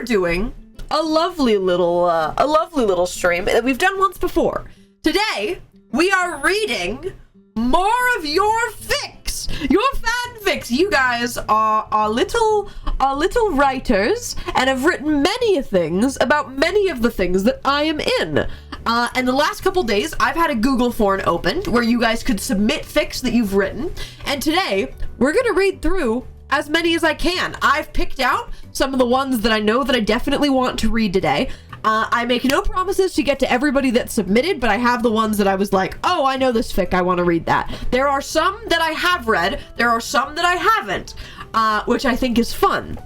doing a lovely little stream that we've done once before. Today, we are reading more of your fics, your fanfics. You guys are little writers and have written many things about many of the things that I am in. And the last couple days, I've had a Google form opened where you guys could submit fics that you've written. And today, we're gonna read through as many as I can. I've picked out some of the ones that I know that I definitely want to read today. I make no promises to get to everybody that submitted, but I have the ones that I was like, oh, I know this fic, I want to read that. There are some that I have read, there are some that I haven't, which I think is fun.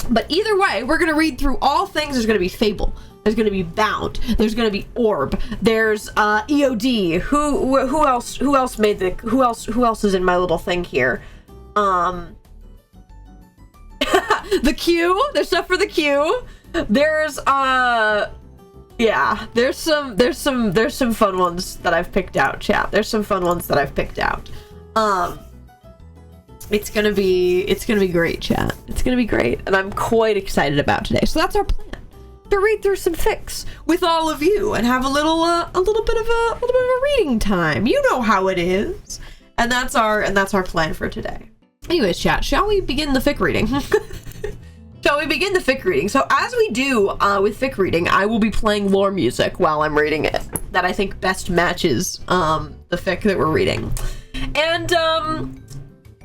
But either way, we're going to read through all things. There's going to be Fable, there's going to be Bound, there's going to be Orb, there's EOD, who else made the, who else is in my little thing here? The queue, there's stuff for the queue. There's yeah, there's some fun ones that I've picked out, chat. There's some fun ones that I've picked out. It's gonna be great, chat. It's gonna be great, and I'm quite excited about today. So that's our plan, to read through some fics with all of you and have a little bit of a reading time. You know how it is, and that's our plan for today. Anyways, chat, shall we begin the fic reading? Shall we begin the fic reading? So as we do with fic reading, I will be playing lore music while I'm reading it that I think best matches the fic that we're reading. And I'm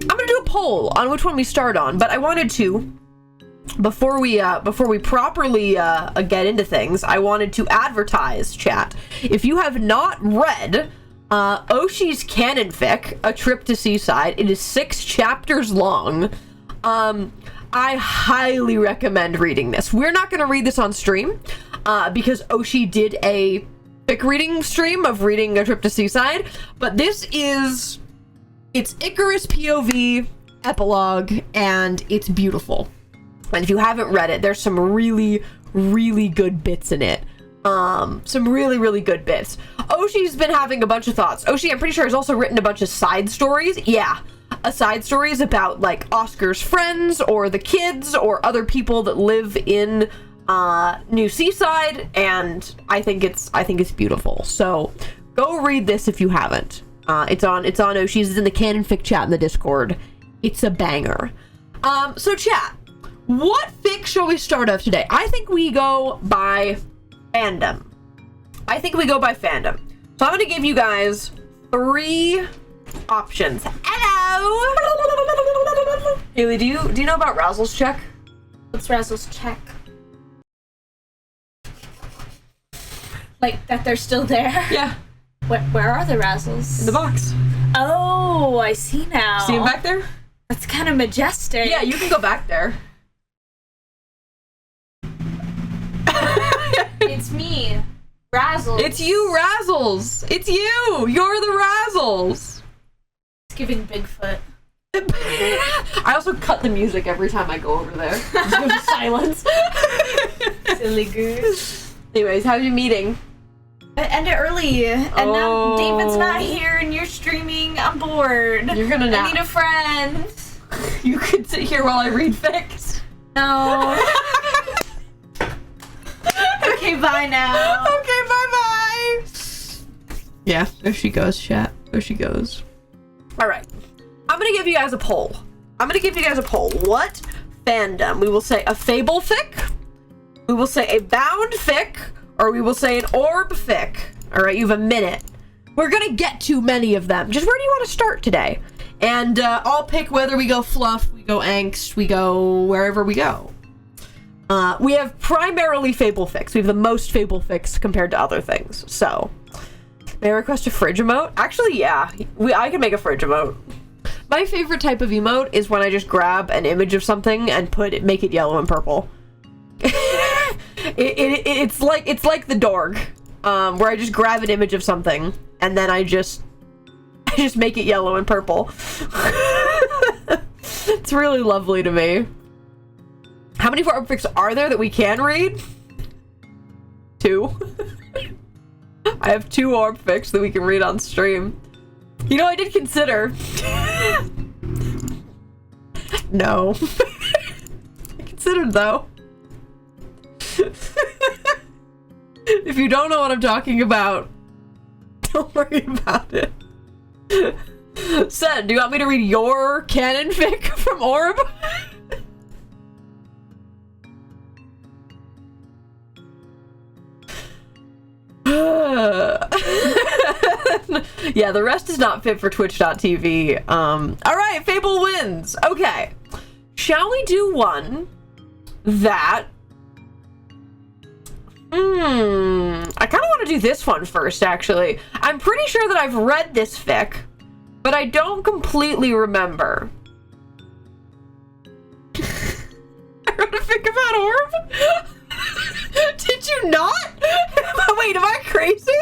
gonna do a poll on which one we start on, but I wanted to, before we properly get into things, I wanted to advertise, chat. If you have not read Oshi's canon fic, A Trip to Seaside, it is 6 chapters long. I highly recommend reading this. We're not going to read this on stream because Oshi did a fic reading stream of reading A Trip to Seaside, but this is, it's Icarus POV epilogue, and it's beautiful. And if you haven't read it, there's some really good bits in it. Some really good bits. Oshi's been having a bunch of thoughts. Oshi, I'm pretty sure, has also written a bunch of side stories. Yeah. Side stories about like Oscar's friends or the kids or other people that live in New Seaside, and I think it's beautiful. So go read this if you haven't. It's on Oshi's. It's in the canon fic chat in the Discord. It's a banger. So chat, what fic shall we start off today? I think we go by fandom. So I'm gonna give you guys 3 options. Hello. Haley, do you know about Razzle's check? What's Razzle's check? Like that they're still there? Yeah. Where are the Razzles? In the box. Oh, I see now. See him back there? That's kind of majestic. Yeah, you can go back there. It's me, Razzles. It's you, Razzles. It's you. You're the Razzles. It's giving Bigfoot. I also cut the music every time I go over there. There's silence. Silly goose. Anyways, how's your meeting? I ended early, and now David's not here, and you're streaming. I'm bored. You're gonna nap. I need a friend. You could sit here while I read fics. No. Okay, bye now. Okay, bye-bye. Yeah, there she goes, chat. There she goes. Alright. I'm gonna give you guys a poll. What fandom? We will say a Fable fic, we will say a Bound fic, or we will say an Orb fic. Alright, you have a minute. We're gonna get to many of them. Just where do you want to start today? And I'll pick whether we go fluff, we go angst, we go wherever we go. We have primarily Fable fics. We have the most Fable fics compared to other things. So, may I request a fridge emote? Actually, yeah. I can make a fridge emote. My favorite type of emote is when I just grab an image of something and make it yellow and purple. It's like the Dorg, where I just grab an image of something and then I just make it yellow and purple. It's really lovely to me. How many Orb fics are there that we can read? 2. I have 2 Orb fics that we can read on stream. You know, I did consider. No. I considered, though. If you don't know what I'm talking about, don't worry about it. Sen, do you want me to read your canon fic from Orb? Yeah, the rest is not fit for Twitch.tv. Alright, Fable wins. Okay. Shall we do one that... I kind of want to do this one first, actually. I'm pretty sure that I've read this fic, but I don't completely remember. I wrote a fic about Orb? Did you not? Wait, am I crazy?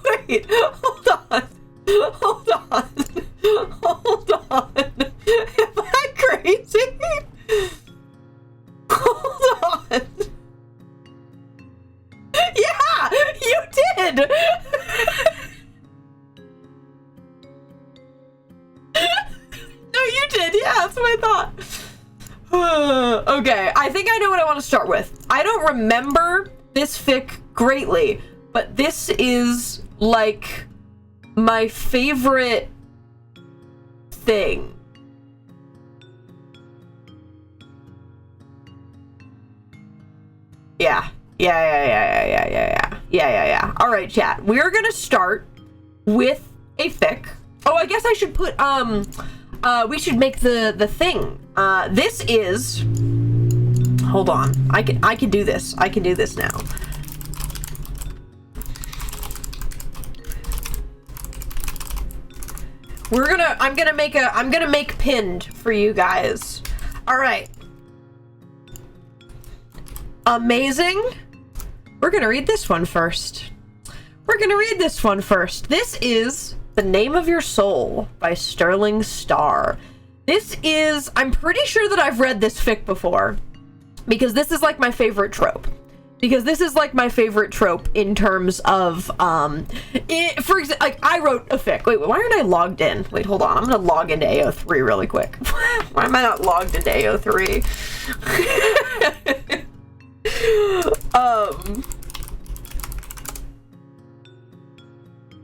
Wait, hold on. Hold on. Hold on. Am I crazy? Hold on. Yeah, you did. No, you did. Yeah, that's what I thought. Okay, I think I know what I want to start with. I don't remember this fic greatly, but this is like my favorite thing. Yeah. Yeah. All right, chat. We're gonna start with a fic. Oh, I guess I should put we should make the thing. This is. Hold on. I can do this. I can do this now. I'm gonna make pinned for you guys. All right. Amazing. We're gonna read this one first. This is The Name of Your Soul by Sterling Starr. This is, I'm pretty sure that I've read this fic before, because this is like my favorite trope. In terms of, for example, like I wrote a fic. Wait, why aren't I logged in? Wait, hold on. I'm gonna log into AO3 really quick. Why am I not logged into AO3?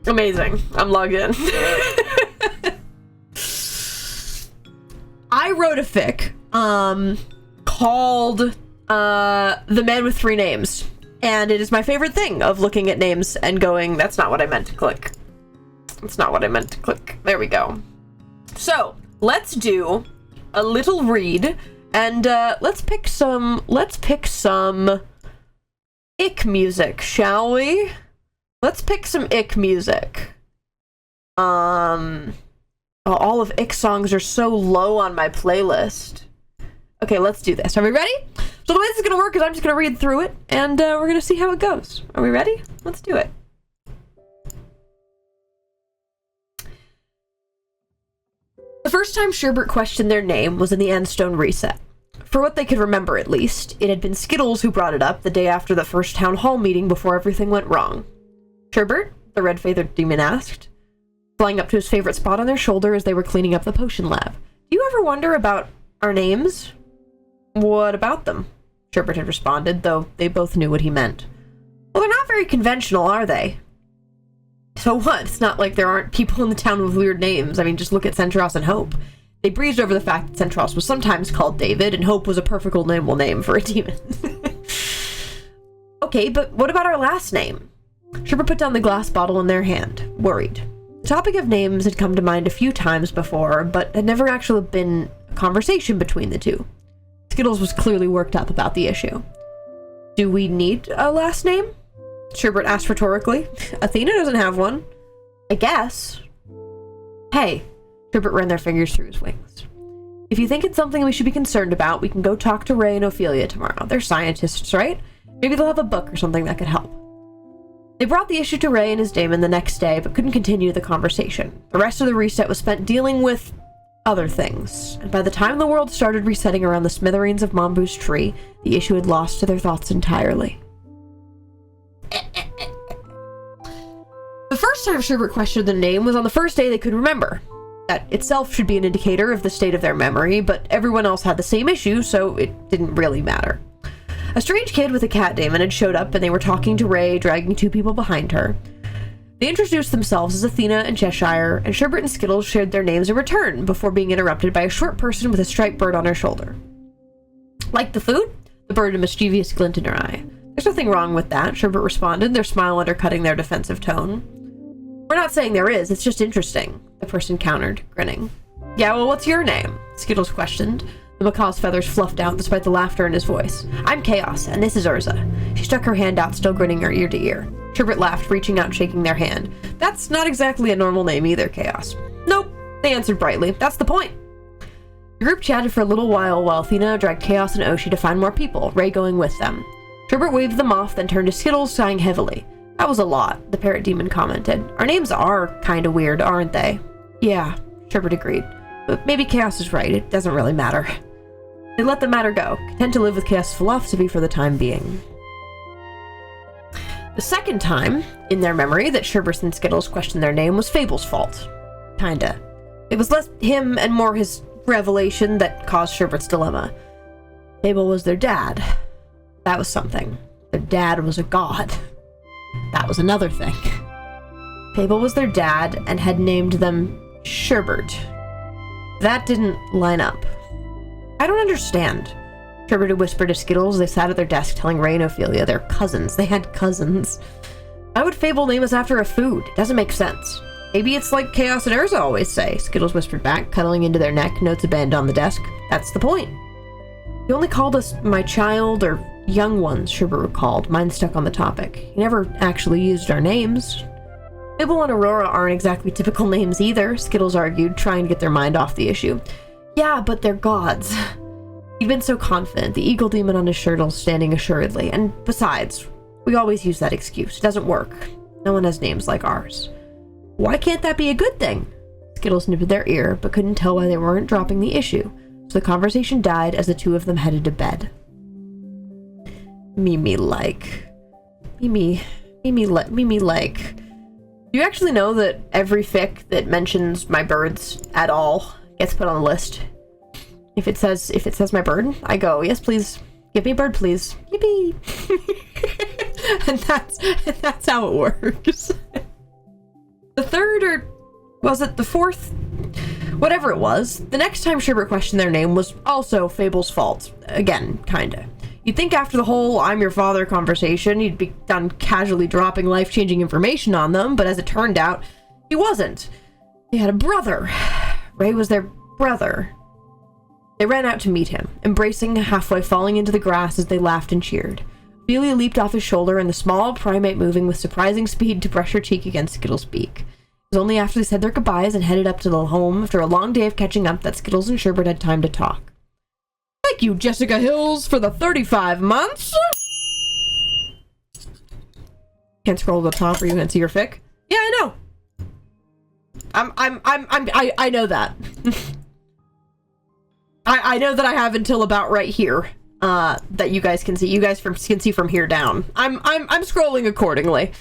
Amazing. I'm logged in. I wrote a fic, called, The Man with Three Names. And it is my favorite thing of looking at names and going, that's not what I meant to click. There we go. So, let's do a little read, and, let's pick some ick music, shall we? Let's pick some ick music. Oh, all of ick songs are so low on my playlist. Okay, let's do this. Are we ready? So the way this is gonna work is I'm just gonna read through it, and we're gonna see how it goes. Are we ready? Let's do it. The first time Sherbert questioned their name was in the Endstone reset. For what they could remember, at least, it had been Skittles who brought it up the day after the first town hall meeting before everything went wrong. Sherbert? The red-feathered demon asked, flying up to his favorite spot on their shoulder as they were cleaning up the potion lab. Do you ever wonder about our names? What about them? Sherbert had responded, though they both knew what he meant. Well, they're not very conventional, are they? So what? It's not like there aren't people in the town with weird names. I mean, just look at Centros and Hope. They breezed over the fact that Centros was sometimes called David, and Hope was a perfectly nameable name for a demon. Okay, but what about our last name? Sherbert put down the glass bottle in their hand, worried. The topic of names had come to mind a few times before, but had never actually been a conversation between the two. Skittles was clearly worked up about the issue. Do we need a last name? Sherbert asked rhetorically. Athena doesn't have one. I guess. Hey. Sherbert ran their fingers through his wings. If you think it's something we should be concerned about, we can go talk to Ray and Ophelia tomorrow. They're scientists, right? Maybe they'll have a book or something that could help. They brought the issue to Ray and his daemon the next day, but couldn't continue the conversation. The rest of the reset was spent dealing with other things, and by the time the world started resetting around the smithereens of Mambu's tree, the issue had lost to their thoughts entirely. The first time Sherbert questioned the name was on the first day they could remember. That itself should be an indicator of the state of their memory, but everyone else had the same issue, so it didn't really matter. A strange kid with a cat daemon had showed up, and they were talking to Ray, dragging 2 people behind her. They introduced themselves as Athena and Cheshire, and Sherbert and Skittles shared their names in return before being interrupted by a short person with a striped bird on her shoulder. Like the food? The bird had a mischievous glint in her eye. There's nothing wrong with that, Sherbert responded, their smile undercutting their defensive tone. We're not saying there is, it's just interesting, the person countered, grinning. Yeah, well, what's your name? Skittles questioned. The macaw's feathers fluffed out despite the laughter in his voice. I'm Chaos, and this is Urza. She stuck her hand out, still grinning her ear to ear. Sherbert laughed, reaching out and shaking their hand. That's not exactly a normal name either, Chaos. Nope, they answered brightly. That's the point. The group chatted for a little while Athena dragged Chaos and Oshi to find more people, Ray going with them. Sherbert waved them off, then turned to Skittles, sighing heavily. That was a lot, the parrot demon commented. Our names are kinda weird, aren't they? Yeah, Sherbert agreed. But maybe Chaos is right, it doesn't really matter. They let the matter go, content to live with Chaos' philosophy for the time being. The second time, in their memory, that Sherbert and Skittles questioned their name was Fable's fault. Kinda. It was less him and more his revelation that caused Sherbert's dilemma. Fable was their dad. That was something. Their dad was a god. That was another thing. Fable was their dad and had named them Sherbert. That didn't line up. I don't understand. Sherbert had whispered to Skittles as they sat at their desk telling Ray and Ophelia they're cousins. They had cousins. Why would Fable name us after a food? It doesn't make sense. Maybe it's like Chaos and Urza always say, Skittles whispered back, cuddling into their neck, notes abandoned on the desk. That's the point. You only called us my child or young ones, Sherbert recalled, mind stuck on the topic. He never actually used our names. Fable and Aurora aren't exactly typical names either, Skittles argued, trying to get their mind off the issue. Yeah, but they're gods. He'd been so confident, the eagle demon on his shirtle standing assuredly, and besides, we always use that excuse. It doesn't work. No one has names like ours. Why can't that be a good thing? Skittles nipped their ear, but couldn't tell why they weren't dropping the issue, so the conversation died as the 2 of them headed to bed. Mimi-like. Mimi-like. Do you actually know that every fic that mentions my birds at all gets put on the list? If it says my bird, I go, yes, please. Give me a bird, please. Yippee! and that's how it works. The third, or was it the fourth? Whatever it was, the next time Sherbert questioned their name was also Fable's fault. Again, kinda. You'd think after the whole I'm your father conversation, he'd be done casually dropping life-changing information on them, but as it turned out, he wasn't. They had a brother. Ray was their brother. They ran out to meet him, embracing, halfway falling into the grass as they laughed and cheered. Ophelia leaped off his shoulder, and the small primate moving with surprising speed to brush her cheek against Skittles' beak. It was only after they said their goodbyes and headed up to the home after a long day of catching up that Skittles and Sherbert had time to talk. Thank you, Jessica Hills, for the 35 months! Can't scroll to the top or you can't see your fic? Yeah, I know! I know that. I know that I have until about right here, that you guys can see. You guys can see from here down. I'm scrolling accordingly.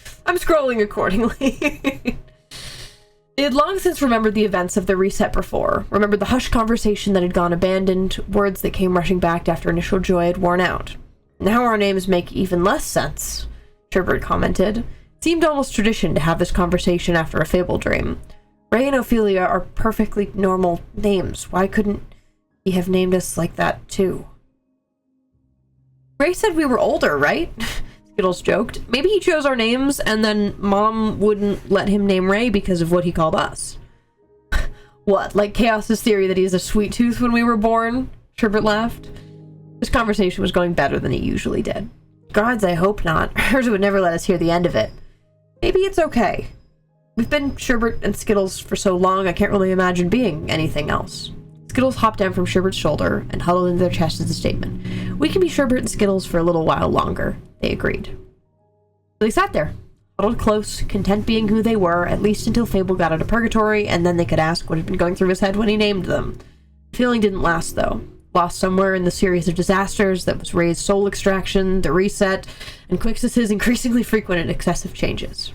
They had long since remembered the events of the reset before, remembered the hushed conversation that had gone abandoned, words that came rushing back after initial joy had worn out. Now our names make even less sense, Sherbert commented. It seemed almost tradition to have this conversation after a fable dream. Ray and Ophelia are perfectly normal names. Why couldn't he have named us like that, too? Ray said we were older, right? Skittles joked. Maybe he chose our names and then Mom wouldn't let him name Ray because of what he called us. What, like Chaos's theory that he has a sweet tooth when we were born? Sherbert laughed. This conversation was going better than it usually did. Gods, I hope not. Hers would never let us hear the end of it. Maybe it's okay. We've been Sherbert and Skittles for so long I can't really imagine being anything else. Skittles hopped down from Sherbert's shoulder and huddled into their chest as a statement. We can be Sherbert and Skittles for a little while longer, they agreed. So they sat there, huddled close, content being who they were, at least until Fable got out of purgatory, and then they could ask what had been going through his head when he named them. The feeling didn't last, though. Lost somewhere in the series of disasters that was Ray's soul extraction, the reset, and Quixus's increasingly frequent and excessive changes.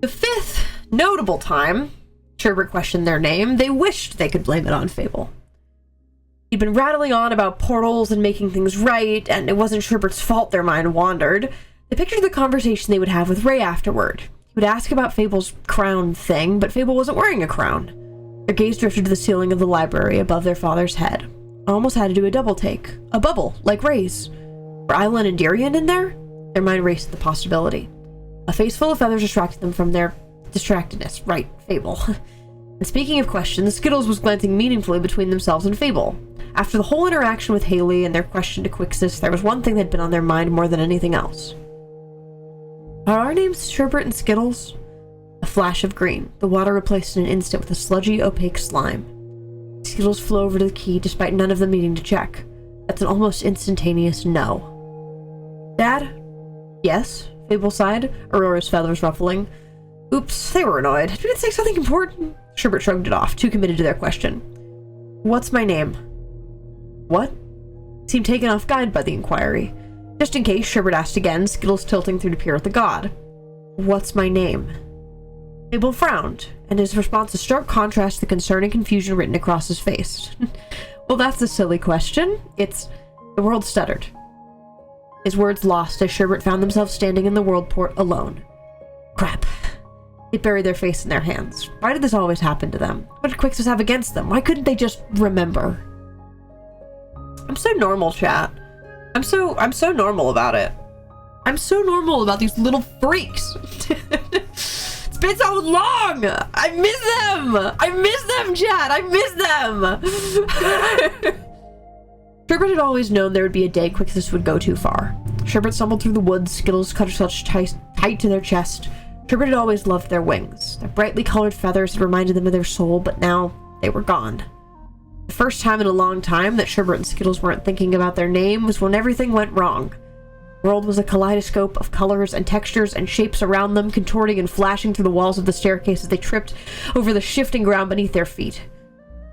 The fifth notable time Sherbert questioned their name, they wished they could blame it on Fable. He'd been rattling on about portals and making things right, and it wasn't Sherbert's fault their mind wandered. They pictured the conversation they would have with Ray afterward. He would ask about Fable's crown thing, but Fable wasn't wearing a crown. Their gaze drifted to the ceiling of the library above their father's head. I almost had to do a double take. A bubble, like Ray's. Were Isla and Darian in there? Their mind raced at the possibility. A face full of feathers distracted them from their distractedness. Right, Fable. And speaking of questions, Skittles was glancing meaningfully between themselves and Fable. After the whole interaction with Haley and their question to Quixis, there was one thing that had been on their mind more than anything else. Are our names Sherbert and Skittles? A flash of green. The water replaced in an instant with a sludgy, opaque slime. Skittles flew over to the key, despite none of them needing to check. That's an almost instantaneous no. Dad? Yes? Fable sighed, Aurora's feathers ruffling. Oops, they were annoyed. Did it say something important? Sherbert shrugged it off, too committed to their question. What's my name? What? Seemed taken off guard by the inquiry. Just in case, Sherbert asked again, Skittles tilting through to peer at the god. What's my name? Fable frowned, and his response a stark contrast to the concern and confusion written across his face. Well, that's a silly question. It's... The world stuttered. His words lost as Sherbert found themselves standing in the world port alone. Crap. They buried their face in their hands. Why did this always happen to them? What did Quixis have against them? Why couldn't they just remember? I'm so normal, chat. I'm so normal about it. I'm so normal about these little freaks. It's been so long. I miss them. I miss them, chat. I miss them. Sherbert had always known there would be a day Quixis would go too far. Sherbert stumbled through the woods, Skittles clutched tight to their chest. Sherbert had always loved their wings. Their brightly colored feathers had reminded them of their soul, but now they were gone. The first time in a long time that Sherbert and Skittles weren't thinking about their name was when everything went wrong. The world was a kaleidoscope of colors and textures and shapes around them, contorting and flashing through the walls of the staircase as they tripped over the shifting ground beneath their feet.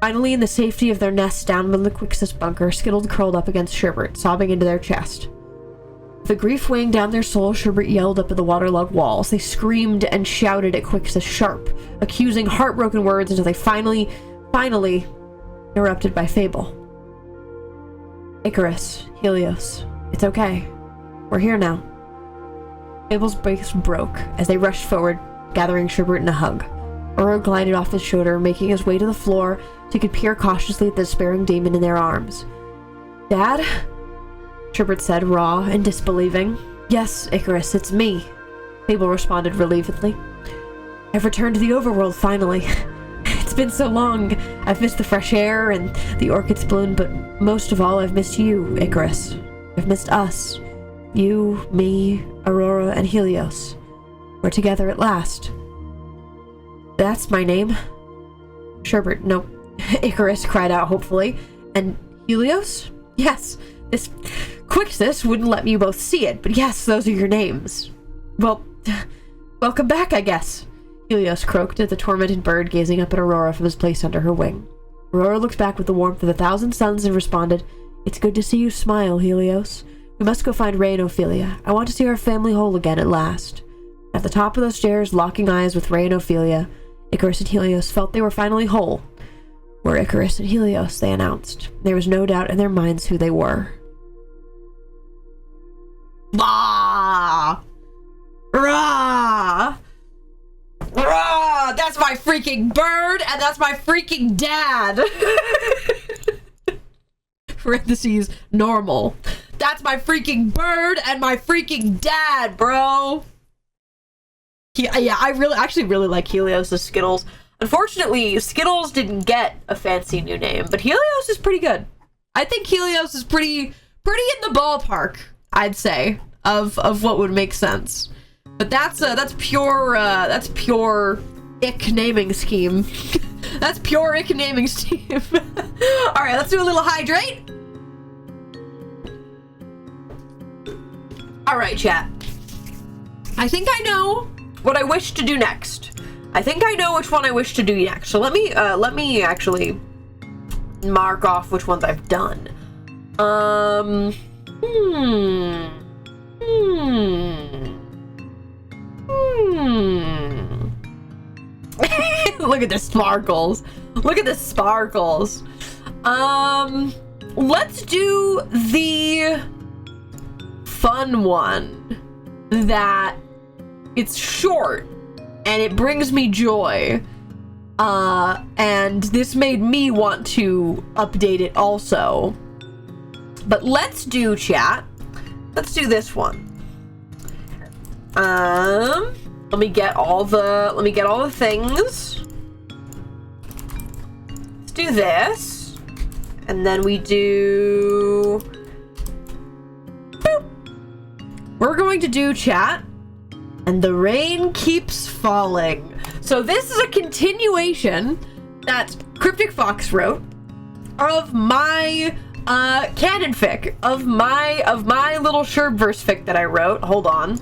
Finally, in the safety of their nest down in the Quixis bunker, Skittles curled up against Sherbert, sobbing into their chest. With the grief weighing down their soul, Sherbert yelled up at the waterlogged walls. They screamed and shouted at Quixis sharp, accusing, heartbroken words until they finally, interrupted by Fable. Icarus, Helios, it's okay. We're here now. Fable's brakes broke as they rushed forward, gathering Sherbert in a hug. Uro glided off his shoulder, making his way to the floor so he could peer cautiously at the despairing demon in their arms. Dad? Sherbert said, raw and disbelieving. Yes, Icarus, it's me. Fable responded relievedly. I've returned to the overworld finally. It's been so long. I've missed the fresh air and the orchids bloom, but most of all, I've missed you, Icarus. I've missed us. You, me, Aurora, and Helios. We're together at last. That's my name. Sherbert, no. Icarus cried out hopefully. And Helios? Yes. This Quixis wouldn't let you both see it, but yes, those are your names. Well, welcome back, I guess. Helios croaked at the tormented bird gazing up at Aurora from his place under her wing. Aurora looked back with the warmth of 1,000 suns and responded, It's good to see you smile, Helios. We must go find Ray and Ophelia. I want to see our family whole again at last. At the top of the stairs, locking eyes with Ray and Ophelia, Icarus and Helios felt they were finally whole. We're Icarus and Helios, they announced. There was no doubt in their minds who they were. Bah! Rah! Rah! That's my freaking bird, and that's my freaking dad! Parentheses, normal. That's my freaking bird and my freaking dad, bro! Yeah, I actually really like Helios' Skittles. Unfortunately, Skittles didn't get a fancy new name, but Helios is pretty good. I think Helios is pretty in the ballpark, I'd say, of what would make sense. But that's pure ick naming scheme. That's pure ick naming scheme. All right, let's do a little hydrate. All right, chat. I think I know what I wish to do next. I think I know which one I wish to do next. So let me actually mark off which ones I've done. Look at the sparkles. Look at the sparkles. let's do the fun one that it's short and it brings me joy. And this made me want to update it also. But let's do, chat. Let's do this one. Let me get all the things. Let's do this. And then we do... boop. We're going to do, chat. And the rain keeps falling. So this is a continuation that Cryptic Fox wrote of my canon fic, of my little Sherbverse fic that I wrote. Hold on.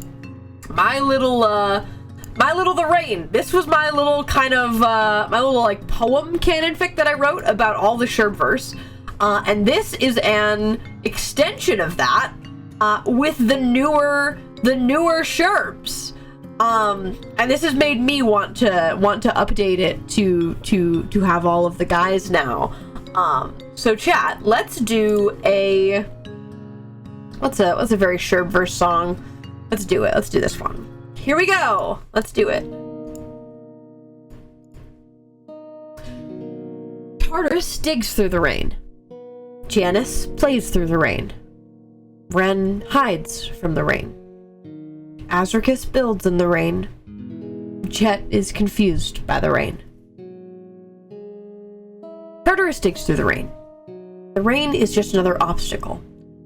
My little The Rain. This was my little kind of my little like poem canon fic that I wrote about all the Sherbverse. And this is an extension of that with the newer Sherbs. And this has made me want to update it to have all of the guys now. So chat, let's do a what's a very Sherbverse song? Let's do it. Let's do this one. Here we go. Let's do it. Tartarus digs through the rain. Janice plays through the rain. Ren hides from the rain. Azricus builds in the rain. Jet is confused by the rain. Tartarus digs through the rain. The rain is just another obstacle,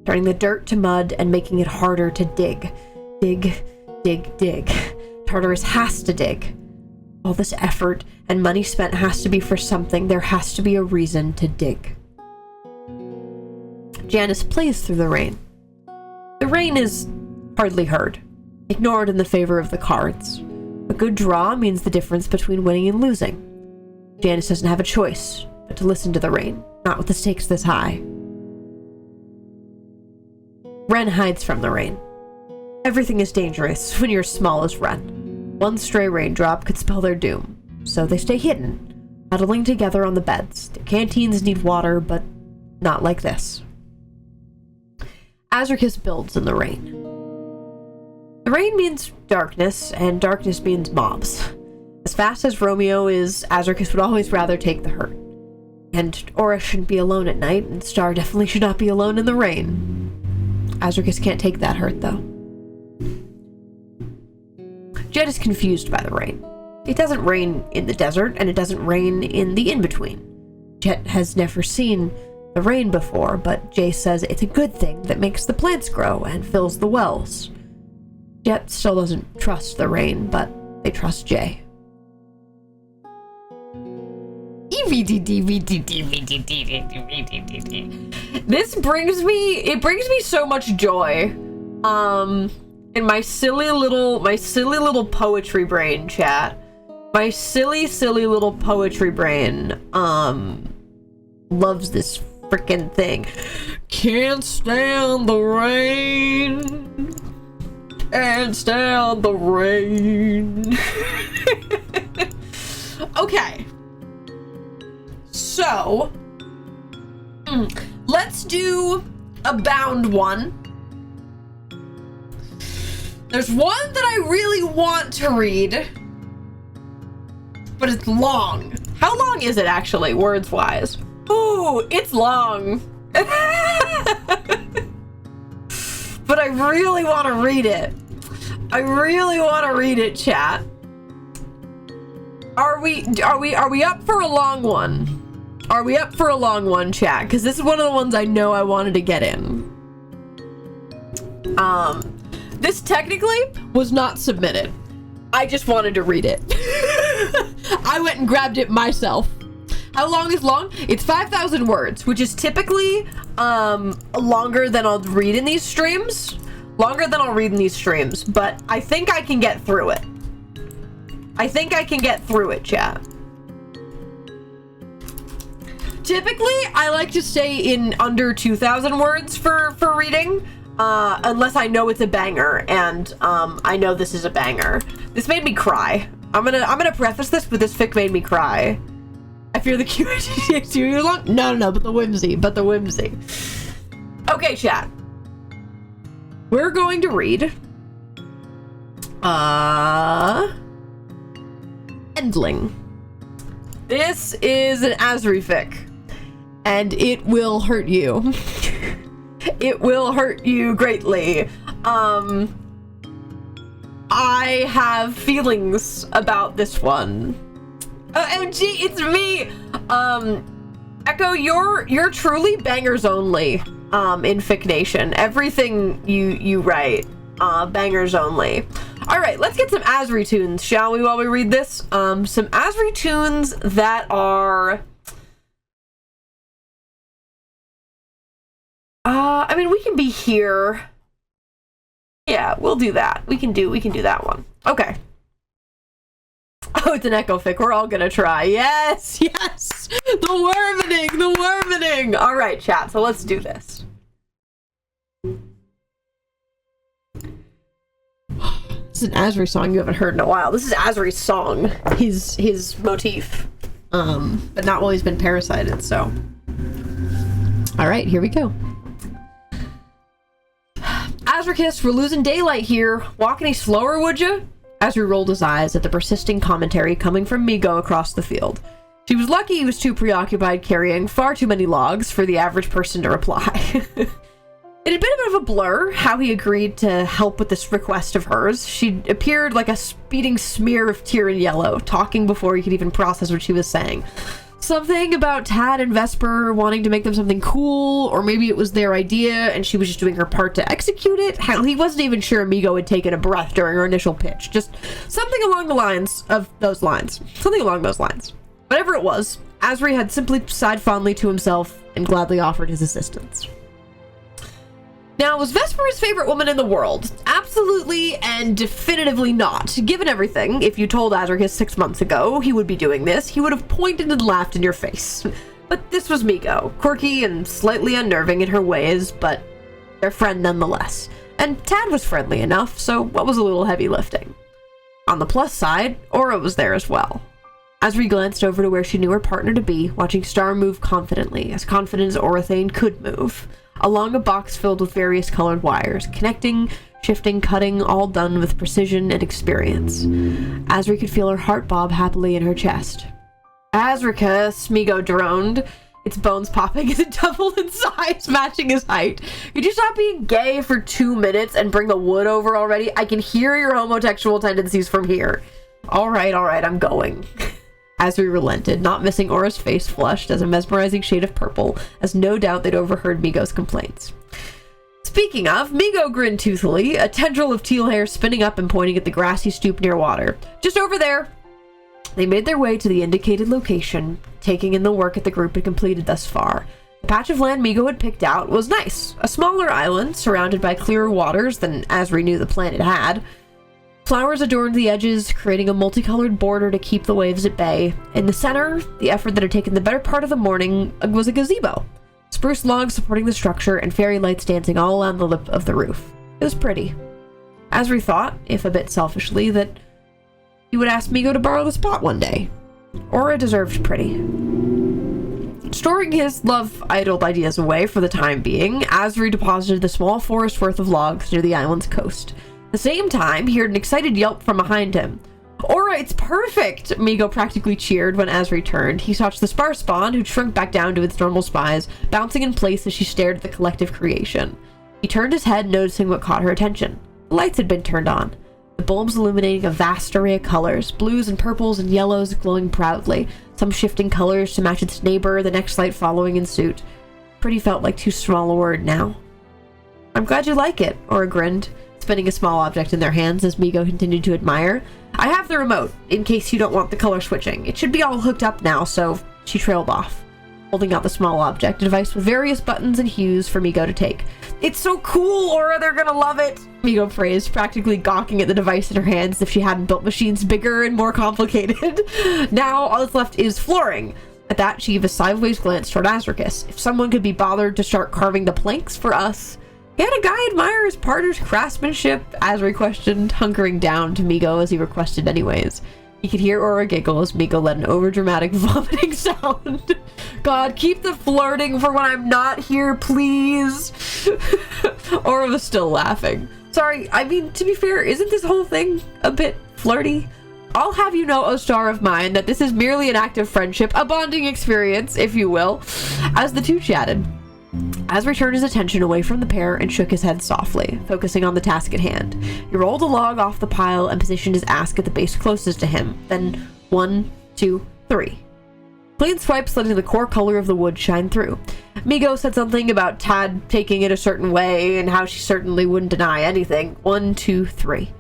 turning the dirt to mud and making it harder to dig. Dig, dig, dig. Tartarus has to dig. All this effort and money spent has to be for something. There has to be a reason to dig. Janice plays through the rain. The rain is hardly heard, ignored in the favor of the cards. A good draw means the difference between winning and losing. Janice doesn't have a choice but to listen to the rain, not with the stakes this high. Ren hides from the rain. Everything is dangerous when you're as small as Ren. One stray raindrop could spell their doom, so they stay hidden, huddling together on the beds. Their canteens need water, but not like this. Azricus builds in the rain. The rain means darkness, and darkness means mobs. As fast as Romeo is, Azricus would always rather take the hurt. And Aura shouldn't be alone at night, and Star definitely should not be alone in the rain. Azricus can't take that hurt, though. Jet is confused by the rain. It doesn't rain in the desert, and it doesn't rain in the in-between. Jet has never seen the rain before, but Jay says it's a good thing that makes the plants grow and fills the wells. Jet still doesn't trust the rain, but they trust Jay. This brings me so much joy. In my silly little poetry brain, chat. My silly little poetry brain loves this freaking thing. Can't stand the rain. Can't stand the rain. Okay. So, let's do a bound one. There's one that I really want to read, but it's long. How long is it actually, words-wise? Ooh, it's long. But I really want to read it. I really want to read it, chat. Are we up for a long one? Are we up for a long one, chat? Because this is one of the ones I know I wanted to get in. This technically was not submitted. I just wanted to read it. I went and grabbed it myself. How long is long? It's 5,000 words, which is typically longer than I'll read in these streams. Longer than I'll read in these streams, but I think I can get through it. I think I can get through it, chat. Typically, I like to stay in under 2,000 words for reading, unless I know it's a banger, and I know this is a banger. This made me cry. I'm gonna preface this, but this fic made me cry. I fear the QA takes too long. No, but the whimsy. Okay, chat. We're going to read Endling. This is an Asri fic, and it will hurt you. It will hurt you greatly. I have feelings about this one. OMG, it's me! Echo, you're truly bangers only, in Fic Nation. Everything you write, bangers only. Alright, let's get some Asri tunes, shall we, while we read this? Some Asri tunes that are... I mean, we can be here. Yeah, we'll do that. We can do that one. Okay. Oh, it's an echo fic. We're all gonna try. Yes! The wormening! Alright, chat, so let's do this. This is an Asri song you haven't heard in a while. This is Asri's song. His motif. But not while he's been parasited, so. Alright, here we go. Azricus, we're losing daylight here. Walk any slower, would you? Asri rolled his eyes at the persisting commentary coming from Migo across the field. She was lucky he was too preoccupied carrying far too many logs for the average person to reply. It had been a bit of a blur how he agreed to help with this request of hers. She appeared like a speeding smear of tear and yellow, talking before he could even process what she was saying. Something about Tad and Vesper wanting to make them something cool, or maybe it was their idea and she was just doing her part to execute it. Hell, he wasn't even sure Amigo had taken a breath during her initial pitch. Just something along the lines of those lines. Something along those lines. Whatever it was, Asri had simply sighed fondly to himself and gladly offered his assistance. Now, was Vesper his favorite woman in the world? Absolutely and definitively not. Given everything, if you told Azricus 6 months ago he would be doing this, he would have pointed and laughed in your face. But this was Migo, quirky and slightly unnerving in her ways, but their friend nonetheless. And Tad was friendly enough, so what was a little heavy lifting? On the plus side, Aura was there as well. Asri glanced over to where she knew her partner to be, watching Star move confidently, as confident as Orathane could move, along a box filled with various colored wires, connecting, shifting, cutting, all done with precision and experience. Asri could feel her heart bob happily in her chest. Azricus, Migo droned, its bones popping as it doubled in size, matching his height. Could you stop being gay for 2 minutes and bring the wood over already? I can hear your homosexual tendencies from here. Alright, I'm going. Asri relented, not missing Aura's face flushed as a mesmerizing shade of purple, as no doubt they'd overheard Migo's complaints. Speaking of, Migo grinned toothily, a tendril of teal hair spinning up and pointing at the grassy stoop near water. Just over there! They made their way to the indicated location, taking in the work that the group had completed thus far. The patch of land Migo had picked out was nice, a smaller island surrounded by clearer waters than Asri knew the planet had. Flowers adorned the edges, creating a multicolored border to keep the waves at bay. In the center, the effort that had taken the better part of the morning was a gazebo. Spruce logs supporting the structure and fairy lights dancing all around the lip of the roof. It was pretty. Asri thought, if a bit selfishly, that he would ask Migo to borrow the spot one day. Aura deserved pretty. Storing his love-idled ideas away for the time being, Asri deposited the small forest worth of logs near the island's coast. At the same time, he heard an excited yelp from behind him. Aura, it's perfect! Migo practically cheered when Asri turned. He watched the sparse spawn, who'd shrunk back down to its normal size, bouncing in place as she stared at the collective creation. He turned his head, noticing what caught her attention. The lights had been turned on, the bulbs illuminating a vast array of colors, blues and purples and yellows glowing proudly, some shifting colors to match its neighbor, the next light following in suit. Pretty felt like too small a word now. I'm glad you like it, Aura grinned, spinning a small object in their hands as Migo continued to admire. I have the remote, in case you don't want the color switching. It should be all hooked up now, so she trailed off, holding out the small object, a device with various buttons and hues for Migo to take. It's so cool, Aura, they're gonna love it! Migo praised, practically gawking at the device in her hands as if she hadn't built machines bigger and more complicated. Now, all that's left is flooring. At that, she gave a sideways glance toward Azricus. If someone could be bothered to start carving the planks for us... Can a guy admire his partner's craftsmanship? Asri questioned, hunkering down to Migo as he requested anyways. He could hear Aura giggle as Miko let an overdramatic vomiting sound. God, keep the flirting for when I'm not here, please. Aura was still laughing. Sorry, I mean, to be fair, isn't this whole thing a bit flirty? I'll have you know, O star of mine, that this is merely an act of friendship, a bonding experience, if you will, as the two chatted. Azri turned his attention away from the pair and shook his head softly, focusing on the task at hand. He rolled a log off the pile and positioned his ask at the base closest to him. Then 1, 2, 3. Clean swipes letting the core color of the wood shine through. Migo said something about Tad taking it a certain way and how she certainly wouldn't deny anything. 1, 2, 3.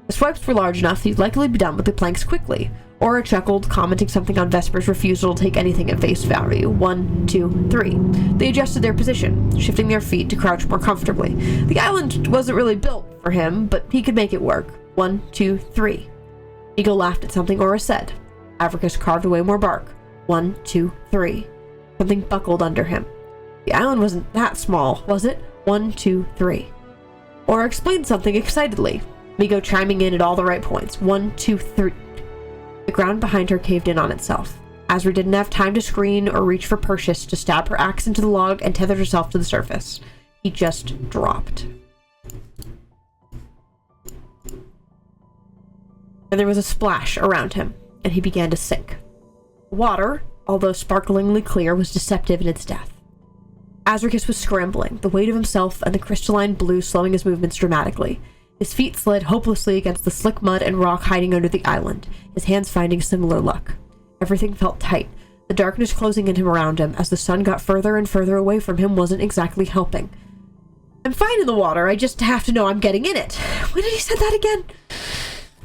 The swipes were large enough that you'd likely be done with the planks quickly. Aura chuckled, commenting something on Vesper's refusal to take anything at face value. 1, 2, 3. They adjusted their position, shifting their feet to crouch more comfortably. The island wasn't really built for him, but he could make it work. 1, 2, 3. Eagle laughed at something Aura said. Avricus carved away more bark. 1, 2, 3. Something buckled under him. The island wasn't that small, was it? 1, 2, 3. Aura explained something excitedly. Migo chiming in at all the right points. 1, 2, 3. The ground behind her caved in on itself. Azri didn't have time to screen or reach for Perseus to stab her axe into the log and tether herself to the surface. He just dropped. And there was a splash around him, and he began to sink. Water, although sparklingly clear, was deceptive in its depth. Azricus was scrambling, the weight of himself and the crystalline blue slowing his movements dramatically. His feet slid hopelessly against the slick mud and rock hiding under the island, his hands finding similar luck. Everything felt tight, the darkness closing in him around him as the sun got further and further away from him wasn't exactly helping. I'm fine in the water, I just have to know I'm getting in it. When did he say that again?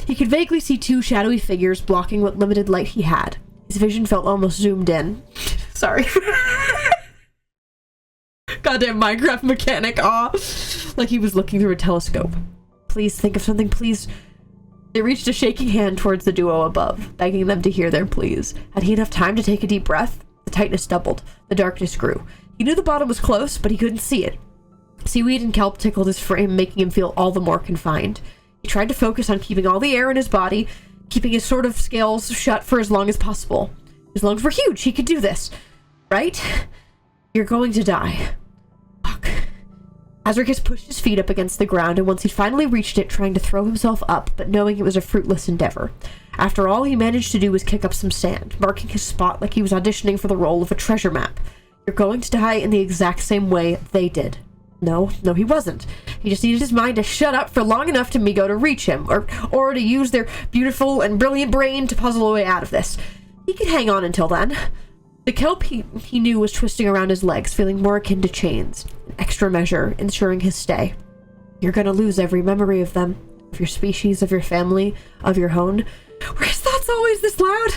He could vaguely see two shadowy figures blocking what limited light he had. His vision felt almost zoomed in. Sorry. Goddamn Minecraft mechanic, aw. Like he was looking through a telescope. Please think of something, please. They reached a shaking hand towards the duo above, begging them to hear their pleas. Had he enough time to take a deep breath? The tightness doubled. The darkness grew. He knew the bottom was close, but he couldn't see it. Seaweed and kelp tickled his frame, making him feel all the more confined. He tried to focus on keeping all the air in his body, keeping his sort of scales shut for as long as possible. His lungs were huge. He could do this. Right? You're going to die. Fuck. Azricus pushed his feet up against the ground, and once he'd finally reached it, trying to throw himself up, but knowing it was a fruitless endeavor. After all he managed to do was kick up some sand, marking his spot like he was auditioning for the role of a treasure map. You're going to die in the exact same way they did. No, he wasn't. He just needed his mind to shut up for long enough to Migo to reach him, or to use their beautiful and brilliant brain to puzzle a way out of this. He could hang on until then. The kelp he knew was twisting around his legs, feeling more akin to chains, an extra measure ensuring his stay. You're gonna lose every memory of them, of your species, of your family, of your home. Were his thoughts always this loud?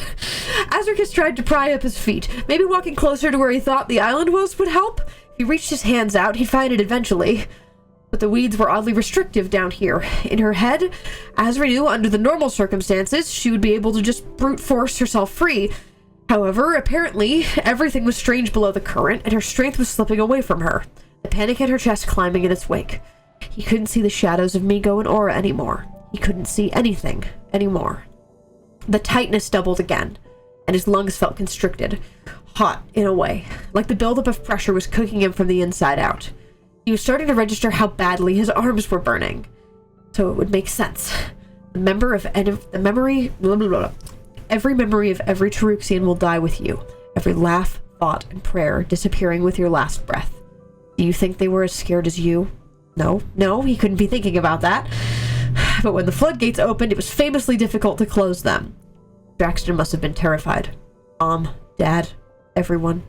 Azricus tried to pry up his feet. Maybe walking closer to where he thought the island was would help? If he reached his hands out, he'd find it eventually. But the weeds were oddly restrictive down here. In her head, Azri knew under the normal circumstances, she would be able to just brute force herself free. However, apparently, everything was strange below the current, and her strength was slipping away from her. The panic in her chest climbing in its wake. He couldn't see the shadows of Migo and Aura anymore. He couldn't see anything anymore. The tightness doubled again, and his lungs felt constricted. Hot, in a way, like the buildup of pressure was cooking him from the inside out. He was starting to register how badly his arms were burning. So it would make sense. Every memory of every Taruxian will die with you. Every laugh, thought, and prayer disappearing with your last breath. Do you think they were as scared as you? No, he couldn't be thinking about that. But when the floodgates opened, it was famously difficult to close them. Braxton must have been terrified. Mom, Dad, everyone.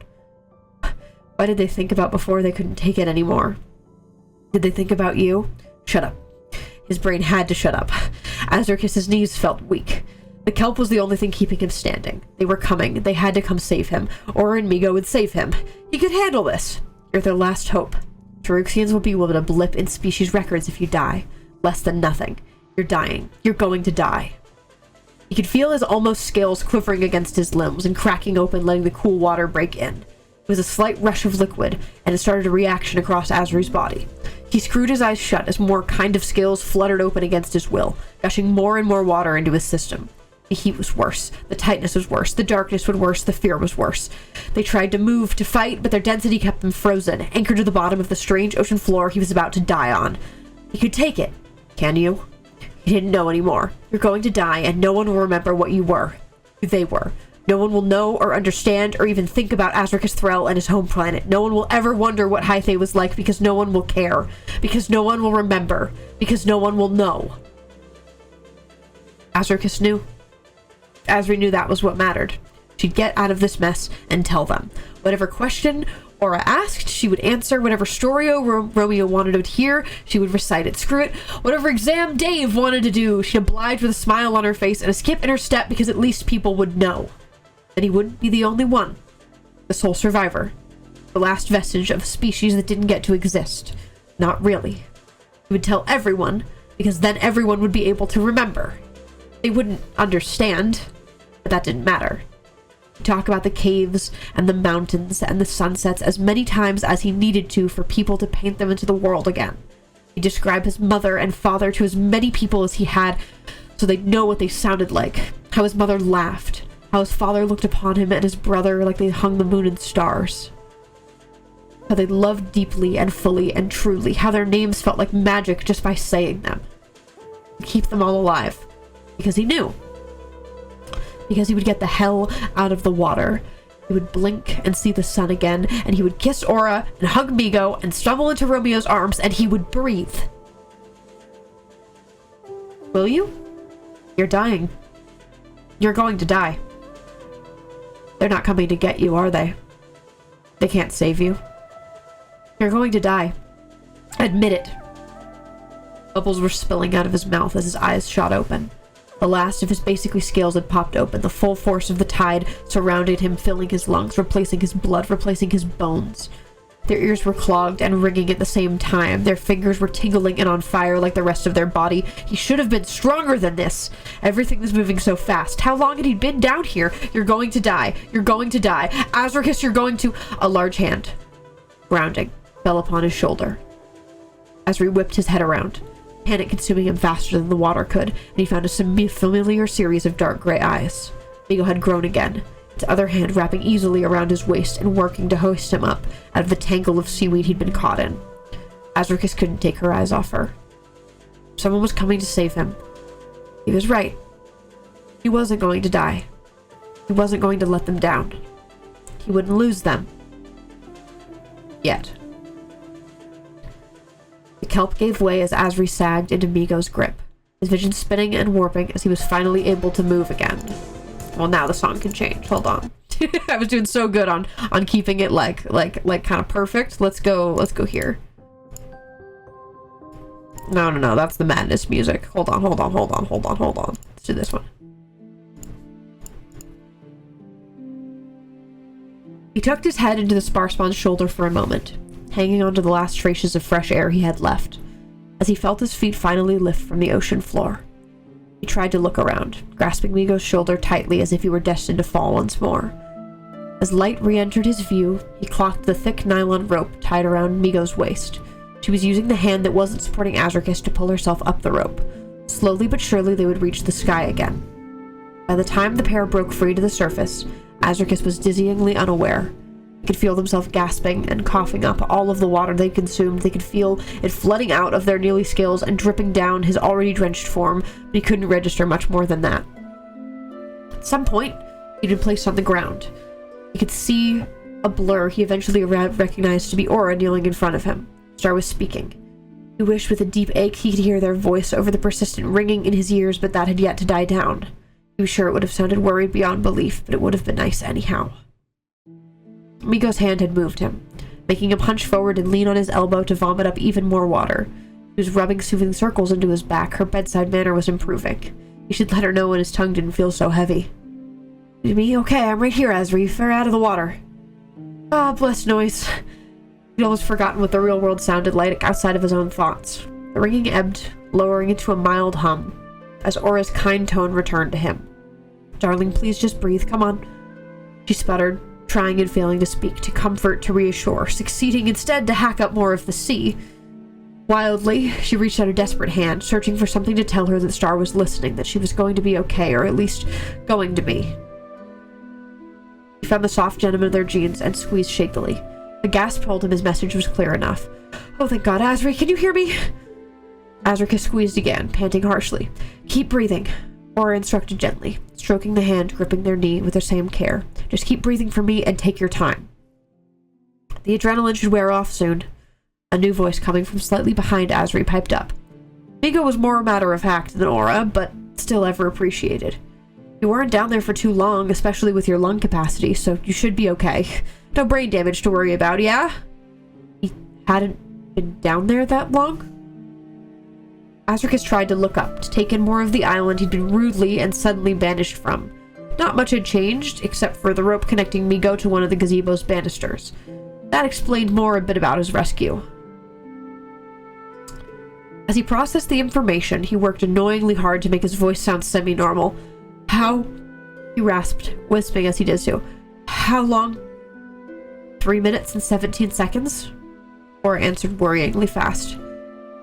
Why did they think about before they couldn't take it anymore? Did they think about you? Shut up. His brain had to shut up. Azricus's knees felt weak. The kelp was the only thing keeping him standing. They were coming. They had to come save him. Aura and Migo would save him. He could handle this. You're their last hope. Taruxians will be with a blip in species records if you die. Less than nothing. You're dying. You're going to die. He could feel his almost scales quivering against his limbs and cracking open, letting the cool water break in. It was a slight rush of liquid, and it started a reaction across Azri's body. He screwed his eyes shut as more kind of scales fluttered open against his will, gushing more and more water into his system. The heat was worse. The tightness was worse. The darkness was worse. The fear was worse. They tried to move, to fight, but their density kept them frozen, anchored to the bottom of the strange ocean floor he was about to die on. He could take it. Can you? He didn't know anymore. You're going to die, and no one will remember what you were. Who they were. No one will know or understand or even think about Azricus Threll and his home planet. No one will ever wonder what Hythe was like because no one will care. Because no one will remember. Because no one will know. Azricus knew. Azri knew that was what mattered. She'd get out of this mess and tell them. Whatever question Aura asked, she would answer. Whatever story Romeo wanted to hear, she would recite it. Screw it. Whatever exam Dave wanted to do, she'd oblige with a smile on her face and a skip in her step because at least people would know. That he wouldn't be the only one. The sole survivor. The last vestige of a species that didn't get to exist. Not really. He would tell everyone, because then everyone would be able to remember. They wouldn't understand, but that didn't matter. He'd talk about the caves and the mountains and the sunsets as many times as he needed to for people to paint them into the world again. He'd describe his mother and father to as many people as he had so they'd know what they sounded like. How his mother laughed. How his father looked upon him and his brother like they hung the moon and stars. How they loved deeply and fully and truly. How their names felt like magic just by saying them. Keep them all alive. Because he knew. Because he would get the hell out of the water. He would blink and see the sun again, and he would kiss Aura and hug Migo and stumble into Romeo's arms, and he would breathe. Will you? You're dying. You're going to die. They're not coming to get you, are they? They can't save you. You're going to die. Admit it. Bubbles were spilling out of his mouth as his eyes shot open. The last of his basically scales had popped open. The full force of the tide surrounded him, filling his lungs, replacing his blood, replacing his bones. Their ears were clogged and ringing at the same time. Their fingers were tingling and on fire like the rest of their body. He should have been stronger than this. Everything was moving so fast. How long had he been down here? You're going to die. You're going to die. Azricus, you're going to... A large hand, grounding, fell upon his shoulder. Azri whipped his head around, panic consuming him faster than the water could, and he found a familiar series of dark gray eyes. Migo had grown again, its other hand wrapping easily around his waist and working to hoist him up out of the tangle of seaweed he'd been caught in. Azricus couldn't take her eyes off her. Someone was coming to save him. He was right. He wasn't going to die. He wasn't going to let them down. He wouldn't lose them. Yet. The kelp gave way as Azri sagged into Migo's grip, his vision spinning and warping as he was finally able to move again. Well, now the song can change. Hold on. I was doing so good on keeping it like kind of perfect. Let's go here. No, that's the madness music. Hold on. Let's do this one. He tucked his head into the Sparspawn's shoulder for a moment, hanging onto the last traces of fresh air he had left, as he felt his feet finally lift from the ocean floor. He tried to look around, grasping Migo's shoulder tightly as if he were destined to fall once more. As light re-entered his view, he clocked the thick nylon rope tied around Migo's waist. She was using the hand that wasn't supporting Azricus to pull herself up the rope. Slowly but surely they would reach the sky again. By the time the pair broke free to the surface, Azricus was dizzyingly unaware. They could feel themselves gasping and coughing up all of the water they consumed. They could feel it flooding out of their nearly scales and dripping down his already drenched form, but he couldn't register much more than that. At some point, he'd been placed on the ground. He could see a blur he eventually recognized to be Aura kneeling in front of him. Star was speaking. He wished with a deep ache he could hear their voice over the persistent ringing in his ears, but that had yet to die down. He was sure it would have sounded worried beyond belief, but it would have been nice anyhow. Migo's hand had moved him, making him hunch forward and lean on his elbow to vomit up even more water. She was rubbing soothing circles into his back. Her bedside manner was improving. He should let her know when his tongue didn't feel so heavy. Me? Okay, I'm right here, Azri. Fair out of the water. Ah, blessed noise. He'd almost forgotten what the real world sounded like outside of his own thoughts. The ringing ebbed, lowering into a mild hum, as Aura's kind tone returned to him. Darling, please just breathe. Come on. She sputtered, trying and failing to speak, to comfort, to reassure, succeeding instead to hack up more of the sea. Wildly, she reached out a desperate hand, searching for something to tell her that Star was listening, that she was going to be okay, or at least going to be. She found the soft denim of their jeans and squeezed shakily. A gasp told him his message was clear enough. Oh, thank God. Azri, can you hear me? Azrika squeezed again, panting harshly. Keep breathing, Aura instructed gently, stroking the hand gripping their knee with the same care. Just keep breathing for me and take your time. The adrenaline should wear off soon. A new voice coming from slightly behind Azri piped up. Migo was more matter-of-fact than Aura, but still ever appreciated. You weren't down there for too long, especially with your lung capacity, so you should be okay. No brain damage to worry about, yeah? He hadn't been down there that long? Azricus tried to look up, to take in more of the island he'd been rudely and suddenly banished from. Not much had changed, except for the rope connecting Migo to one of the gazebo's banisters. That explained a bit about his rescue. As he processed the information, he worked annoyingly hard to make his voice sound semi-normal. How? He rasped, wisping as he did so. How long? 3 minutes and 17 seconds? Or answered worryingly fast.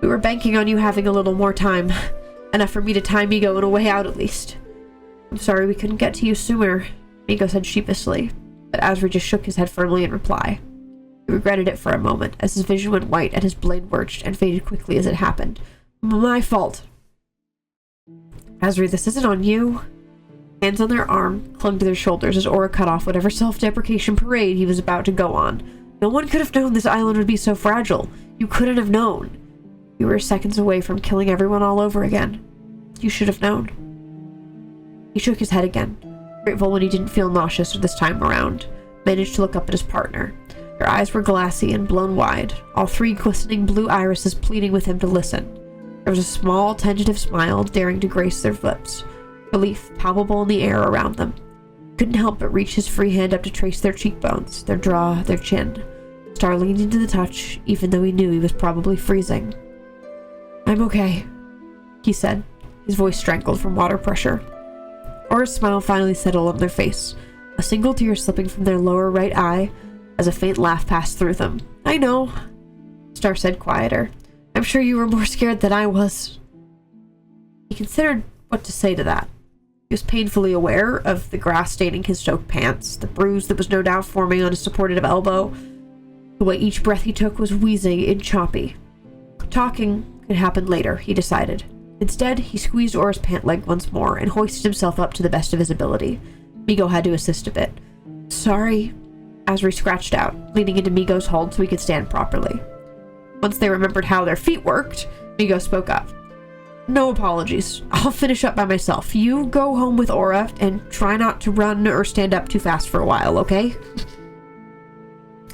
We were banking on you having a little more time. Enough for me to tie Migo in a way out at least. I'm sorry we couldn't get to you sooner, Migo said sheepishly, but Azri just shook his head firmly in reply. He regretted it for a moment, as his vision went white and his blade lurched and faded quickly as it happened. My fault. Azri, this isn't on you. Hands on their arm clung to their shoulders as Aura cut off whatever self-deprecation parade he was about to go on. No one could have known this island would be so fragile. You couldn't have known. You were seconds away from killing everyone all over again. You should have known. He shook his head again, grateful when he didn't feel nauseous this time around. Managed to look up at his partner. Their eyes were glassy and blown wide, all three glistening blue irises pleading with him to listen. There was a small, tentative smile daring to grace their lips, relief palpable in the air around them. He couldn't help but reach his free hand up to trace their cheekbones, their jaw, their chin. Star leaned into the touch, even though he knew he was probably freezing. I'm okay, he said, his voice strangled from water pressure. Aura's smile finally settled on their face, a single tear slipping from their lower right eye as a faint laugh passed through them. I know, Star said quieter. I'm sure you were more scared than I was. He considered what to say to that. He was painfully aware of the grass staining his soaked pants, the bruise that was no doubt forming on his supportive elbow. The way each breath he took was wheezing and choppy. Talking could happen later, he decided. Instead, he squeezed Aura's pant leg once more and hoisted himself up to the best of his ability. Migo had to assist a bit. Sorry, Azri scratched out, leaning into Migo's hold so he could stand properly. Once they remembered how their feet worked, Migo spoke up. No apologies. I'll finish up by myself. You go home with Aura and try not to run or stand up too fast for a while, okay?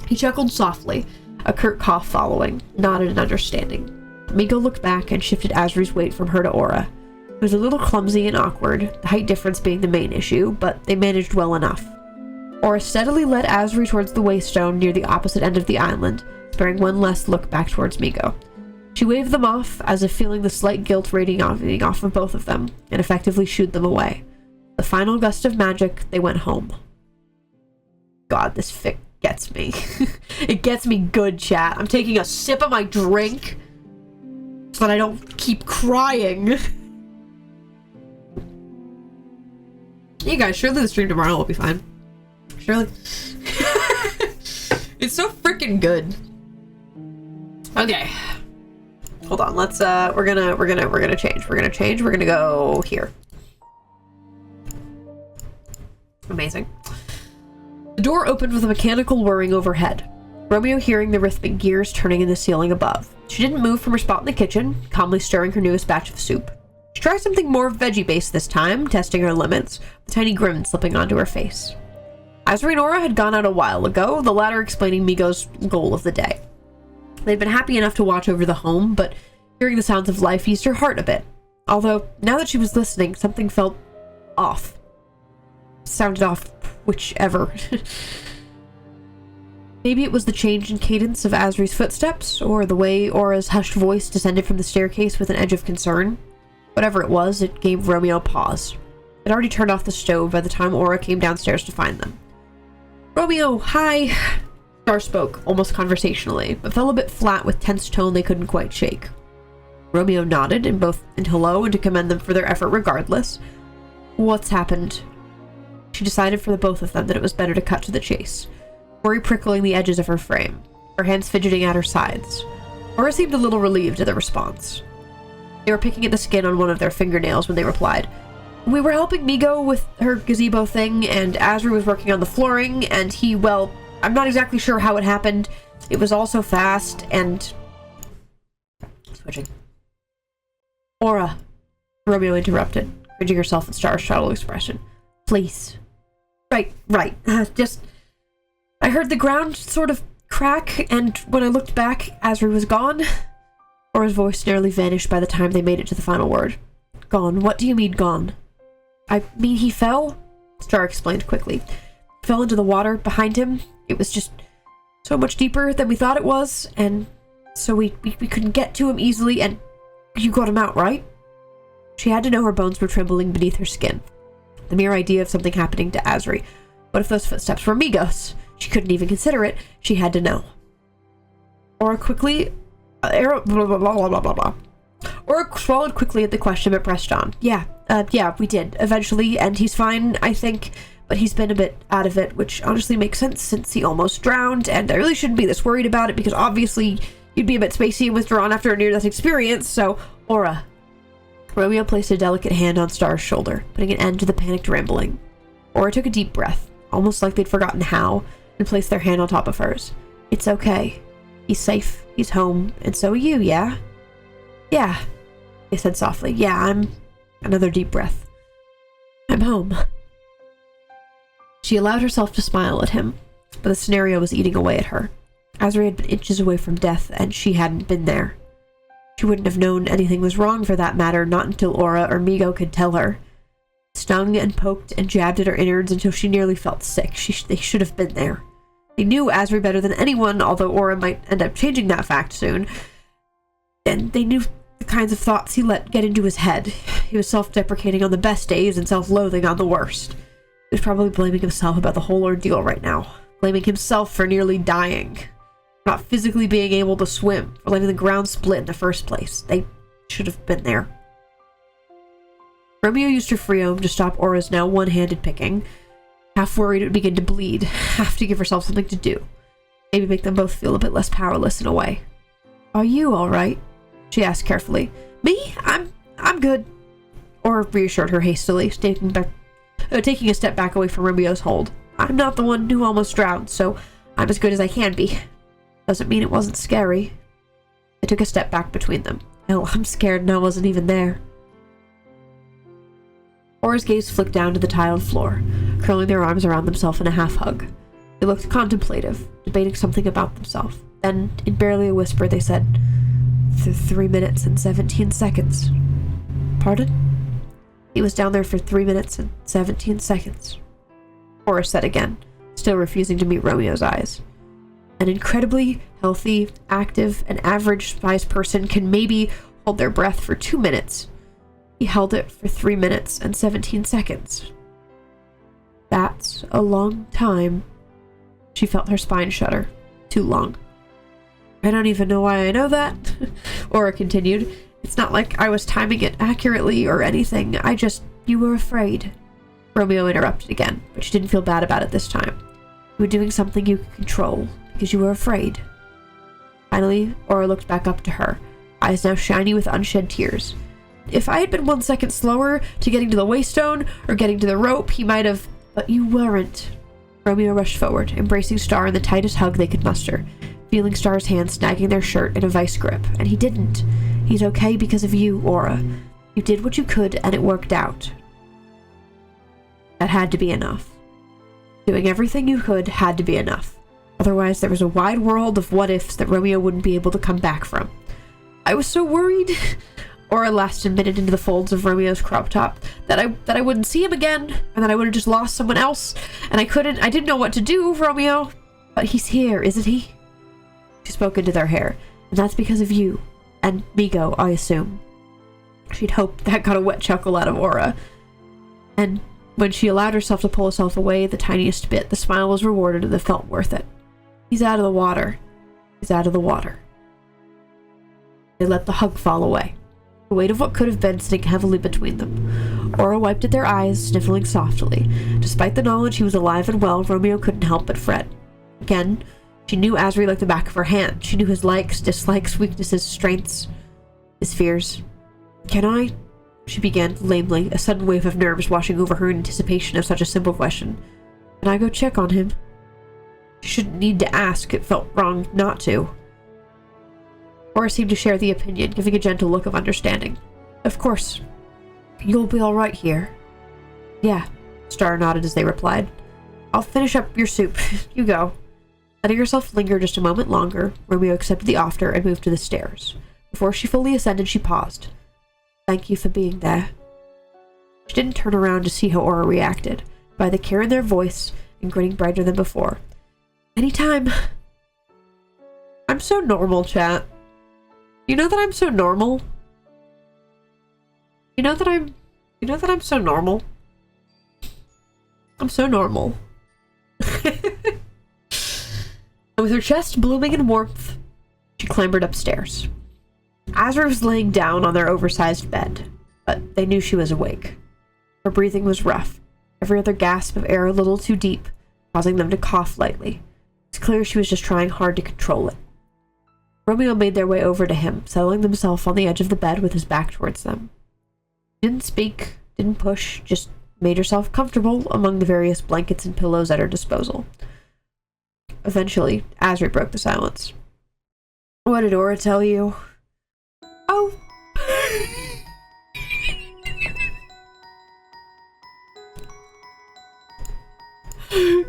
He chuckled softly, a curt cough following, nodded in understanding. Migo looked back and shifted Azri's weight from her to Aura. It was a little clumsy and awkward, the height difference being the main issue, but they managed well enough. Aura steadily led Azri towards the waystone near the opposite end of the island, sparing one last look back towards Migo. She waved them off, as if feeling the slight guilt radiating off of both of them, and effectively shooed them away. The final gust of magic, they went home. God, this fic gets me. It gets me good, chat. I'm taking a sip of my drink so that I don't keep crying. Hey guys, surely the stream tomorrow will be fine. Surely. It's so freaking good. Okay. Hold on, let's we're gonna change. We're gonna go here. Amazing. The door opened with a mechanical whirring overhead. Romeo hearing the rhythmic gears turning in the ceiling above. She didn't move from her spot in the kitchen, calmly stirring her newest batch of soup. She tried something more veggie-based this time, testing her limits, a tiny grin slipping onto her face. Azri and Aura had gone out a while ago, the latter explaining Migo's goal of the day. They'd been happy enough to watch over the home, but hearing the sounds of life eased her heart a bit. Although, now that she was listening, something felt off. Sounded off, whichever. Maybe it was the change in cadence of Azri's footsteps, or the way Aura's hushed voice descended from the staircase with an edge of concern. Whatever it was, it gave Romeo pause. They'd already turned off the stove by the time Aura came downstairs to find them. Romeo, hi! Star spoke, almost conversationally, but fell a bit flat with tense tone they couldn't quite shake. Romeo nodded, in both in hello and to commend them for their effort regardless. What's happened? She decided for the both of them that it was better to cut to the chase, worry prickling the edges of her frame, her hands fidgeting at her sides. Aura seemed a little relieved at the response. They were picking at the skin on one of their fingernails when they replied. We were helping Migo with her gazebo thing, and Azri was working on the flooring, and he, well, I'm not exactly sure how it happened. It was all so fast, and... Switching. Aura, Romeo interrupted, cringing herself at Star's shuttle expression. Please. Right. Just... I heard the ground sort of crack, and when I looked back, Azri was gone. Aura's voice nearly vanished by the time they made it to the final word. Gone? What do you mean, gone? I mean, he fell? Star explained quickly. Fell into the water behind him. It was just so much deeper than we thought it was, and so we couldn't get to him easily, and you got him out, right? She had to know her bones were trembling beneath her skin. The mere idea of something happening to Azri. What if those footsteps were Migos? She couldn't even consider it. She had to know. Aura quickly... Aura swallowed quickly at the question but pressed on. Yeah, we did, eventually, and he's fine, I think, but he's been a bit out of it, which honestly makes sense since he almost drowned, and I really shouldn't be this worried about it because obviously you'd be a bit spacey and withdrawn after a near-death experience, so, Aura. Romeo placed a delicate hand on Star's shoulder, putting an end to the panicked rambling. Aura took a deep breath, almost like they'd forgotten how, and placed their hand on top of hers. It's okay. He's safe, he's home, and so are you, yeah? Yeah, he said softly. Yeah, I'm... Another deep breath. I'm home. She allowed herself to smile at him, but the scenario was eating away at her. Azri had been inches away from death, and she hadn't been there. She wouldn't have known anything was wrong for that matter, not until Aura or Migo could tell her. Stung and poked and jabbed at her innards until she nearly felt sick. They should have been there. They knew Azri better than anyone, although Aura might end up changing that fact soon. And they knew the kinds of thoughts he let get into his head. He was self-deprecating on the best days and self-loathing on the worst. He was probably blaming himself about the whole ordeal right now. Blaming himself for nearly dying. Not physically being able to swim. For letting the ground split in the first place. They should have been there. Romeo used her freeom to stop Aura's now one-handed picking. Half worried it would begin to bleed. Half to give herself something to do. Maybe make them both feel a bit less powerless in a way. Are you alright? She asked carefully. Me? I'm good. Aura reassured her hastily, taking a step back away from Romeo's hold. I'm not the one who almost drowned, so I'm as good as I can be. Doesn't mean it wasn't scary. They took a step back between them. Hell, I'm scared and I wasn't even there. Aura's gaze flicked down to the tiled floor, curling their arms around themselves in a half-hug. They looked contemplative, debating something about themselves. Then, in barely a whisper, they said, 3 minutes and 17 seconds. Pardon? He was down there for 3 minutes and 17 seconds. Aura said again, still refusing to meet Romeo's eyes. An incredibly healthy, active, and average-sized person can maybe hold their breath for 2 minutes. He held it for 3 minutes and 17 seconds. That's a long time. She felt her spine shudder. Too long. I don't even know why I know that, Aura continued. It's not like I was timing it accurately or anything. You were afraid. Romeo interrupted again, but she didn't feel bad about it this time. You were doing something you could control, because you were afraid. Finally, Aura looked back up to her, eyes now shiny with unshed tears. If I had been 1 second slower to getting to the waystone or getting to the rope, he might have... But you weren't. Romeo rushed forward, embracing Star in the tightest hug they could muster, feeling Star's hand snagging their shirt in a vice grip, and he didn't. He's okay because of you, Aura. You did what you could, and it worked out. That had to be enough. Doing everything you could had to be enough. Otherwise, there was a wide world of what-ifs that Romeo wouldn't be able to come back from. I was so worried... Aura last admitted into the folds of Romeo's crop top that I wouldn't see him again, and that I would have just lost someone else, and I didn't know what to do, Romeo. But he's here, isn't he? She spoke into their hair, and that's because of you, and Migo, I assume. She'd hoped that got a wet chuckle out of Aura, and when she allowed herself to pull herself away the tiniest bit, the smile was rewarded and it felt worth it. He's out of the water. He's out of the water. They let the hug fall away. The weight of what could have been sitting heavily between them. Aura wiped at their eyes, sniffling softly. Despite the knowledge he was alive and well, Romeo couldn't help but fret. Again, she knew Asri like the back of her hand. She knew his likes, dislikes, weaknesses, strengths, his fears. Can I? She began lamely, a sudden wave of nerves washing over her in anticipation of such a simple question. Can I go check on him? She shouldn't need to ask. It felt wrong not to. Aura seemed to share the opinion, giving a gentle look of understanding. Of course. You'll be all right here. Yeah, Star nodded as they replied. I'll finish up your soup. You go. Letting herself linger just a moment longer, Romeo accepted the offer and moved to the stairs. Before she fully ascended, she paused. Thank you for being there. She didn't turn around to see how Aura reacted, by the care in their voice and grinning brighter than before. Anytime. I'm so normal, chat. You know that I'm so normal? You know that I'm so normal? I'm so normal. And with her chest blooming in warmth, she clambered upstairs. Azra was laying down on their oversized bed, but they knew she was awake. Her breathing was rough, every other gasp of air a little too deep, causing them to cough lightly. It's clear she was just trying hard to control it. Romeo made their way over to him, settling himself on the edge of the bed with his back towards them. He didn't speak, didn't push, just made herself comfortable among the various blankets and pillows at her disposal. Eventually, Asri broke the silence. What did Aura tell you? Oh.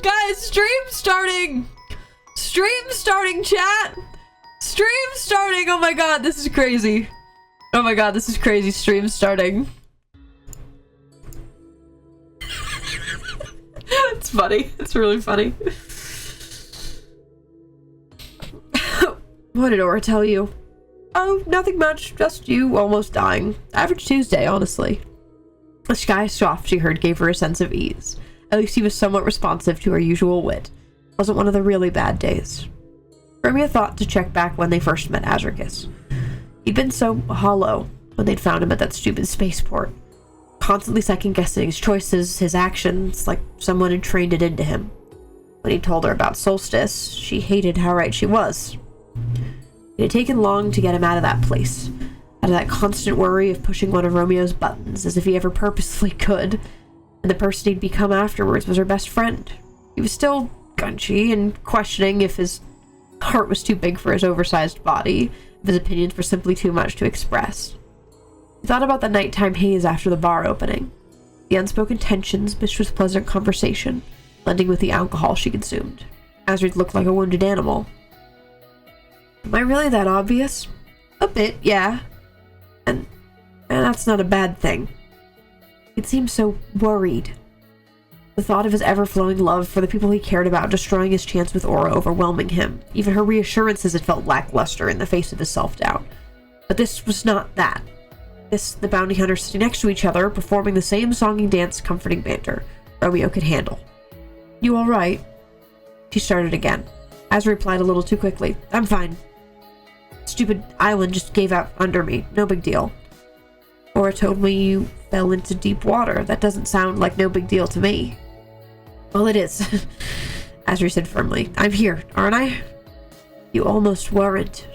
Guys, stream starting! Stream starting, chat! Stream starting! Oh my god, this is crazy. Oh my god, this is crazy. Stream starting. It's funny. It's really funny. What did Aura tell you? Oh, nothing much. Just you almost dying. Average Tuesday, honestly. The sky soft she heard gave her a sense of ease. At least he was somewhat responsive to her usual wit. Wasn't one of the really bad days. Romeo thought to check back when they first met Azricus. He'd been so hollow when they'd found him at that stupid spaceport. Constantly second-guessing his choices, his actions, like someone had trained it into him. When he told her about Solstice, she hated how right she was. It had taken long to get him out of that place, out of that constant worry of pushing one of Romeo's buttons, as if he ever purposefully could, and the person he'd become afterwards was her best friend. He was still gunchy and questioning if his heart was too big for his oversized body, if his opinions were simply too much to express. He thought about the nighttime haze after the bar opening, the unspoken tensions mixed with pleasant conversation, blending with the alcohol she consumed. Azrid looked like a wounded animal. Am I really that obvious? A bit, yeah. And that's not a bad thing. He seemed so worried. The thought of his ever-flowing love for the people he cared about destroying his chance with Aura overwhelming him. Even her reassurances had felt lackluster in the face of his self-doubt. But this was not that. This, the bounty hunters sitting next to each other, performing the same song and dance, comforting banter, Romeo could handle. You alright? She started again. Azra replied a little too quickly. I'm fine. Stupid island just gave out under me. No big deal. Aura told me you fell into deep water. That doesn't sound like no big deal to me. Well, it is. Azri said firmly. I'm here, aren't I? You almost weren't.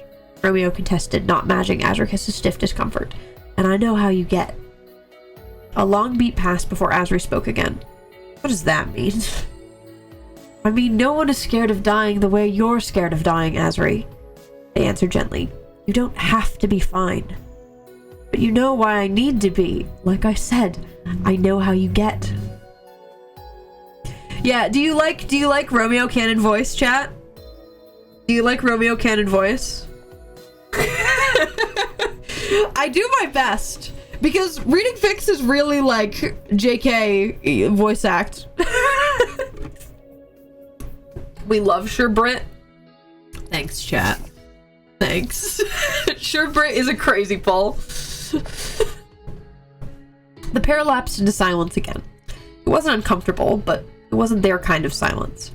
Romeo contested, not matching Azricus' stiff discomfort. And I know how you get. A long beat passed before Azri spoke again. What does that mean? I mean, no one is scared of dying the way you're scared of dying, Azri. They answered gently. You don't have to be fine. But you know why I need to be. Like I said, I know how you get. Yeah, do you like Romeo Cannon voice, chat? Do you like Romeo Cannon voice? I do my best. Because reading fics is really like JK voice act. We love Sherbrit. Thanks, chat. Thanks. Sherbrit is a crazy pull. The pair lapsed into silence again. It wasn't uncomfortable, but it wasn't their kind of silence.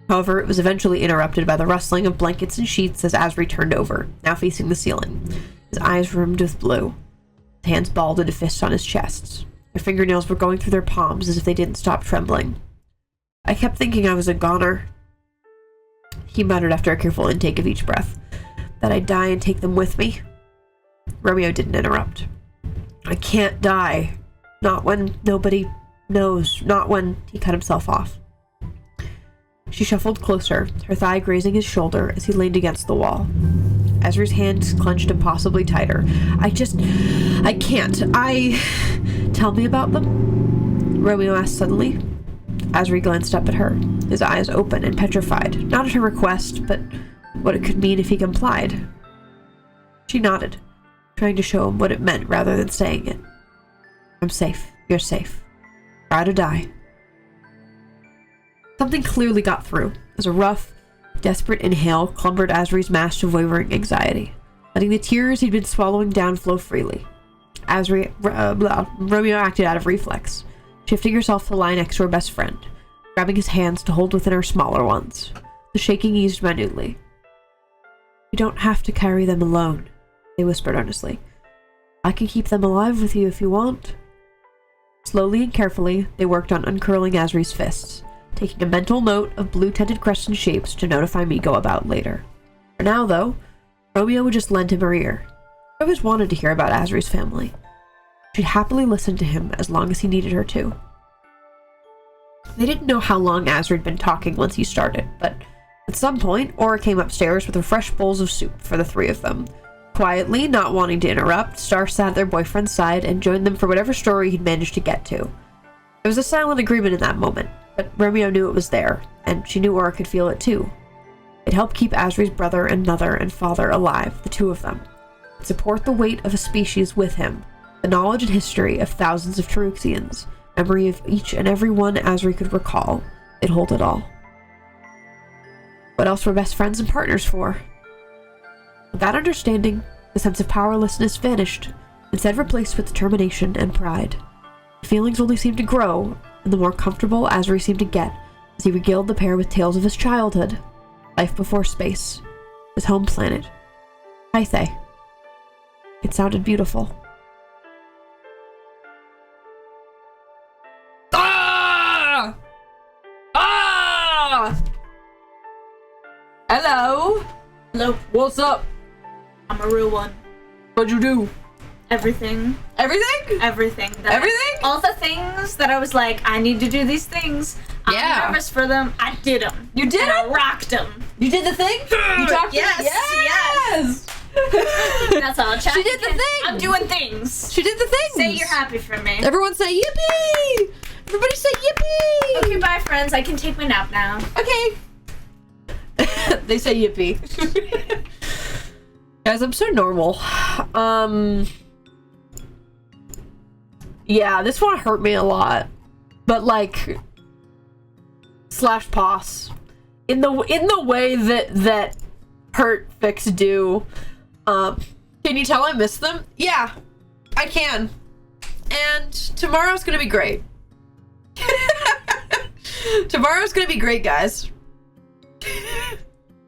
However, it was eventually interrupted by the rustling of blankets and sheets as Asri turned over, now facing the ceiling. His eyes rimmed with blue. His hands balled into fists on his chest. Their fingernails were going through their palms as if they didn't stop trembling. I kept thinking I was a goner, he muttered after a careful intake of each breath. That I'd die and take them with me. Romeo didn't interrupt. I can't die. Not when nobody knows. Not when... He cut himself off. She shuffled closer, her thigh grazing his shoulder as he leaned against the wall. Asri's hands clenched impossibly tighter. I can't. Tell me about them? Romeo asked suddenly. Asri glanced up at her, his eyes open and petrified, not at her request, but what it could mean if he complied. She nodded, trying to show him what it meant rather than saying it. I'm safe. You're safe. Try to die. Something clearly got through, as a rough, desperate inhale clumbered Asri's mask of wavering anxiety, letting the tears he'd been swallowing down flow freely. Romeo acted out of reflex, shifting herself to lie next to her best friend, grabbing his hands to hold within her smaller ones. The shaking eased minutely. You don't have to carry them alone, they whispered earnestly. I can keep them alive with you if you want. Slowly and carefully, they worked on uncurling Asri's fists, taking a mental note of blue-tinted crescent shapes to notify Migo about later. For now, though, Romeo would just lend him her ear. She always wanted to hear about Asri's family. She'd happily listen to him as long as he needed her to. They didn't know how long Asri had been talking once he started, but at some point, Aura came upstairs with fresh bowls of soup for the three of them. Quietly, not wanting to interrupt, Star sat at their boyfriend's side and joined them for whatever story he'd managed to get to. There was a silent agreement in that moment, but Romeo knew it was there, and she knew Aura could feel it too. It helped keep Asri's brother and mother and father alive, the two of them. It'd support the weight of a species with him, the knowledge and history of thousands of Taruxians, memory of each and every one Asri could recall. It'd hold it all. What else were best friends and partners for? With that understanding, the sense of powerlessness vanished, instead replaced with determination and pride. The feelings only seemed to grow, and the more comfortable Asri seemed to get as he regaled the pair with tales of his childhood, life before space, his home planet, Hythe. It sounded beautiful. Ah! Ah! Hello? Hello. What's up? I'm a real one. What'd you do? Everything. Everything? Everything. Everything? All the things that I was like, I need to do these things. Yeah. I'm nervous for them. I did them. You did I them? rocked them. You did the thing? You talked to Yes, yes! That's all. She did the thing! I'm doing things. She did the thing! Say you're happy for me. Everyone say yippee! Everybody say yippee! Okay, bye, friends. I can take my nap now. Okay. They say yippee. Guys, I'm so normal. Yeah, this one hurt me a lot. But like slash pos. In the way that hurt fix do. Can you tell I miss them? Yeah, I can. And tomorrow's gonna be great. Tomorrow's gonna be great, guys.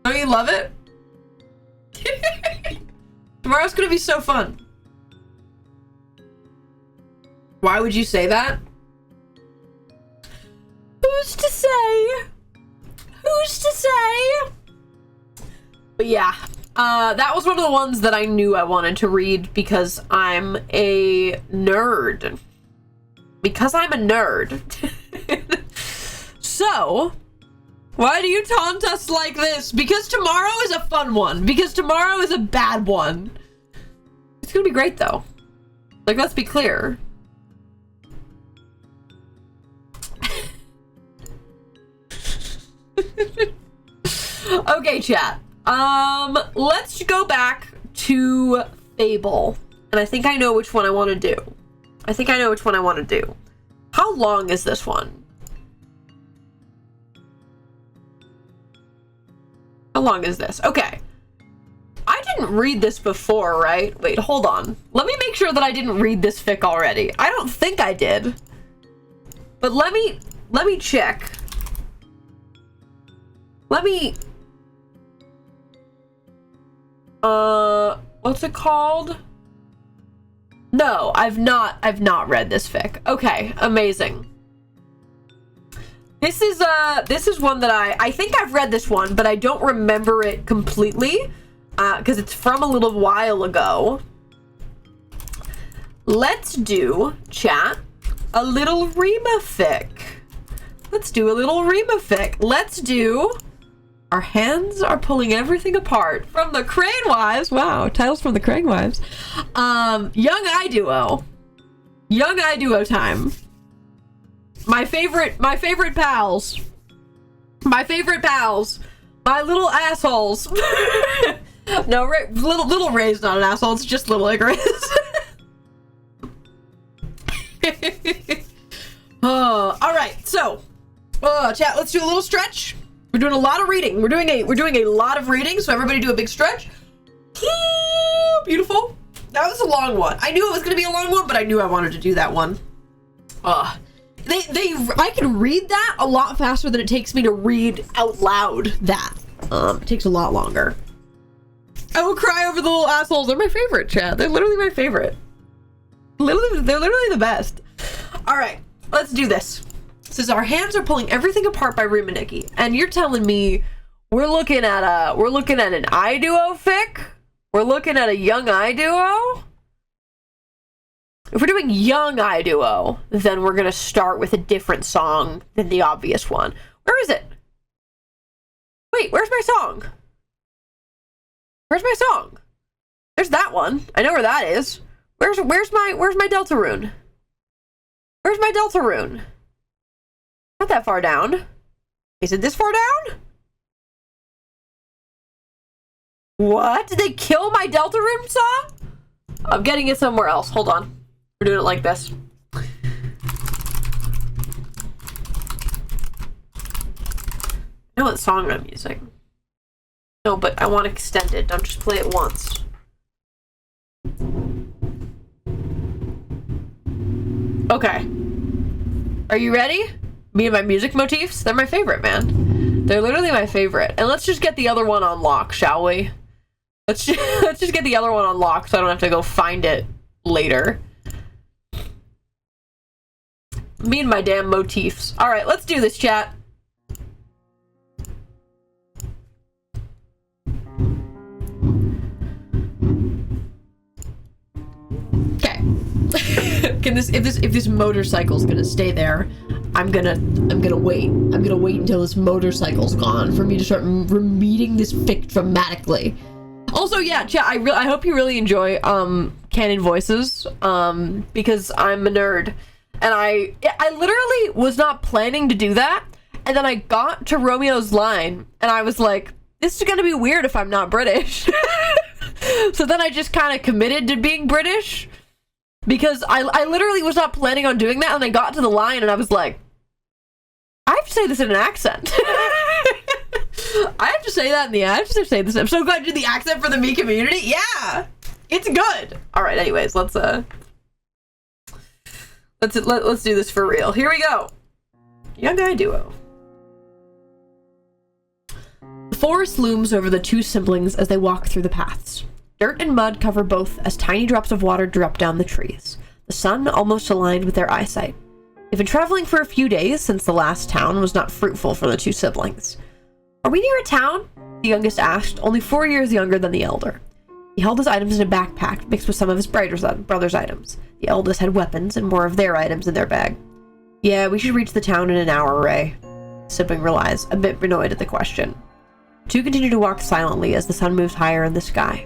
Don't you love it? Tomorrow's gonna be so fun. Why would you say that? Who's to say? Who's to say? But yeah, that was one of the ones that I knew I wanted to read because I'm a nerd. Because I'm a nerd. So, why do you taunt us like this? Because tomorrow is a fun one. Because tomorrow is a bad one. It's gonna be great though. Like, let's be clear. Okay, chat. Let's go back to Fable. And I think I know which one I want to do. How long is this one? How long is this? Okay. I didn't read this before, right? Wait, hold on. Let me make sure that I didn't read this fic already. I don't think I did. But let me check. Let me... what's it called? No, I've not read this fic. Okay, amazing. This is one that I think I've read this one, but I don't remember it completely, because it's from a little while ago. Let's do, chat, a little Rima fic. Let's do a little Rima fic. Let's do Our Hands Are Pulling Everything Apart from the Crane Wives. Wow, titles from the Crane Wives. Young I Duo. Young I Duo time. My favorite pals. My favorite pals. My little assholes. No, little Ray's not an asshole, it's just little Icarus. Alright, so chat, let's do a little stretch. We're doing a lot of reading. We're doing a lot of reading, so everybody do a big stretch. Beautiful. That was a long one. I knew it was gonna be a long one, but I knew I wanted to do that one. I can read that a lot faster than it takes me to read out loud that. It takes a lot longer. I will cry over the little assholes. They're my favorite, chat. They're literally my favorite. They're literally the best. Alright, let's do this. It says Our Hands Are Pulling Everything Apart by Rima Nikki. And you're telling me we're looking at an I Duo fic? We're looking at a young I Duo? If we're doing young I Duo, then we're gonna start with a different song than the obvious one. Where is it? Wait, where's my song? Where's my song? There's that one. I know where that is. Where's my Delta rune? Where's my Delta rune? Not that far down. Is it this far down? What? Did they kill my Delta rune song? I'm getting it somewhere else. Hold on. We're doing it like this. I know what song I'm using. No, but I want extended. Don't just play it once. Okay. Are you ready? Me and my music motifs? They're my favorite, man. They're literally my favorite. And let's just get the other one on lock, shall we? Let's just get the other one on lock so I don't have to go find it later. Me and my damn motifs. Alright, let's do this, chat. Okay. If this motorcycle's gonna stay there, I'm gonna wait. I'm gonna wait until this motorcycle's gone for me to start reading this fic dramatically. Also, yeah, chat, I hope you really enjoy canon voices, because I'm a nerd. And I literally was not planning to do that, and then I got to Romeo's line, and I was like, this is gonna be weird if I'm not British. So then I just kind of committed to being British, because I literally was not planning on doing that, and I got to the line, and I was like, I have to say this in an accent. I have to say that in the I have to say this. I'm so glad you did the accent for the me community. Yeah, it's good. All right, anyways, let's do this for real. Here we go. Young I Duo. The forest looms over the two siblings as they walk through the paths. Dirt and mud cover both as tiny drops of water drip down the trees. The sun almost aligned with their eyesight. They've been traveling for a few days since the last town was not fruitful for the two siblings. Are we near a town? The youngest asked, only 4 years younger than the elder. He held his items in a backpack mixed with some of his brother's items. The eldest had weapons and more of their items in their bag. Yeah, we should reach the town in an hour, Ray. Sibling realized, a bit annoyed at the question. The two continue to walk silently as the sun moves higher in the sky.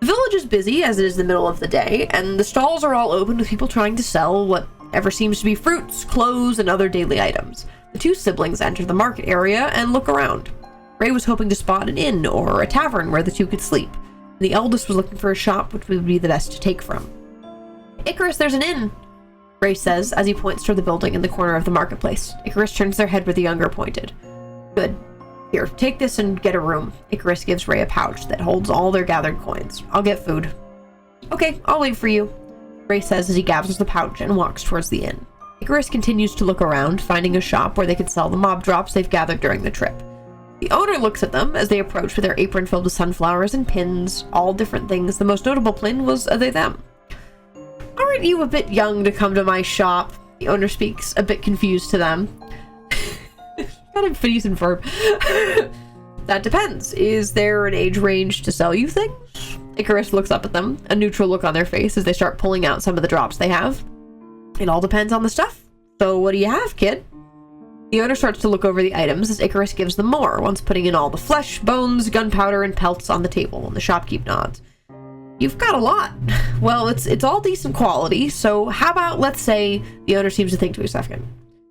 The village is busy as it is the middle of the day, and the stalls are all open with people trying to sell whatever seems to be fruits, clothes, and other daily items. The two siblings enter the market area and look around. Ray was hoping to spot an inn or a tavern where the two could sleep. The eldest was looking for a shop which would be the best to take from. Icarus, there's an inn, Ray says as he points toward the building in the corner of the marketplace. Icarus turns their head where the younger pointed. Good. Here, take this and get a room. Icarus gives Ray a pouch that holds all their gathered coins. I'll get food. Okay, I'll wait for you, Ray says as he gathers the pouch and walks towards the inn. Icarus continues to look around, finding a shop where they could sell the mob drops they've gathered during the trip. The owner looks at them as they approach with their apron filled with sunflowers and pins, all different things. The most notable pin was a they them. Aren't you a bit young to come to my shop? The owner speaks, a bit confused to them. Kind of decent verb. That depends. Is there an age range to sell you things? Icarus looks up at them, a neutral look on their face as they start pulling out some of the drops they have. It all depends on the stuff. So what do you have, kid? The owner starts to look over the items as Icarus gives them more, once putting in all the flesh, bones, gunpowder, and pelts on the table, and the shopkeep nods. You've got a lot. Well, it's all decent quality, so how about, let's say, the owner seems to think to a second.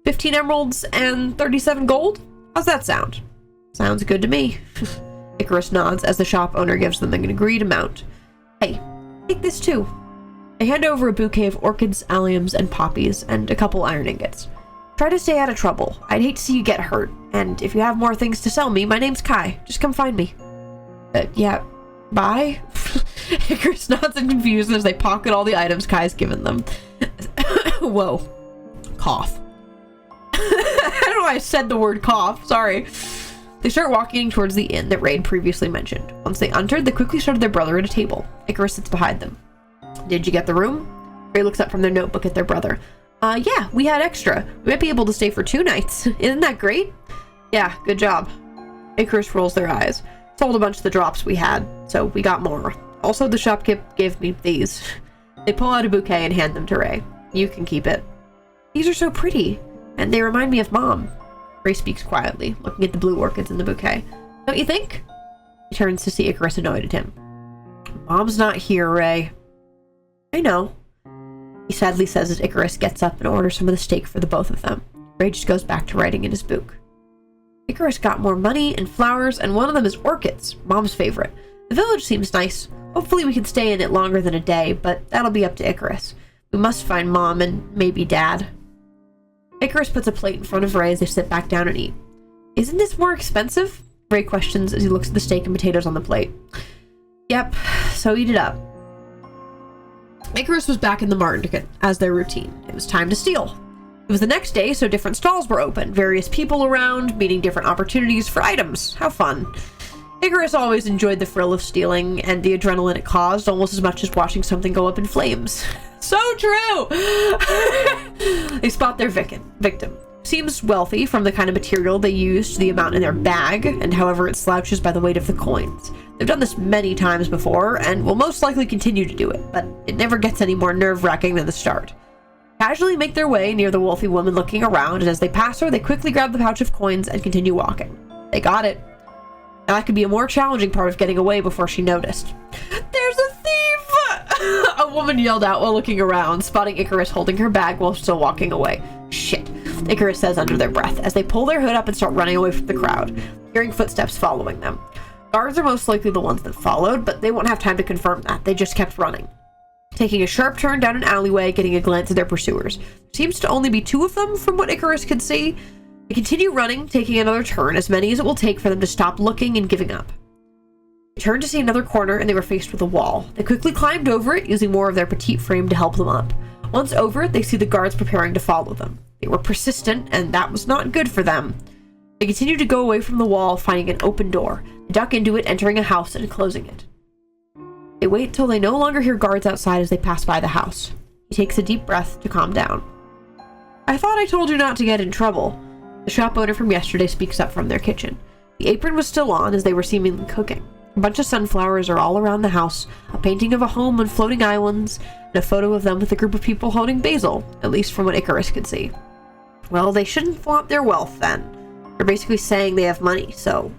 15 emeralds and 37 gold? How's that sound? Sounds good to me. Icarus nods as the shop owner gives them an agreed amount. Hey, take this too. They hand over a bouquet of orchids, alliums, and poppies, and a couple iron ingots. Try to stay out of trouble. I'd hate to see you get hurt, and if you have more things to sell me, my name's Kai. Just come find me. Yeah, bye? Icarus nods in confusion as they pocket all the items Kai's given them. Whoa. Cough. I don't know why I said the word cough. Sorry. They start walking towards the inn that Raid previously mentioned. Once they entered, they quickly started their brother at a table. Icarus sits behind them. Did you get the room? Ray looks up from their notebook at their brother. Yeah, we had extra. We might be able to stay for 2 nights. Isn't that great? Yeah, good job. Icarus rolls their eyes. Sold a bunch of the drops we had, so we got more. Also, the shopkeep gave me these. They pull out a bouquet and hand them to Ray. You can keep it. These are so pretty, and they remind me of Mom. Ray speaks quietly, looking at the blue orchids in the bouquet. Don't you think? He turns to see Icarus annoyed at him. Mom's not here, Ray. I know. He sadly says as Icarus gets up and orders some of the steak for the both of them. Ray just goes back to writing in his book. Icarus got more money and flowers, and one of them is orchids, Mom's favorite. The village seems nice. Hopefully we can stay in it longer than a day, but that'll be up to Icarus. We must find Mom and maybe Dad. Icarus puts a plate in front of Ray as they sit back down and eat. Isn't this more expensive? Ray questions as he looks at the steak and potatoes on the plate. Yep, so eat it up. Icarus was back in the market as their routine. It was time to steal. It was the next day, so different stalls were open, various people around, meeting different opportunities for items. How fun. Icarus always enjoyed the thrill of stealing and the adrenaline it caused almost as much as watching something go up in flames. So true! They spot their victim. Seems wealthy from the kind of material they used to the amount in their bag, and however it slouches by the weight of the coins. They've done this many times before, and will most likely continue to do it, but it never gets any more nerve-wracking than the start. Casually make their way near the wealthy woman looking around, and as they pass her, they quickly grab the pouch of coins and continue walking. They got it. Now that could be a more challenging part of getting away before she noticed. There's a thief! A woman yelled out while looking around, spotting Icarus holding her bag while still walking away. Shit, Icarus says under their breath as they pull their hood up and start running away from the crowd, hearing footsteps following them. Guards are most likely the ones that followed, but they won't have time to confirm that. They just kept running. Taking a sharp turn down an alleyway, getting a glance at their pursuers. Seems to only be 2 of them from what Icarus could see. They continue running, taking another turn, as many as it will take for them to stop looking and giving up. They turned to see another corner, and they were faced with a wall. They quickly climbed over it, using more of their petite frame to help them up. Once over, they see the guards preparing to follow them. They were persistent, and that was not good for them. They continued to go away from the wall, finding an open door. They duck into it, entering a house and closing it. They wait till they no longer hear guards outside as they pass by the house. He takes a deep breath to calm down. I thought I told you not to get in trouble. The shop owner from yesterday speaks up from their kitchen. The apron was still on as they were seemingly cooking. A bunch of sunflowers are all around the house, a painting of a home on floating islands, and a photo of them with a group of people holding basil, at least from what Icarus could see. Well, they shouldn't flaunt their wealth then. They're basically saying they have money, so...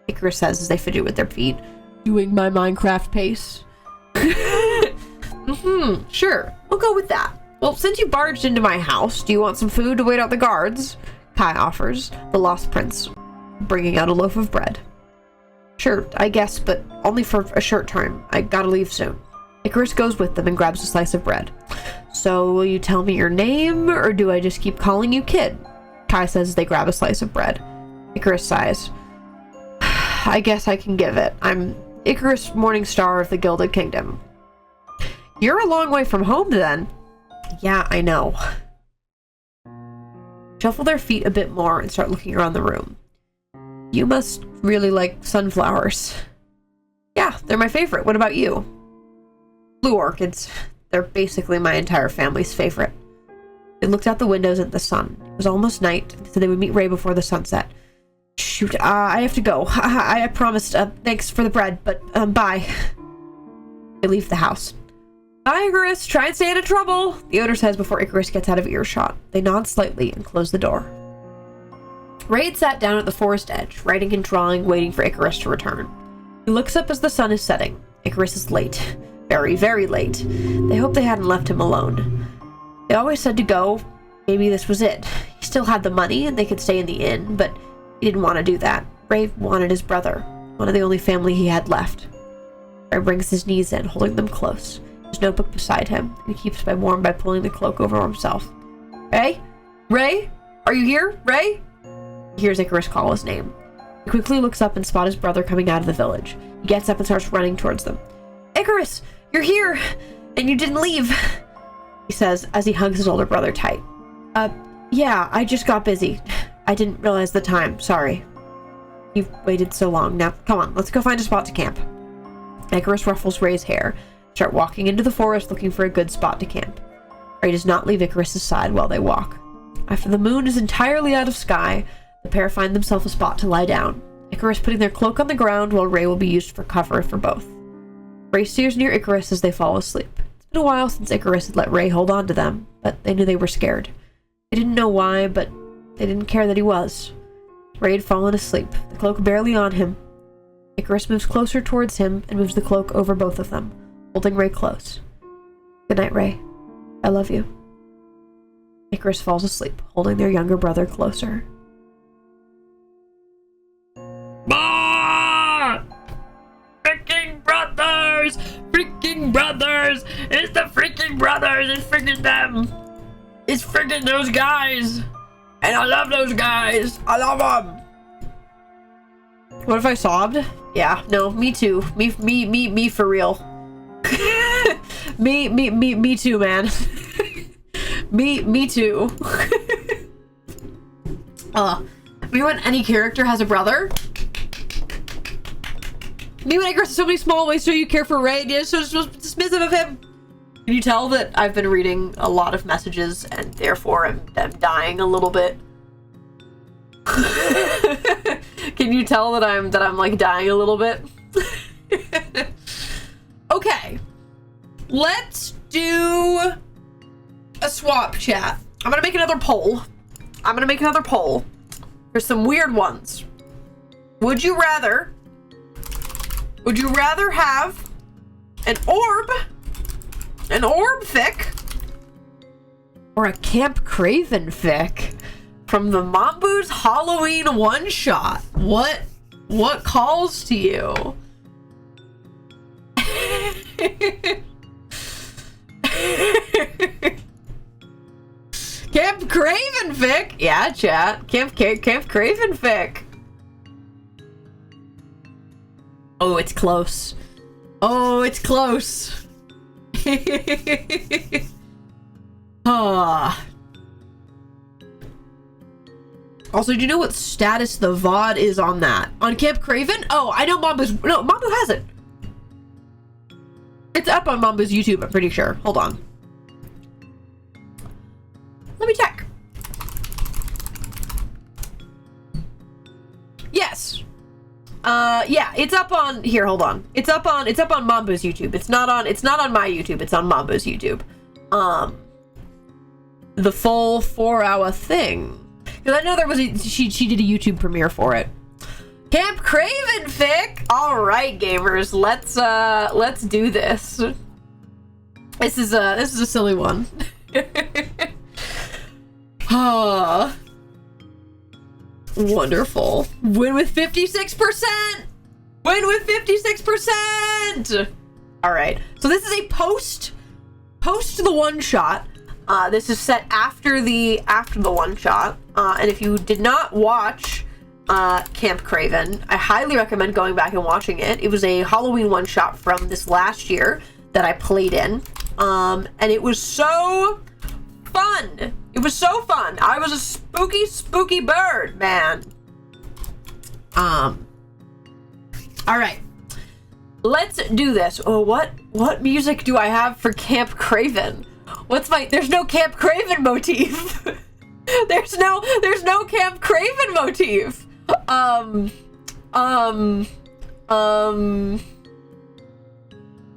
Icarus says as they fidget with their feet. Doing my Minecraft pace. Sure, we'll go with that. Well, since you barged into my house, do you want some food to wait out the guards? Kai offers, the lost prince, bringing out a loaf of bread. Sure, I guess, but only for a short time. I gotta leave soon. Icarus goes with them and grabs a slice of bread. So, will you tell me your name, or do I just keep calling you Kid? Kai says as they grab a slice of bread. Icarus sighs. I guess I can give it. I'm Icarus Morningstar of the Gilded Kingdom. You're a long way from home, then. Yeah, I know. Shuffle their feet a bit more and start looking around the room. You must really like sunflowers. Yeah, they're my favorite. What about you? Blue orchids. They're basically my entire family's favorite. They looked out the windows at the sun. It was almost night, so they would meet Ray before the sunset. Shoot, I have to go. I promised. Thanks for the bread, but bye. They leave the house. Bye, Icarus. Try and stay out of trouble, the owner says before Icarus gets out of earshot. They nod slightly and close the door. Ray had sat down at the forest edge, writing and drawing, waiting for Icarus to return. He looks up as the sun is setting. Icarus is late. Very, very late. They hoped they hadn't left him alone. They always said to go. Maybe this was it. He still had the money and they could stay in the inn, but he didn't want to do that. Ray wanted his brother, one of the only family he had left. Ray brings his knees in, holding them close, his notebook beside him, and he keeps warm by pulling the cloak over himself. Ray? Ray? Are you here? Ray? He hears Icarus call his name. He quickly looks up and spots his brother coming out of the village. He gets up and starts running towards them. Icarus! You're here! And you didn't leave! He says as he hugs his older brother tight. Yeah, I just got busy. I didn't realize the time. Sorry. You've waited so long. Now, come on, let's go find a spot to camp. Icarus ruffles Ray's hair, start walking into the forest looking for a good spot to camp. Ray does not leave Icarus' side while they walk. After the moon is entirely out of sky, the pair find themselves a spot to lie down, Icarus putting their cloak on the ground while Ray will be used for cover for both. Ray steers near Icarus as they fall asleep. It's been a while since Icarus had let Ray hold on to them, but they knew they were scared. They didn't know why, but they didn't care that he was. Ray had fallen asleep, the cloak barely on him. Icarus moves closer towards him and moves the cloak over both of them, holding Ray close. Good night, Ray. I love you. Icarus falls asleep, holding their younger brother closer. Freaking brothers! Freaking brothers! It's the freaking brothers! It's freaking them! It's freaking those guys! And I love those guys! I love them! What if I sobbed? Yeah, no, me too. Me for real. me too, man. me too. Me when any character has a brother. Me when Icarus has so many small ways to show you care for Ray, you're so dismissive of him. Can you tell that I've been reading a lot of messages and therefore I'm dying a little bit? Can you tell that I'm like dying a little bit? Okay. Let's do a swap chat. I'm gonna make another poll. For some weird ones. Would you rather have an orb fic or a Camp Craven fic from the Mambu's Halloween one-shot? What calls to you? Camp Craven fic? Yeah, chat. Camp Craven fic. Oh, it's close. Oh, it's close. Also, do you know what status the VOD is on that? On Camp Craven? Oh, I know Mambu has it. It's up on Mambu's YouTube, I'm pretty sure. Hold on. Let me check. Yes. Yeah, it's up on here, hold on. It's up on Mambu's YouTube. It's not on my YouTube, it's on Mambu's YouTube. The full 4-hour thing. Because I know there was she did a YouTube premiere for it. Camp Craven fic! Alright, gamers, let's do this. This is a silly one. Wonderful. Win with 56%! Win with 56%! Alright, so this is a post the one-shot. This is set after the one-shot. And if you did not watch Camp Craven, I highly recommend going back and watching it. It was a Halloween one-shot from this last year that I played in. And it was so fun. It was so fun. I was a spooky bird, man. All right. Let's do this. Oh, what music do I have for Camp Craven? There's no Camp Craven motif. there's no Camp Craven motif.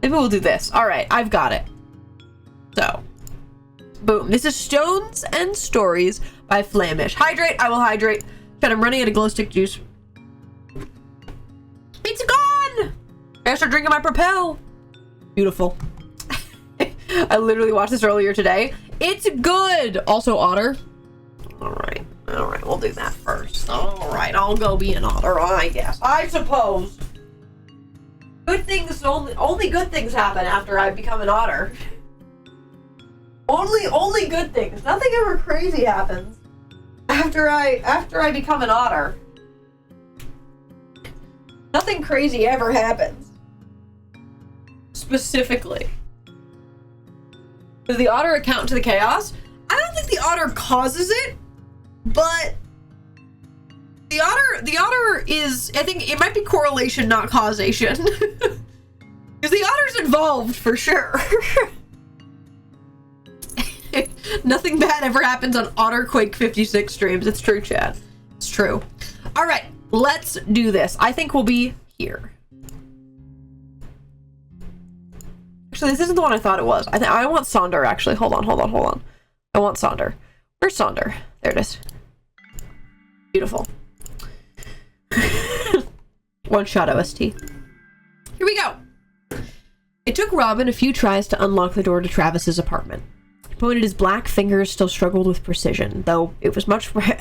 Maybe we'll do this. All right, I've got it. So, boom. This is Stones and Stories by Flamish. Hydrate, I will hydrate. God, I'm running out of glow stick juice. It's gone! I start drinking my Propel. Beautiful. I literally watched this earlier today. It's good! Also, Otter. Alright, we'll do that first. Alright, I'll go be an otter, I guess. I suppose. Good things, only good things happen after I become an otter. Only good things. Nothing ever crazy happens after I become an otter. Nothing crazy ever happens. Specifically. Does the otter account to the chaos? I don't think the otter causes it, but the otter is, I think it might be correlation, not causation. Because the otter's involved for sure. Nothing bad ever happens on Otterquake 56 streams. It's true, Chad. It's true. All right, let's do this. I think we'll be here. Actually, this isn't the one I thought it was. I want Sonder, actually. Hold on. I want Sonder. Where's Sonder? There it is. Beautiful. One shot OST. Here we go. It took Robin a few tries to unlock the door to Travis's apartment. He pointed his black fingers, still struggled with precision, though it was much better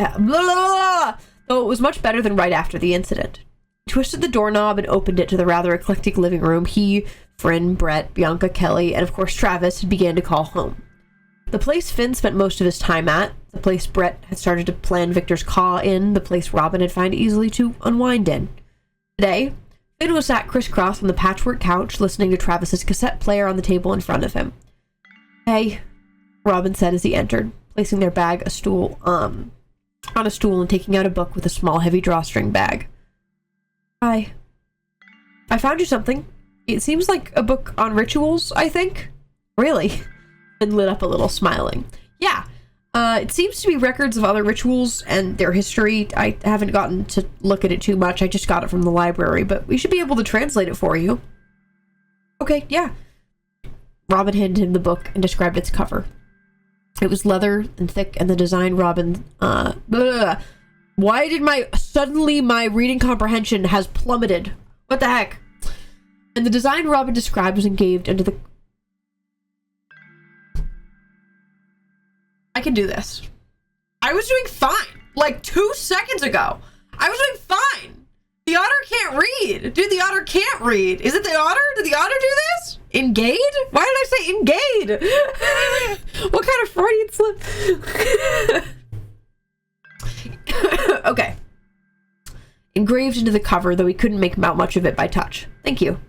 than right after the incident. He twisted the doorknob and opened it to the rather eclectic living room he, Fryn, Brett, Bianca, Kelly, and of course Travis began to call home. The place Finn spent most of his time at, the place Brett had started to plan Victor's caw in, the place Robin had found easily to unwind in. Today, Finn was sat crisscross on the patchwork couch, listening to Travis's cassette player on the table in front of him. Hey, Robin said as he entered, placing their bag on a stool and taking out a book with a small, heavy drawstring bag. Hi. I found you something. It seems like a book on rituals, I think. Really? And lit up a little, smiling. Yeah. It seems to be records of other rituals and their history. I haven't gotten to look at it too much. I just got it from the library, but we should be able to translate it for you. Okay, yeah. Robin handed him the book and described its cover. It was leather and thick, and the design Robin, Why did my reading comprehension has plummeted? What the heck? And the design Robin described was engraved into the... I can do this. I was doing fine. Like 2 seconds ago. I was doing fine. The otter can't read. Dude, the otter can't read. Is it the otter? Did the otter do this? Engaged? Why did I say engaged? What kind of Freudian slip? Okay. Engraved into the cover, though he couldn't make out much of it by touch. Thank you.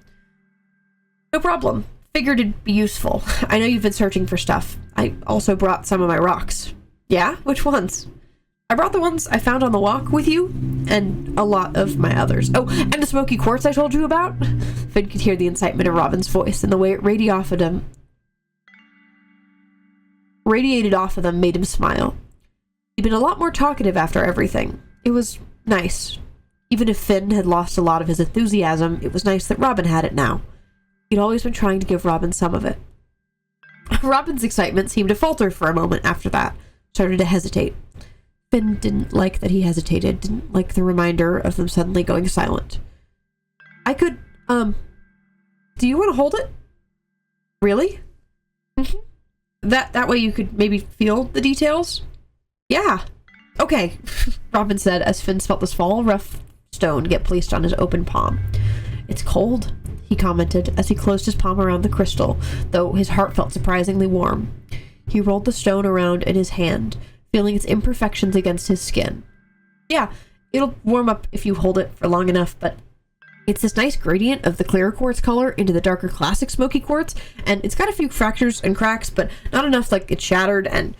No problem. Figured it'd be useful. I know you've been searching for stuff. I also brought some of my rocks. Yeah? Which ones? I brought the ones I found on the walk with you, and a lot of my others. Oh, and the smoky quartz I told you about? Finn could hear the incitement in Robin's voice, and the way it radiated off of them made him smile. He'd been a lot more talkative after everything. It was nice. Even if Finn had lost a lot of his enthusiasm, it was nice that Robin had it now. He'd always been trying to give Robin some of it. Robin's excitement seemed to falter for a moment after that, started to hesitate. Finn didn't like that he hesitated, didn't like the reminder of them suddenly going silent. I could, do you want to hold it? Really? Mm-hmm. That way you could maybe feel the details? Yeah. Okay, Robin said as Finn felt the small, rough stone get placed on his open palm. It's cold, he commented as he closed his palm around the crystal, though his heart felt surprisingly warm. He rolled the stone around in his hand, feeling its imperfections against his skin. Yeah, it'll warm up if you hold it for long enough, but it's this nice gradient of the clear quartz color into the darker classic smoky quartz, and it's got a few fractures and cracks, but not enough like it's shattered, and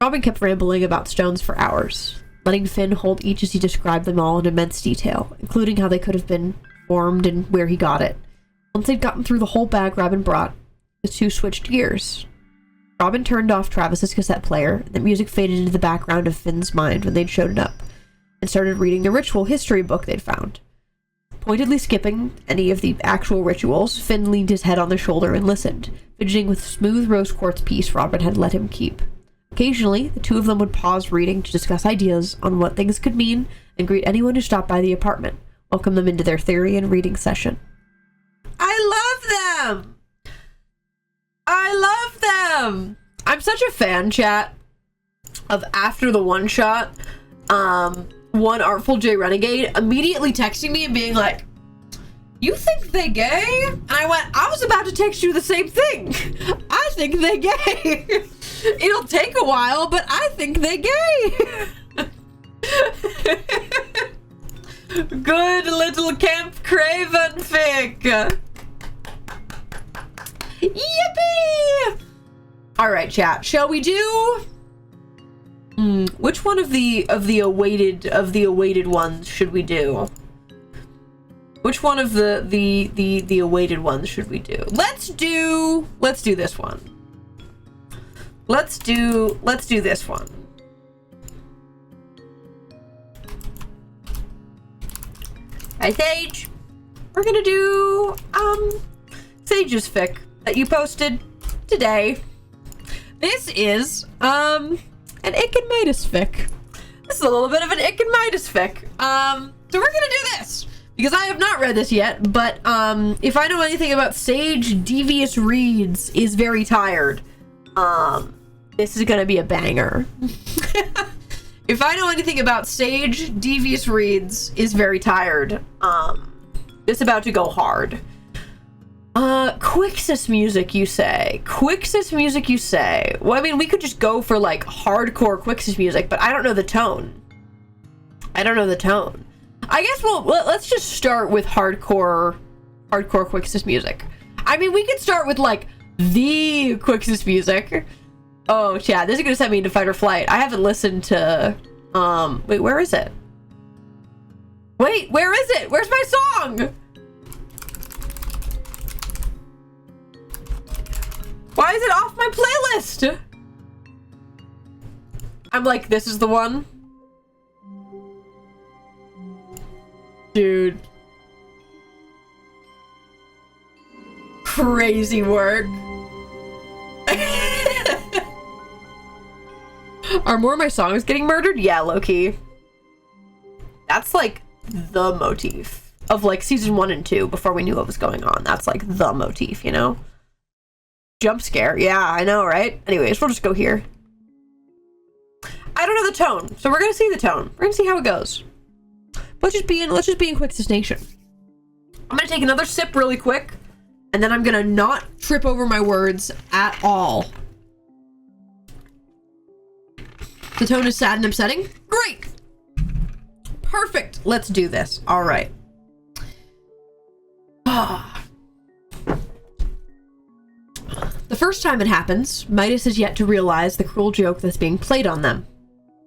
Robin kept rambling about stones for hours. letting Finn hold each as he described them all in immense detail, including how they could have been formed and where he got it. Once they'd gotten through the whole bag Robin brought, the two switched gears. Robin turned off Travis's cassette player, and the music faded into the background of Finn's mind when they'd shown it up, and started reading the ritual history book they'd found. Pointedly skipping any of the actual rituals, Finn leaned his head on their shoulder and listened, fidgeting with the smooth rose quartz piece Robin had let him keep. Occasionally, the two of them would pause reading to discuss ideas on what things could mean and greet anyone who stopped by the apartment, welcome them into their theory and reading session. I love them! I love them! I'm such a fan, chat, of after the one-shot, one Artful J Renegade immediately texting me and being like, "You think they gay?" And I went, "I was about to text you the same thing. I think they gay. It'll take a while, but I think they gay." Good little Camp Craven fic. Yippee! All right, chat. Shall we do? Which one of the awaited ones should we do? Which one of the awaited ones should we do? Let's do this one. Let's do this one. Hi, Sage. We're gonna do Sage's fic that you posted today. This is an Ick and Midas fic. This is a little bit of an Ick and Midas fic. So we're gonna do this because I have not read this yet, but if I know anything about Sage, Devious Reads is very tired. This is gonna be a banger. If I know anything about Sage, Devious Reads is very tired. It's about to go hard. Quixus music, you say? Quixus music, you say? Well, I mean, we could just go for, like, hardcore Quixus music, but I don't know the tone. I don't know the tone. I guess let's just start with hardcore Quixus music. I mean, we could start with, like, the Quixus music. Oh, Chad, this is gonna send me into fight or flight. I haven't listened to, wait, where is it? Wait, where is it? Where's my song? Why is it off my playlist? I'm like, this is the one? Dude. Crazy work. Are more of my songs getting murdered? Yeah, low-key. That's like the motif of like season 1 and 2 before we knew what was going on. That's like the motif, you know? Jump scare. Yeah, I know, right? Anyways, we'll just go here. I don't know the tone, so we're gonna see the tone. We're gonna see how it goes. Let's just be in Quixus Nation. I'm gonna take another sip really quick, and then I'm gonna not trip over my words at all. The tone is sad and upsetting? Great! Perfect! Let's do this. Alright. The first time it happens, Midas is yet to realize the cruel joke that's being played on them.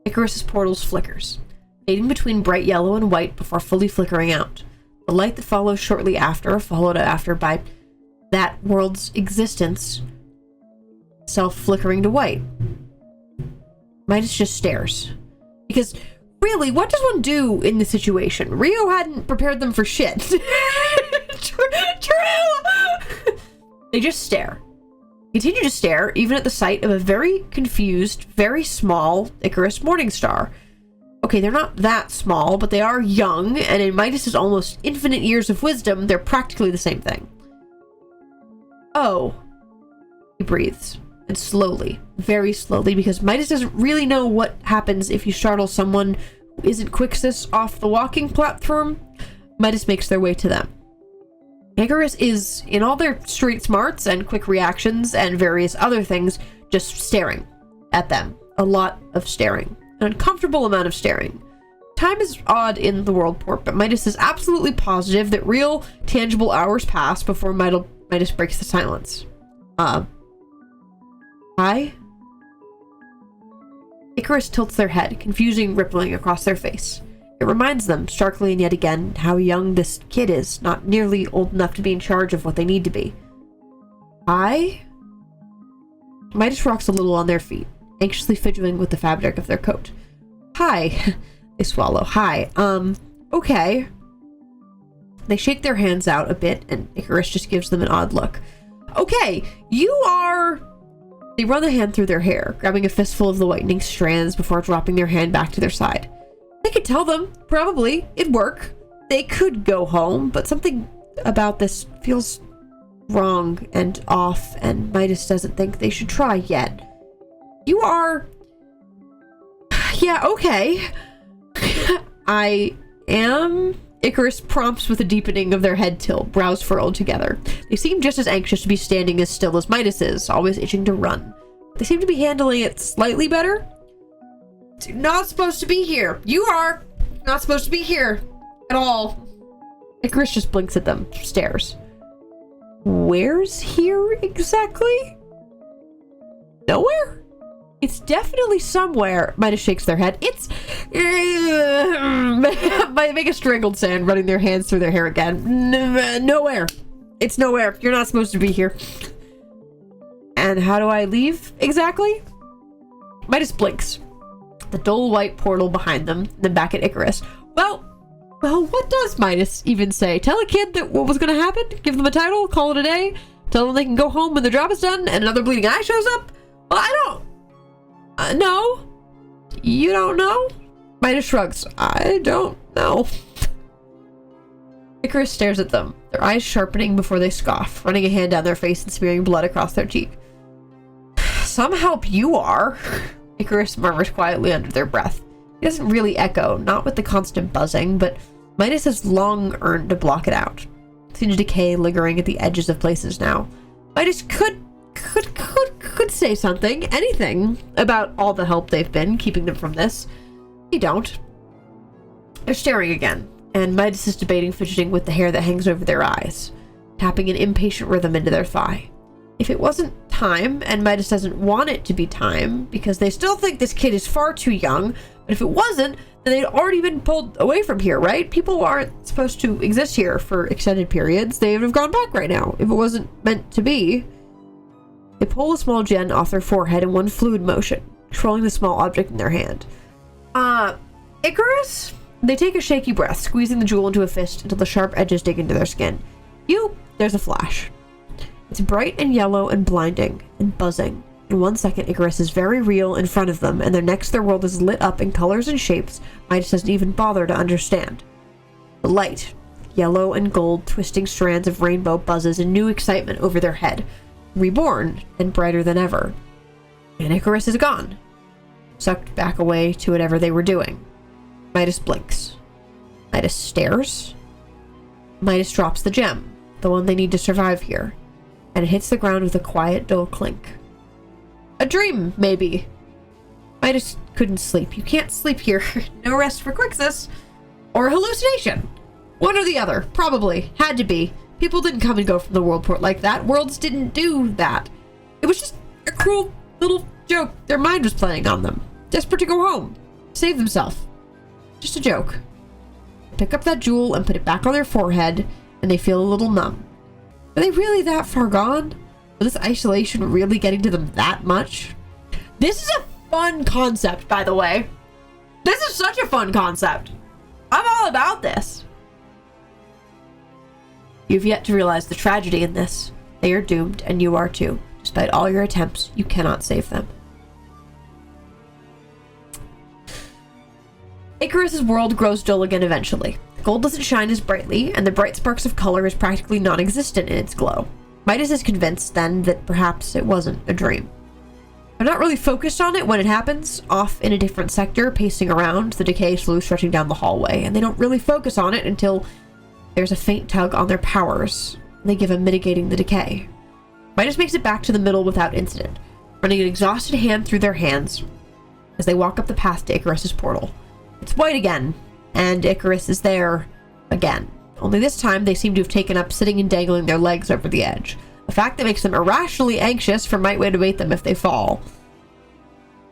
Icarus's portals flickers, fading between bright yellow and white before fully flickering out. The light that follows shortly after, followed after by that world's existence, self-flickering to white. Midas just stares. Because, really, what does one do in this situation? Rio hadn't prepared them for shit. True! They just stare. Continue to stare, even at the sight of a very confused, very small Icarus Morningstar. Okay, they're not that small, but they are young, and in Midas's almost infinite years of wisdom, they're practically the same thing. Oh. He breathes. And slowly, very slowly, because Midas doesn't really know what happens if you startle someone who isn't Quixus off the walking platform. Midas makes their way to them. Icarus is, in all their street smarts and quick reactions and various other things, just staring at them. A lot of staring. An uncomfortable amount of staring. Time is odd in the world port, but Midas is absolutely positive that real, tangible hours pass before Midas breaks the silence. Hi? Icarus tilts their head, confusing rippling across their face. It reminds them, starkly and yet again, how young this kid is, not nearly old enough to be in charge of what they need to be. Midas rocks a little on their feet, anxiously fidgeting with the fabric of their coat. Hi. They swallow. Hi. Okay. They shake their hands out a bit, and Icarus just gives them an odd look. Okay, you are... They run a hand through their hair, grabbing a fistful of the whitening strands before dropping their hand back to their side. They could tell them, probably, it'd work. They could go home, but something about this feels wrong and off, and Midas doesn't think they should try yet. You are... Yeah, okay. I am... Icarus prompts with a deepening of their head tilt, brows furrowed together. They seem just as anxious to be standing as still as Midas is, always itching to run. They seem to be handling it slightly better. You're not supposed to be here. You are not supposed to be here at all. Icarus just blinks at them, stares. Where's here exactly? Nowhere? It's definitely somewhere. Midas shakes their head. It's... Make a strangled sound, running their hands through their hair again. Nowhere. It's nowhere. You're not supposed to be here. And how do I leave exactly? Midas blinks. The dull white portal behind them, then back at Icarus. Well, what does Midas even say? Tell a kid that what was going to happen? Give them a title? Call it a day? Tell them they can go home when their job is done and another bleeding eye shows up? Well, I don't... no. You don't know? Midas shrugs. I don't know. Icarus stares at them, their eyes sharpening before they scoff, running a hand down their face and smearing blood across their cheek. Some help you are. Icarus murmurs quietly under their breath. He doesn't really echo, not with the constant buzzing, but Midas has long earned to block it out. Seeing decay lingering at the edges of places now. Midas could say something, anything, about all the help they've been, keeping them from this. They don't. They're staring again, and Midas is debating fidgeting with the hair that hangs over their eyes, tapping an impatient rhythm into their thigh. If it wasn't time, and Midas doesn't want it to be time, because they still think this kid is far too young, but if it wasn't, then they'd already been pulled away from here, right? People aren't supposed to exist here for extended periods. They would have gone back right now, if it wasn't meant to be. They pull a small gem off their forehead in one fluid motion, controlling the small object in their hand. Icarus? They take a shaky breath, squeezing the jewel into a fist until the sharp edges dig into their skin. There's a flash. It's bright and yellow and blinding and buzzing. In 1 second, Icarus is very real in front of them, and their world is lit up in colors and shapes Midas doesn't even bother to understand. The light, yellow and gold, twisting strands of rainbow buzzes in new excitement over their head, reborn and brighter than ever. And Icarus is gone, sucked back away to whatever they were doing. Midas blinks. Midas stares. Midas drops the gem, the one they need to survive here, and it hits the ground with a quiet, dull clink. A dream, maybe. Midas couldn't sleep. You can't sleep here. No rest for Quixus. Or a hallucination. One or the other. Probably. Had to be. People didn't come and go from the world port like that. Worlds didn't do that. It was just a cruel little joke their mind was playing on them. Desperate to go home. Save themselves. Just a joke. Pick up that jewel and put it back on their forehead, and they feel a little numb. Are they really that far gone? Was this isolation really getting to them that much? This is a fun concept, by the way. This is such a fun concept. I'm all about this. You've yet to realize the tragedy in this. They are doomed, and you are too. Despite all your attempts, you cannot save them. Icarus's world grows dull again eventually. Gold doesn't shine as brightly, and the bright sparks of color is practically non-existent in its glow. Midas is convinced, then, that perhaps it wasn't a dream. They're not really focused on it when it happens, off in a different sector, pacing around, the decay slowly stretching down the hallway, and they don't really focus on it until there's a faint tug on their powers, and they give up mitigating the decay. Midas makes it back to the middle without incident, running an exhausted hand through their hands as they walk up the path to Icarus's portal. It's white again, and Icarus is there again. Only this time they seem to have taken up sitting and dangling their legs over the edge, a fact that makes them irrationally anxious for might motivate them if they fall.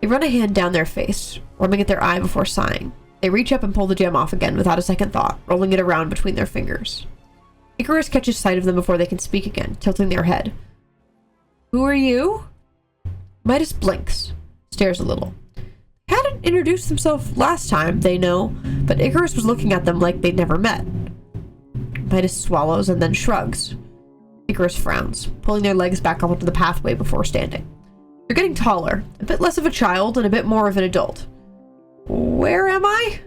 They They run a hand down their face, rubbing at their eye before sighing. They reach up and pull the gem off again without a second thought, rolling it around between their fingers. Icarus catches sight of them before they can speak again, tilting their head. Who are you? Midas blinks, stares a little. They hadn't introduced themselves last time, they know, but Icarus was looking at them like they'd never met. Midas swallows and then shrugs. Icarus frowns, pulling their legs back up onto the pathway before standing. They're getting taller, a bit less of a child and a bit more of an adult. Where am I?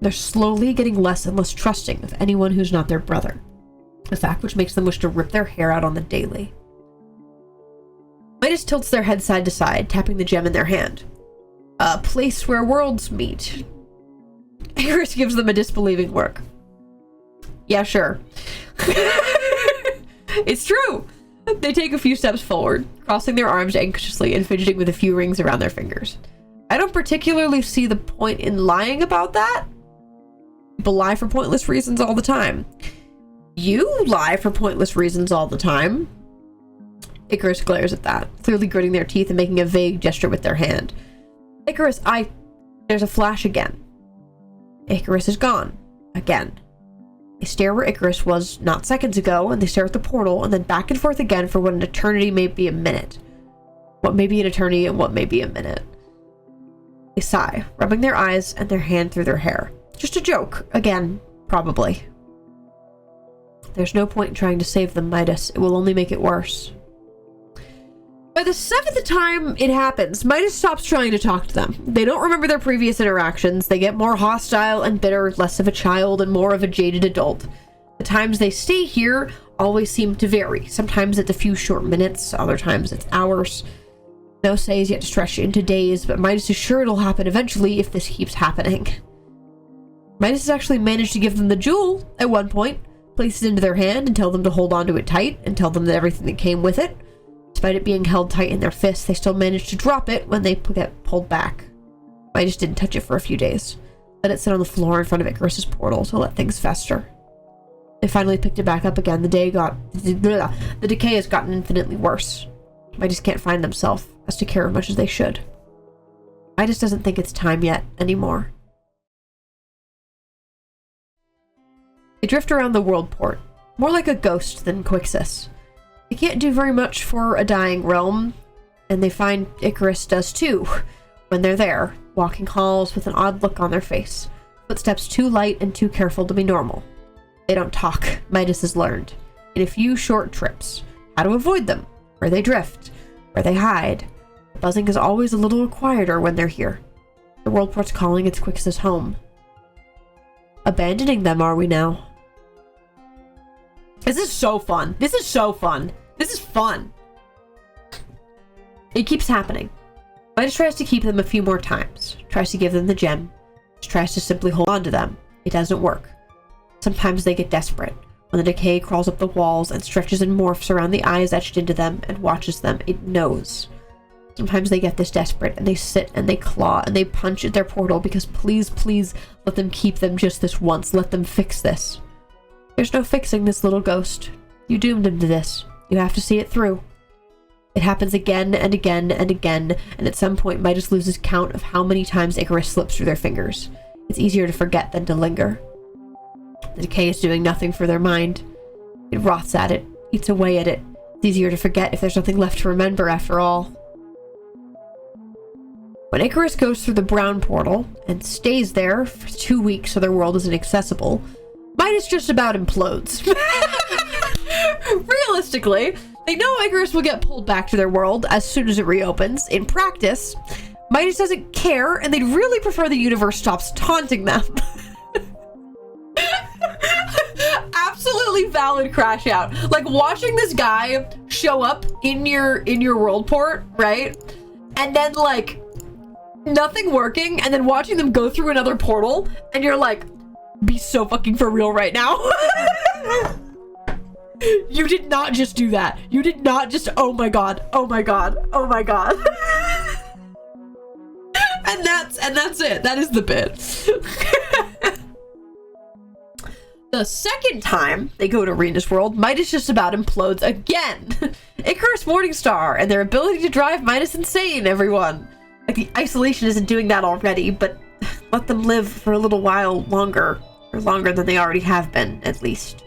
They're slowly getting less and less trusting of anyone who's not their brother, a fact which makes them wish to rip their hair out on the daily. Midas tilts their head side to side, tapping the gem in their hand. A place where worlds meet. Icarus gives them a disbelieving look. Yeah, sure. It's true. They take a few steps forward, crossing their arms anxiously and fidgeting with a few rings around their fingers. I don't particularly see the point in lying about that. People lie for pointless reasons all the time. You lie for pointless reasons all the time. Icarus glares at that, clearly gritting their teeth and making a vague gesture with their hand. Icarus, There's a flash again. Icarus is gone. Again. They stare where Icarus was not seconds ago, and they stare at the portal, and then back and forth again for what an eternity may be a minute. What may be an eternity and what may be a minute. They sigh, rubbing their eyes and their hand through their hair. Just a joke. Again, probably. There's no point in trying to save them, Midas. It will only make it worse. By the 7th time it happens, Midas stops trying to talk to them. They don't remember their previous interactions. They get more hostile and bitter, less of a child and more of a jaded adult. The times they stay here always seem to vary. Sometimes it's a few short minutes, other times it's hours. No say is yet to stretch into days, but Midas is sure it'll happen eventually if this keeps happening. Midas has actually managed to give them the jewel at one point, place it into their hand and tell them to hold onto it tight, and tell them that everything that came with it. Despite it being held tight in their fists, they still managed to drop it when they get pulled back. Midas didn't touch it for a few days. Let it sit on the floor in front of Icarus's portal to let things fester. They finally picked it back up again. The decay has gotten infinitely worse. Midas can't find themselves as to care as much as they should. Midas doesn't think it's time yet anymore. They drift around the world port, more like a ghost than Quixis. They can't do very much for a dying realm, and they find Icarus does too, when they're there, walking halls with an odd look on their face, footsteps too light and too careful to be normal. They don't talk, Midas has learned, in a few short trips, how to avoid them, where they drift, where they hide. The buzzing is always a little quieter when they're here. The world port's calling its Quixis home. Abandoning them, are we now? This is so fun. This is so fun. This is fun. It keeps happening. Midas tries to keep them a few more times. Tries to give them the gem. Tries to simply hold on to them. It doesn't work. Sometimes they get desperate. When the decay crawls up the walls and stretches and morphs around the eyes etched into them and watches them, it knows. Sometimes they get this desperate and they sit and they claw and they punch at their portal because please, please let them keep them just this once. Let them fix this. There's no fixing this little ghost. You doomed him to this. You have to see it through. It happens again and again and again, and at some point Midas loses count of how many times Icarus slips through their fingers. It's easier to forget than to linger. The decay is doing nothing for their mind. It rots at it, eats away at it. It's easier to forget if there's nothing left to remember after all. When Icarus goes through the brown portal, and stays there for 2 weeks so their world is inaccessible, Midas just about implodes. Realistically, they know Icarus will get pulled back to their world as soon as it reopens. In practice, Midas doesn't care, and they'd really prefer the universe stops taunting them. Absolutely valid crash out. Like watching this guy show up in your world port, right? And then like nothing working, and then watching them go through another portal, and you're like, be so fucking for real right now. You did not just do that. You did not just, oh my god, oh my god, oh my god. and that's it. That is the bit. The second time they go to Rena's world, Midas just about implodes again. Icarus Morningstar and their ability to drive Midas insane, everyone. Like, the isolation isn't doing that already, but let them live for a little while longer. Or longer than they already have been, at least.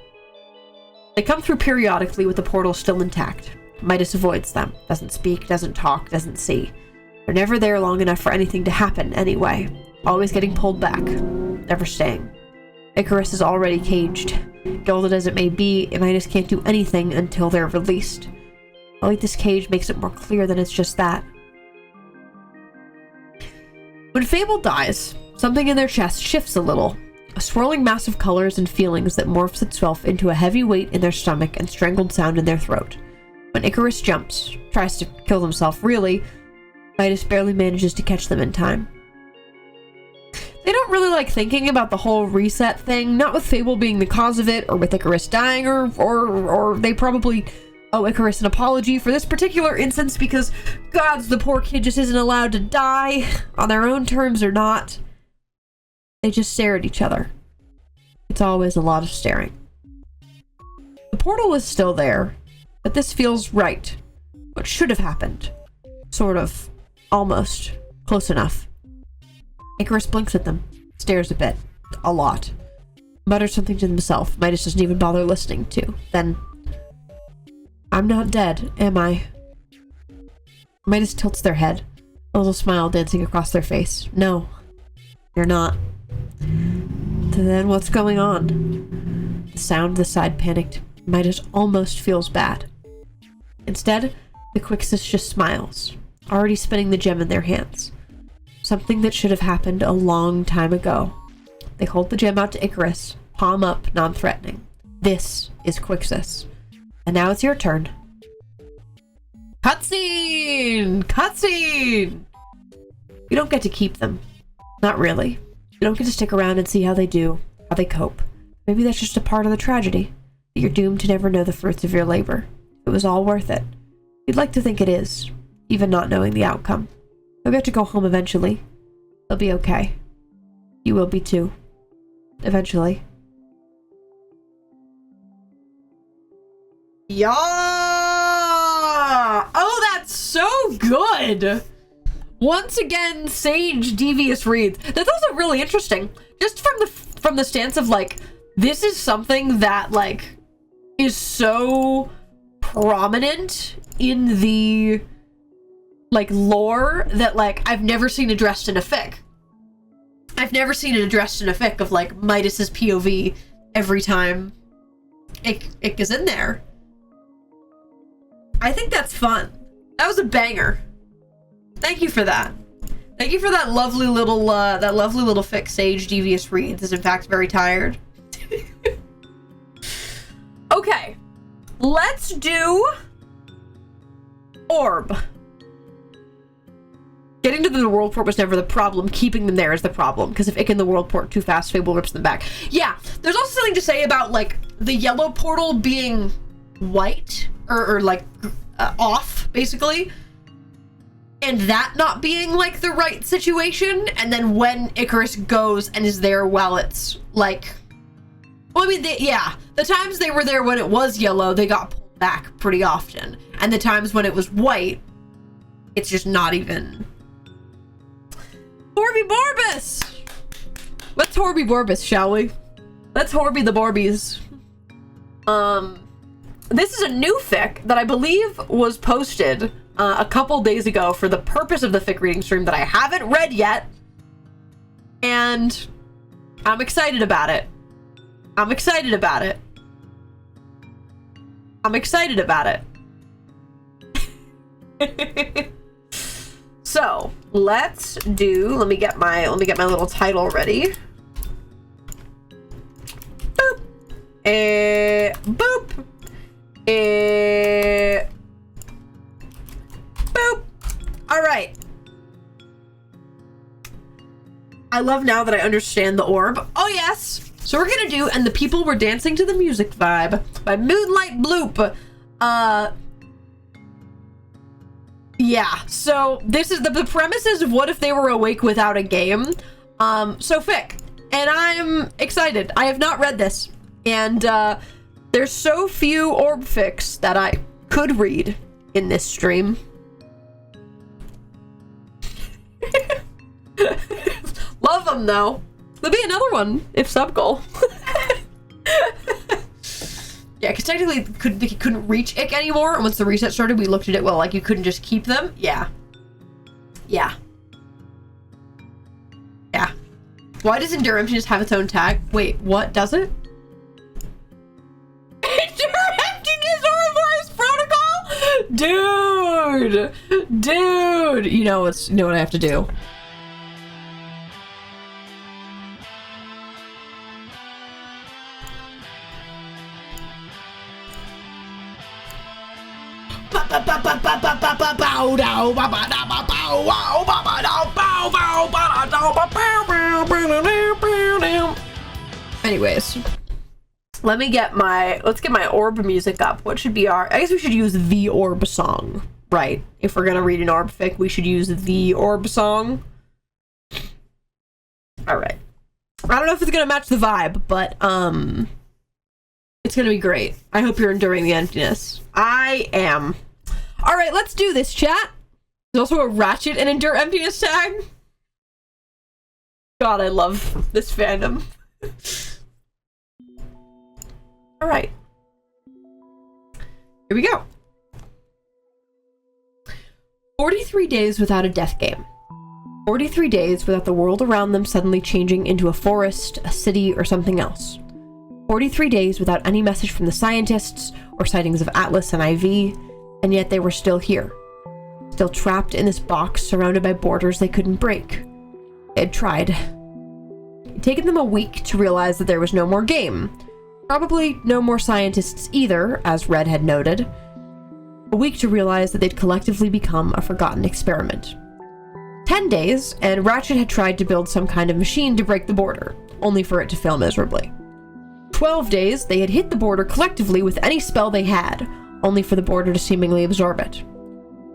They come through periodically with the portal still intact. Midas avoids them. Doesn't speak, doesn't talk, doesn't see. They're never there long enough for anything to happen anyway. Always getting pulled back. Never staying. Icarus is already caged. Gilded as it may be, Midas can't do anything until they're released. I think this cage makes it more clear than it's just that. When Fable dies, something in their chest shifts a little. A swirling mass of colors and feelings that morphs itself into a heavy weight in their stomach and strangled sound in their throat. When Icarus jumps, tries to kill himself really, Midas barely manages to catch them in time. They don't really like thinking about the whole reset thing, not with Fable being the cause of it, or with Icarus dying, or they probably owe Icarus an apology for this particular instance because, gods, the poor kid just isn't allowed to die on their own terms or not. They just stare at each other. It's always a lot of staring. The portal is still there, but this feels right. What should have happened. Sort of. Almost. Close enough. Icarus blinks at them. Stares a bit. A lot. Mutters something to himself. Midas doesn't even bother listening to. Then, I'm not dead, am I? Midas tilts their head. A little smile dancing across their face. No. You're not. Then what's going on? The sound the side panicked. Midas almost feels bad. Instead, the Quixus just smiles, already spinning the gem in their hands. Something that should have happened a long time ago. They hold the gem out to Icarus, palm up, non-threatening. This is Quixus. And now it's your turn. Cutscene! Cutscene! You don't get to keep them. Not really. You don't get to stick around and see how they do, how they cope. Maybe that's just a part of the tragedy, that you're doomed to never know the fruits of your labor. It was all worth it. You'd like to think it is, even not knowing the outcome. You'll get to go home eventually. They'll be okay. You will be too. Eventually. Yeah! Oh, that's so good! Once again, Sage Devious Reads. That's also really interesting. Just from the stance of, like, this is something that, like, is so prominent in the, like, lore that, like, I've never seen addressed in a fic. I've never seen it addressed in a fic of, like, Midas's POV every time it is in there. I think that's fun. That was a banger. Thank you for that. Thank you for that lovely little fic. Sage Devious Reads is in fact very tired. Okay, let's do Orb. Getting to the world port was never the problem. Keeping them there is the problem. Because if Ick in the world port too fast, Fable rips them back. Yeah, there's also something to say about, like, the yellow portal being white, or like, off, basically. And that not being, like, the right situation. And then when Icarus goes and is there while it's, like... Well, I mean, yeah. The times they were there when it was yellow, they got pulled back pretty often. And the times when it was white, it's just not even... Horby Borbus! Let's Horby Borbus, shall we? Let's Horby the Borbies. This is a new fic that I believe was posted a couple days ago for the purpose of the fic reading stream that I haven't read yet. And I'm excited about it. I'm excited about it. I'm excited about it. So, let's do, let me get my little title ready. Boop. Boop. Boop. All right. I love now that I understand the orb. Oh yes. So we're gonna do And the People Were Dancing to the Music Vibe by Moonlight Bloop. Yeah, so this is the premises of what if they were awake without a game. So fic. And I'm excited. I have not read this. And there's so few orb fics that I could read in this stream. them, though. There'll be another one, if sub-goal. Yeah, because technically he couldn't reach Ick anymore, and once the reset started, we looked at it, well, like, you couldn't just keep them. Yeah. Yeah. Yeah. Why does Endure Emptiness have its own tag? Wait, what? Does it? Endure Emptiness Ouroboros Protocol? Dude! You know what I have to do. Anyways, let's get my orb music up. What should be I guess we should use the orb song, right? If we're gonna read an orb fic, we should use the orb song. Alright. I don't know if it's gonna match the vibe, but it's gonna be great. I hope you're enduring the emptiness. I am. Alright, let's do this, chat. There's also a Ratchet and Endure Emptiness tag. God, I love this fandom. Alright. Here we go. 43 days without a death game. 43 days without the world around them suddenly changing into a forest, a city, or something else. 43 days without any message from the scientists or sightings of Atlas and IV, and yet they were still here. Still trapped in this box surrounded by borders they couldn't break. They had tried. It had taken them a week to realize that there was no more game. Probably no more scientists either, as Red had noted. A week to realize that they'd collectively become a forgotten experiment. 10 days, and Ratchet had tried to build some kind of machine to break the border, only for it to fail miserably. 12 days, they had hit the border collectively with any spell they had, only for the border to seemingly absorb it.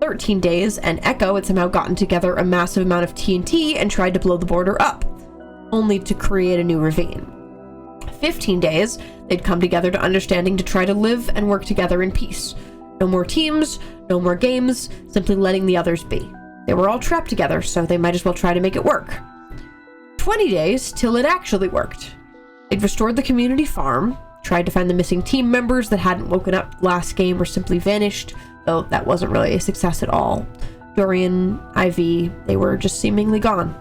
13 days, and Echo had somehow gotten together a massive amount of TNT and tried to blow the border up, only to create a new ravine. 15 days, they'd come together to understanding to try to live and work together in peace. No more teams, no more games, simply letting the others be. They were all trapped together, so they might as well try to make it work. 20 days till it actually worked. They'd restored the community farm, tried to find the missing team members that hadn't woken up last game or simply vanished, though that wasn't really a success at all. Dorian, Ivy, they were just seemingly gone.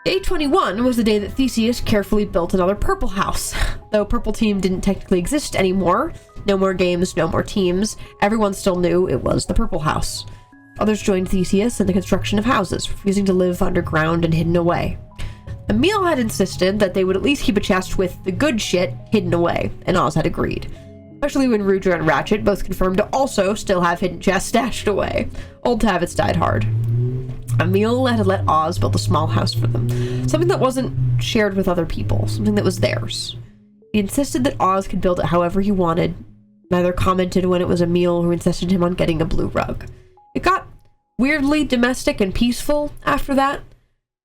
Day 21 was the day that Theseus carefully built another purple house. Though Purple Team didn't technically exist anymore, no more games, no more teams, everyone still knew it was the Purple House. Others joined Theseus in the construction of houses, refusing to live underground and hidden away. Emil had insisted that they would at least keep a chest with the good shit hidden away, and Oz had agreed. Especially when Rudra and Ratchet both confirmed to also still have hidden chests stashed away. Old habits died hard. Emil had let Oz build a small house for them, something that wasn't shared with other people, something that was theirs. He insisted that Oz could build it however he wanted, neither commented when it was Emil who insisted him on getting a blue rug. It got weirdly domestic and peaceful after that,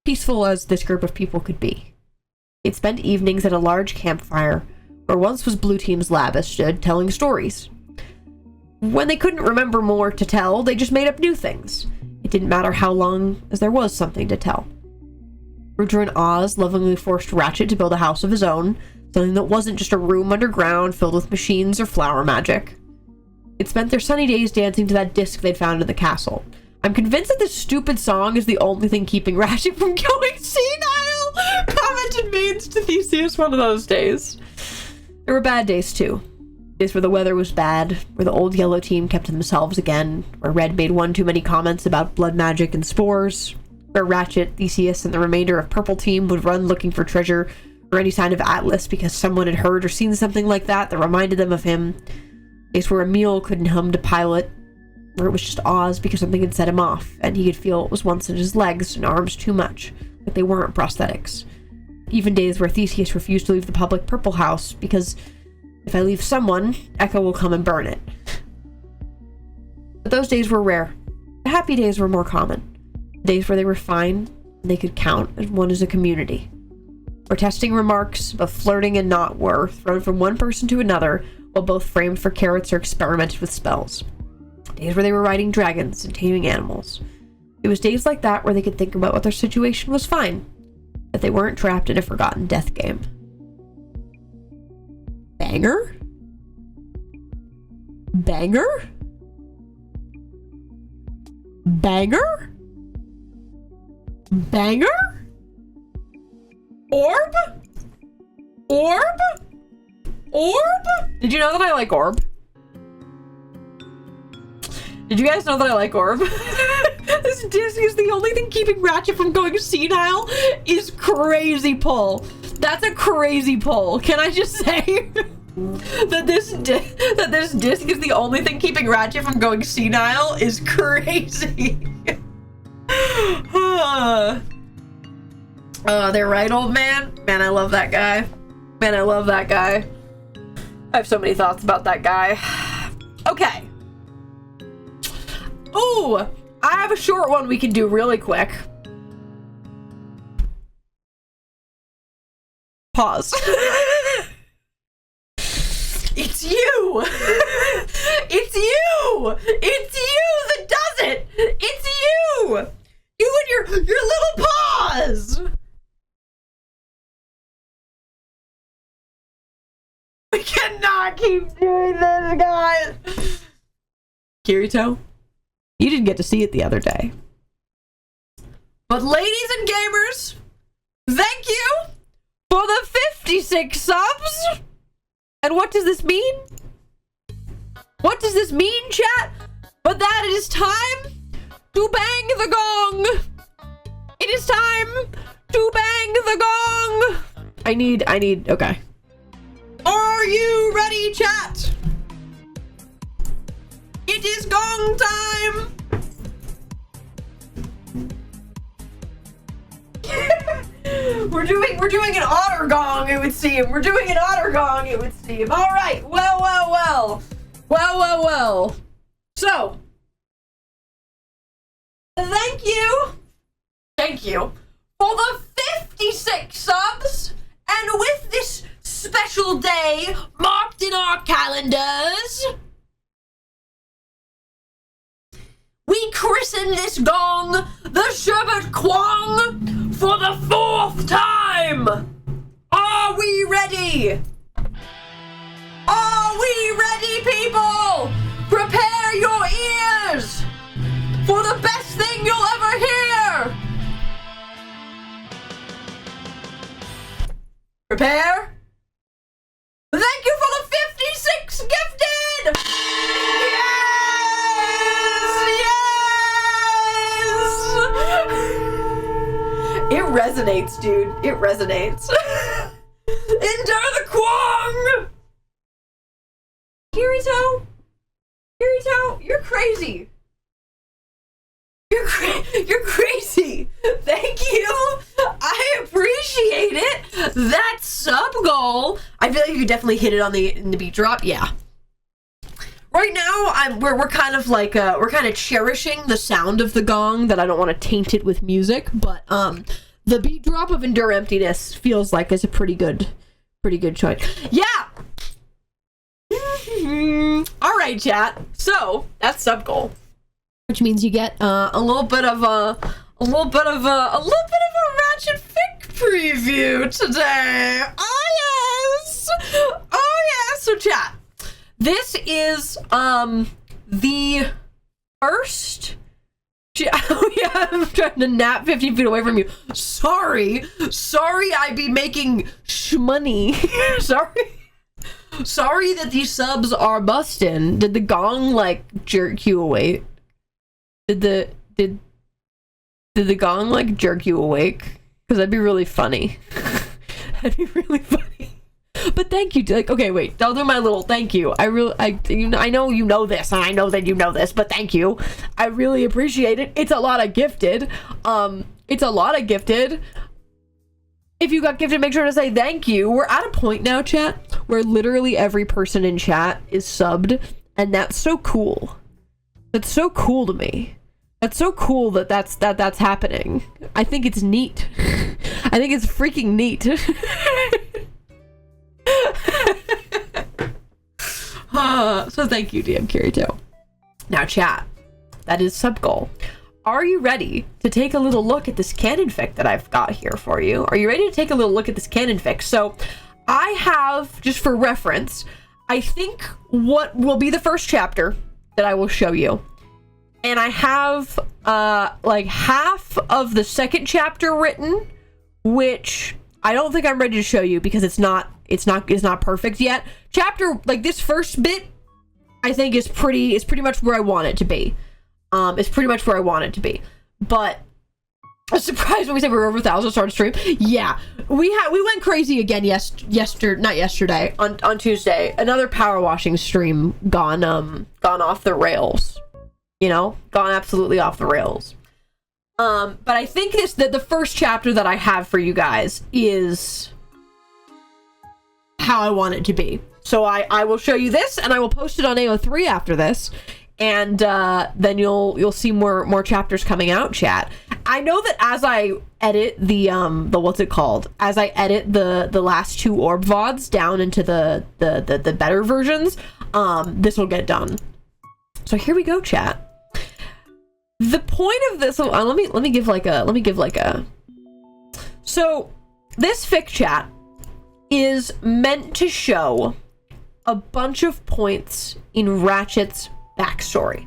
peaceful as this group of people could be. They'd spend evenings at a large campfire, where once was Blue Team's lab as stood, telling stories. When they couldn't remember more to tell, they just made up new things. It didn't matter how long, as there was something to tell. Rudra and Oz lovingly forced Ratchet to build a house of his own, something that wasn't just a room underground filled with machines or flower magic. They'd spent their sunny days dancing to that disc they'd found in the castle. I'm convinced that this stupid song is the only thing keeping Ratchet from going senile! Commented mains to Theseus one of those days. There were bad days too. Days where the weather was bad, where the old yellow team kept to themselves again, where Red made one too many comments about blood magic and spores, where Ratchet, Theseus, and the remainder of Purple Team would run looking for treasure or any sign of Atlas because someone had heard or seen something like that reminded them of him. Days where Emil couldn't hum to pilot, where it was just Oz because something had set him off, and he could feel it was once in his legs and arms too much, like they weren't prosthetics. Even days where Theseus refused to leave the public Purple House because if I leave someone, Echo will come and burn it. But those days were rare. The happy days were more common. Days where they were fine, and they could count as one as a community. Where testing remarks about flirting and not were thrown from one person to another, while both framed for carrots or experimented with spells. Days where they were riding dragons and taming animals. It was days like that where they could think about what their situation was fine, that they weren't trapped in a forgotten death game. Banger? Banger? Banger? Banger? Orb? Orb? Orb? Did you know that I like Orb? Did you guys know that I like Orb? This disc is the only thing keeping Ratchet from going senile. Is crazy pull. That's a crazy pull. Can I just say that this disc is the only thing keeping Ratchet from going senile is crazy. They're right, old man. Man, I love that guy. Man, I love that guy. I have so many thoughts about that guy. Okay. Ooh, I have a short one we can do really quick. Pause. It's you! It's you! It's you that does it! It's you! You and your little paws! We cannot keep doing this, guys! Kirito, you didn't get to see it the other day. But ladies and gamers, thank you for the 56 subs! And what does this mean? What does this mean, chat? But that it is time to bang the gong! It is time to bang the gong! I need, okay. Are you ready, chat? It is gong time! We're doing an otter gong, it would seem. We're doing an otter gong, it would seem. Alright, well. So, thank you for the 56 subs, and with this special day marked in our calendars, we christen this gong the Sherbet Kwong for the 4th time! Are we ready? Are we ready, people? Prepare your ears for the best thing you'll ever hear! Prepare? Thank you for the 56 gifted! It resonates, dude. It resonates. Endure the Kwong! Kirito, you're crazy. You're crazy. Thank you. I appreciate it. That sub goal. I feel like you could definitely hit it on in the beat drop. Yeah. Right now, we're kind of like we're kind of cherishing the sound of the gong that I don't want to taint it with music, but the beat drop of Endure Emptiness feels like it's a pretty good choice. Yeah. All right, chat. So that's sub goal, which means you get a little bit of a Ratchet Fic preview today. Oh yes. So chat. This is the first. Oh yeah, I'm trying to nap 15 feet away from you. Sorry, I be making shmoney. Sorry that these subs are busting. Did the gong like jerk you awake? Did the gong like jerk you awake? Because that'd be really funny. That'd be really funny. But thank you. Like, okay, wait. I'll do my little thank you. I know you know this, and I know that you know this, but thank you. I really appreciate it. It's a lot of gifted. If you got gifted, make sure to say thank you. We're at a point now, chat, where literally every person in chat is subbed, and that's so cool. That's so cool to me. That's so cool that's happening. I think it's neat. I think it's freaking neat. So thank you, DM Kirito. Now, chat, that is sub goal. are you ready to take a little look at this canon fic that I've got here for you? Are you ready to take a little look at this canon fic? So I have, just for reference, I think what will be the first chapter that I will show you. And I have like half of the second chapter written, which I don't think I'm ready to show you because it's not perfect yet. Chapter, like this first bit, I think is pretty much where I want it to be. It's pretty much where I want it to be. But I was surprised when we said we were over 1,000 start stream. Yeah, we went crazy again not yesterday, on Tuesday. Another power washing stream gone off the rails. You know, gone absolutely off the rails. But I think the first chapter that I have for you guys is how I want it to be. So I will show you this, and I will post it on AO3 after this, and then you'll see more chapters coming out, chat. I know that as I edit the what's it called? As I edit the last 2 orb VODs down into the better versions, this will get done. So here we go, chat. The point of this, let me give like a. So this fic, chat, is meant to show a bunch of points in Ratchet's backstory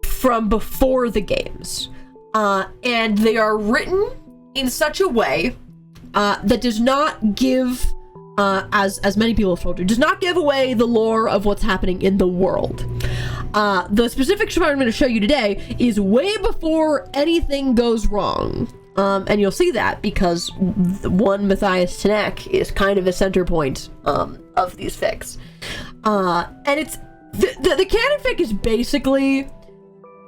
from before the games, and they are written in such a way that does not give, as many people have told you, does not give away the lore of what's happening in the world. The specific ship I'm going to show you today is way before anything goes wrong. And you'll see that because one Matthias Tanek is kind of a center point of these fics. And it's the canon fic is basically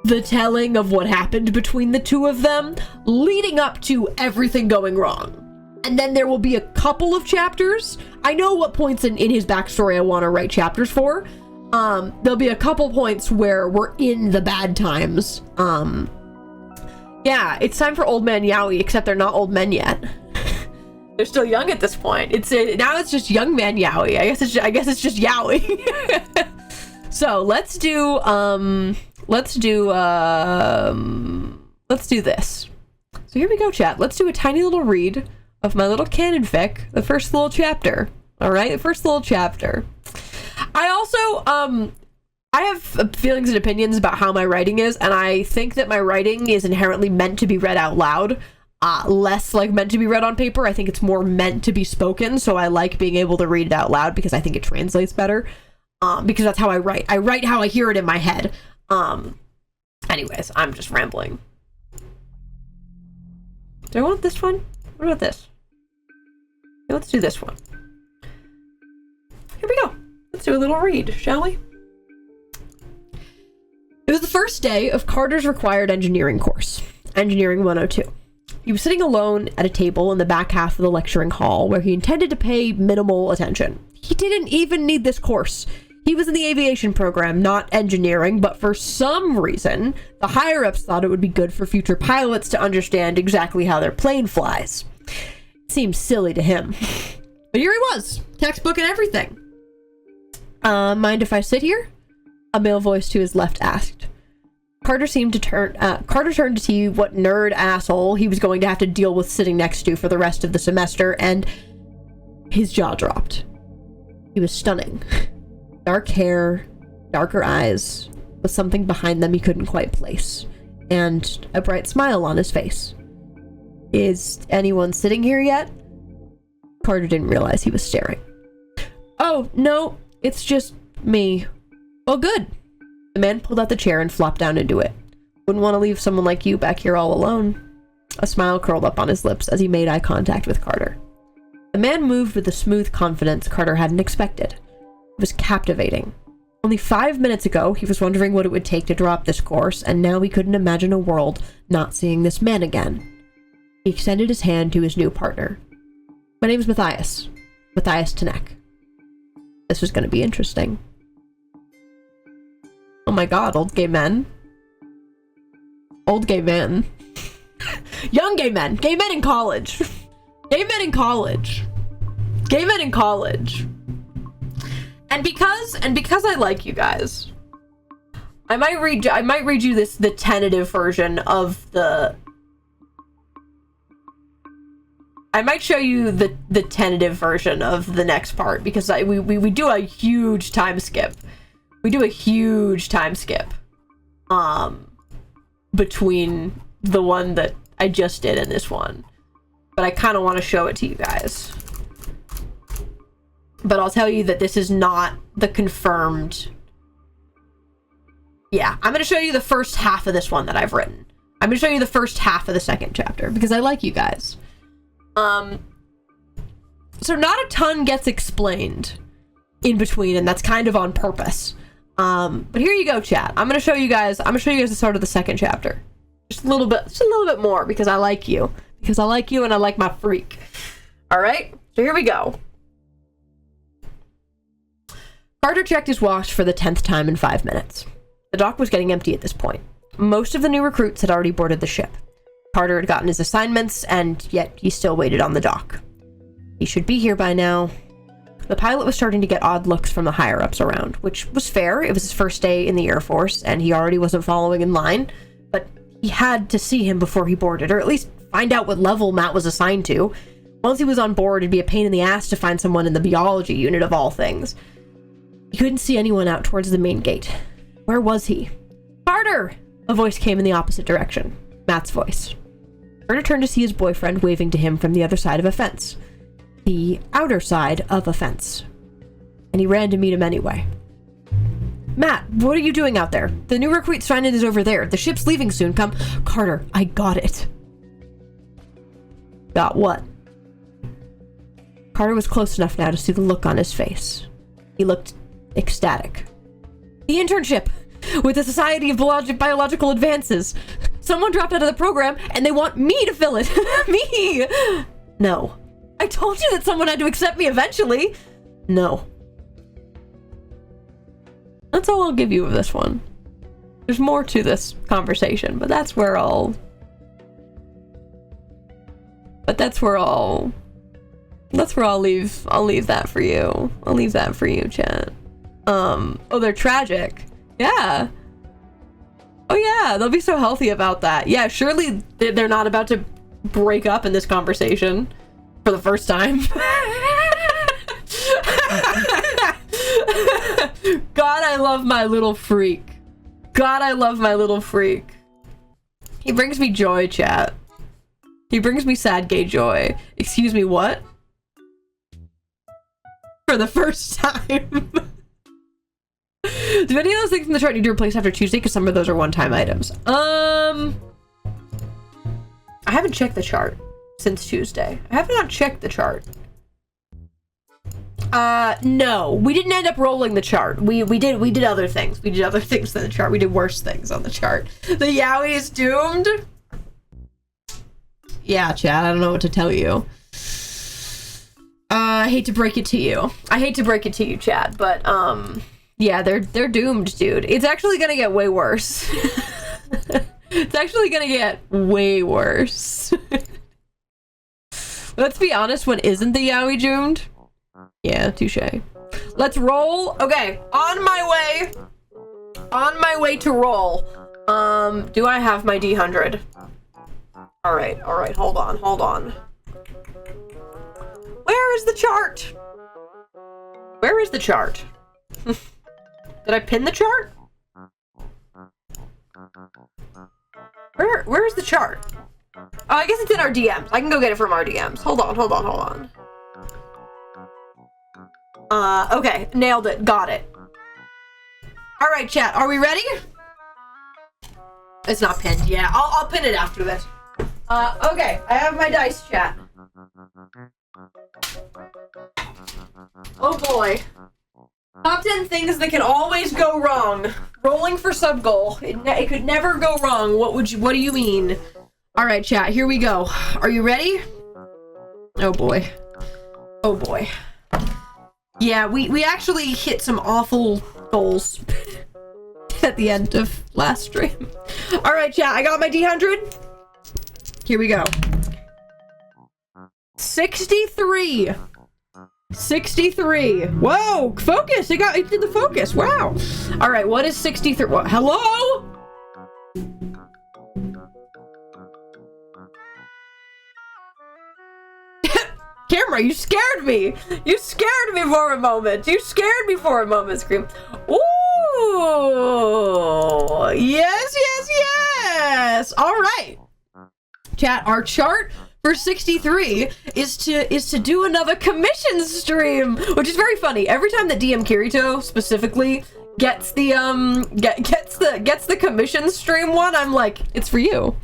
the telling of what happened between the two of them leading up to everything going wrong. And then there will be a couple of chapters. I know what points in his backstory I want to write chapters for. There'll be a couple points where we're in the bad times. Yeah, it's time for old man Yowie, except they're not old men yet. They're still young at this point. Now it's just young man Yowie. I guess it's just Yowie. So let's do this. So here we go, chat. Let's do a tiny little read of my little canon fic, the first little chapter. All right, the first little chapter. I also, I have feelings and opinions about how my writing is, and I think that my writing is inherently meant to be read out loud, less like meant to be read on paper. I think it's more meant to be spoken, so I like being able to read it out loud because I think it translates better, because that's how I write. I write how I hear it in my head. Anyways, I'm just rambling. Do I want this one? What about this? Okay, let's do this one. Here we go. Let's do a little read, shall we? It was the first day of Carter's required engineering course, Engineering 102. He was sitting alone at a table in the back half of the lecturing hall where he intended to pay minimal attention. He didn't even need this course. He was in the aviation program, not engineering, but for some reason, the higher-ups thought it would be good for future pilots to understand exactly how their plane flies. It seemed silly to him. But here he was, textbook and everything. Mind if I sit here? A male voice to his left asked. Carter turned to see what nerd asshole he was going to have to deal with sitting next to for the rest of the semester, and his jaw dropped. He was stunning. Dark hair, darker eyes, with something behind them he couldn't quite place, and a bright smile on his face. Is anyone sitting here yet? Carter didn't realize he was staring. Oh, no, it's just me. Well, good. The man pulled out the chair and flopped down into it. Wouldn't want to leave someone like you back here all alone. A smile curled up on his lips as he made eye contact with Carter. The man moved with a smooth confidence Carter hadn't expected. It was captivating. Only 5 minutes ago, he was wondering what it would take to drop this course, and now he couldn't imagine a world not seeing this man again. He extended his hand to his new partner. My name's Matthias. Matthias Tanek. This was going to be interesting. Oh my god, old gay men. Old gay men. Young gay men. Gay men in college. Gay men in college. Gay men in college. And because I like you guys, I might read you the tentative version of the... I might show you the tentative version of the next part, because we do a huge time skip. We do a huge time skip. Between the one that I just did and this one. But I kind of want to show it to you guys. But I'll tell you that this is not the confirmed... Yeah, I'm going to show you the first half of this one that I've written. I'm going to show you the first half of the second chapter, because I like you guys. So not a ton gets explained in between, and that's kind of on purpose. But here you go, chat. I'm going to show you guys the start of the second chapter. Just a little bit more, because I like you. Because I like you and I like my freak. Alright, so here we go. Carter checked his watch for the 10th time in 5 minutes. The dock was getting empty at this point. Most of the new recruits had already boarded the ship. Carter had gotten his assignments, and yet he still waited on the dock. He should be here by now. The pilot was starting to get odd looks from the higher-ups around, which was fair. It was his first day in the Air Force, and he already wasn't following in line, but he had to see him before he boarded, or at least find out what level Matt was assigned to. Once he was on board, it'd be a pain in the ass to find someone in the biology unit of all things. He couldn't see anyone out towards the main gate. Where was he? Carter! A voice came in the opposite direction. Matt's voice. Carter turned to see his boyfriend waving to him from the other side of a fence. The outer side of a fence. And he ran to meet him anyway. Matt, what are you doing out there? The new recruit sign-in is over there. The ship's leaving soon. Come. Carter, I got it. Got what? Carter was close enough now to see the look on his face. He looked ecstatic. The internship! With the Society of Biological Advances. Someone dropped out of the program, and they want me to fill it. Me! No. I told you that someone had to accept me eventually. No. That's all I'll give you of this one. There's more to this conversation, but that's where I'll leave that for you. I'll leave that for you, chat. Oh, they're tragic. Yeah. Oh yeah, they'll be so healthy about that. Yeah, surely they're not about to break up in this conversation for the first time. God, I love my little freak. God, I love my little freak. He brings me joy, chat. He brings me sad gay joy. Excuse me, what? For the first time. Do any of those things in the chart need to replace after Tuesday? Because some of those are one-time items. I haven't checked the chart since Tuesday. I have not checked the chart. No. We didn't end up rolling the chart. We did other things. We did other things than the chart. We did worse things on the chart. The Yowie is doomed? Yeah, chat, I don't know what to tell you. I hate to break it to you. I hate to break it to you, chat, but, yeah, they're doomed, dude. It's actually gonna get way worse. It's actually gonna get way worse. Let's be honest, when isn't the Yowie doomed? Yeah, touche. Let's roll. Okay, on my way to roll. Do I have my D100? Alright, hold on. Where is the chart? Where is the chart? Did I pin the chart? Where is the chart? Oh, I guess it's in our DMs. I can go get it from our DMs. Hold on. Okay, nailed it. Got it. Alright, chat, are we ready? It's not pinned. Yeah, I'll pin it after this. Okay, I have my dice, chat. Oh boy. Top 10 things that can always go wrong. Rolling for sub goal. It could never go wrong. What do you mean? Alright, chat, here we go. Are you ready? Oh boy. Oh boy. Yeah, we actually hit some awful goals at the end of last stream. Alright, chat, I got my D100. Here we go. 63. 63. Whoa, focus. It did the focus. Wow. All right, what is 63? What? Hello? Camera, you scared me. You scared me for a moment. You scared me for a moment, Scream. Ooh. Yes, yes, yes. All right. Chat, our chart for 63 is to do another commission stream, which is very funny. Every time that DM Kirito specifically gets the gets the commission stream one, I'm like, it's for you.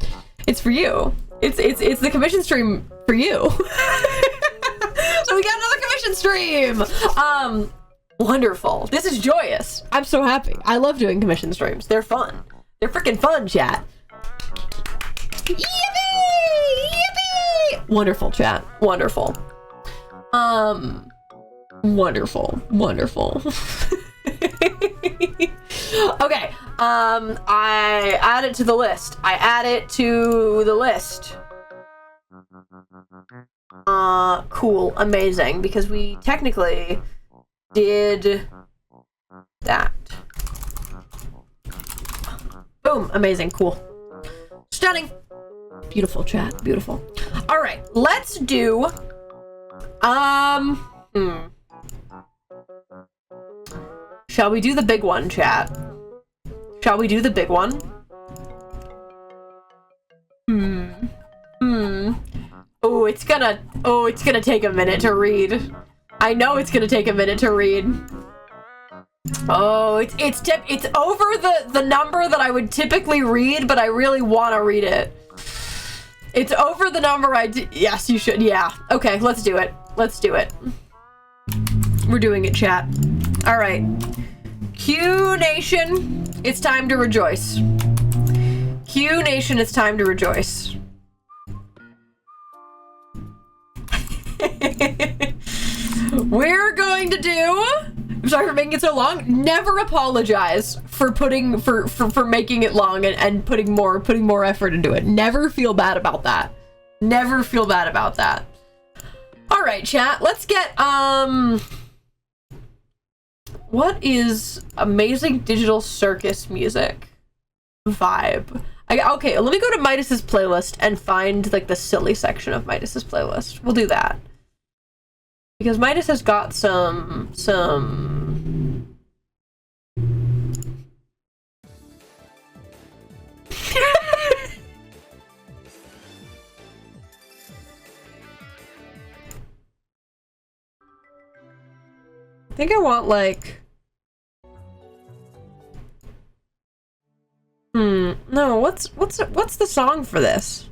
It's for you. It's the commission stream for you. So we got another commission stream. Wonderful. This is joyous. I'm so happy. I love doing commission streams. They're fun. They're freaking fun, chat. Yippee! Yippee! Wonderful, chat. Wonderful. Wonderful. Wonderful. Okay. I add it to the list. Cool. Amazing. Because we technically did that. Boom. Amazing. Cool. Stunning. Beautiful, chat. Beautiful. All right. Let's do shall we do the big one, chat? Shall we do the big one? Oh, it's gonna take a minute to read. I know it's gonna take a minute to read. Oh, it's over the number that I would typically read, but I really want to read it. It's over the number yes, you should. Yeah. Okay, let's do it. Let's do it. We're doing it, chat. All right. Q Nation, it's time to rejoice. Q Nation, it's time to rejoice. We're going to do, I'm sorry for making it so long. Never apologize for making it long and putting more effort into it. Never feel bad about that. Never feel bad about that. All right, chat. Let's get what is amazing digital circus music vibe? Okay, let me go to Midas's playlist and find like the silly section of Midas's playlist. We'll do that. Because Midas has got some I think I want like no, what's the song for this?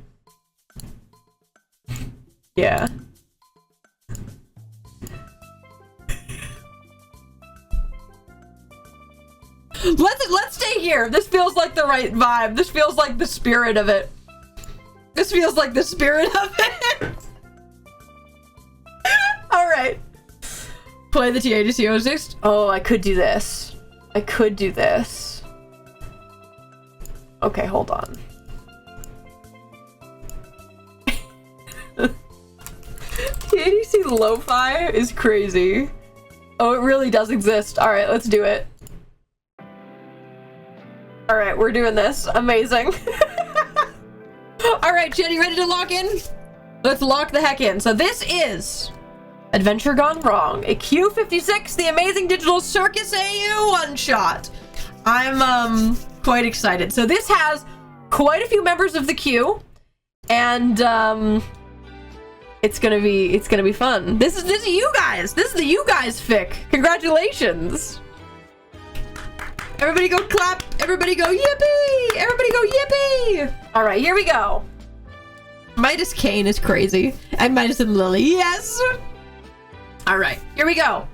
Yeah. Let's stay here. This feels like the right vibe. This feels like the spirit of it. This feels like the spirit of it. All right. Play the TAGCO6. Oh, I could do this. I could do this. Okay, hold on. TAGC lo-fi is crazy. Oh, it really does exist. All right, let's do it. All right, we're doing this. Amazing. All right, Jen, you ready to lock in? Let's lock the heck in. So this is Adventure Gone Wrong, a Q56, the Amazing Digital Circus AU one-shot. I'm quite excited. So this has quite a few members of the Q, and it's gonna be fun. This is you guys. This is the you guys fic. Congratulations. Everybody go clap. Everybody go yippee. Everybody go yippee. All right, here we go. Midas Kane is crazy. And Midas and Lily, yes. All right, here we go.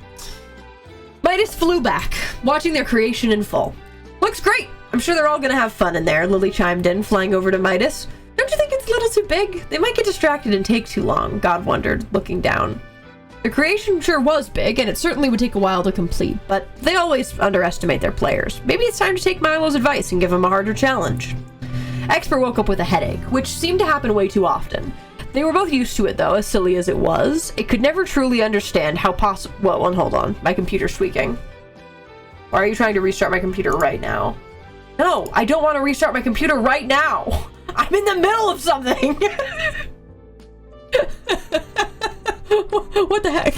Midas flew back, watching their creation in full. Looks great. I'm sure they're all gonna have fun in there, Lily chimed in, flying over to Midas. Don't you think it's a little too big? They might get distracted and take too long, God wondered, looking down. The creation sure was big, and it certainly would take a while to complete, but they always underestimate their players. Maybe it's time to take Milo's advice and give him a harder challenge. Expert woke up with a headache, which seemed to happen way too often. They were both used to it, though, as silly as it was. It could never truly understand how possible... Whoa, hold on. My computer's tweaking. Why are you trying to restart my computer right now? No, I don't want to restart my computer right now. I'm in the middle of something. What the heck?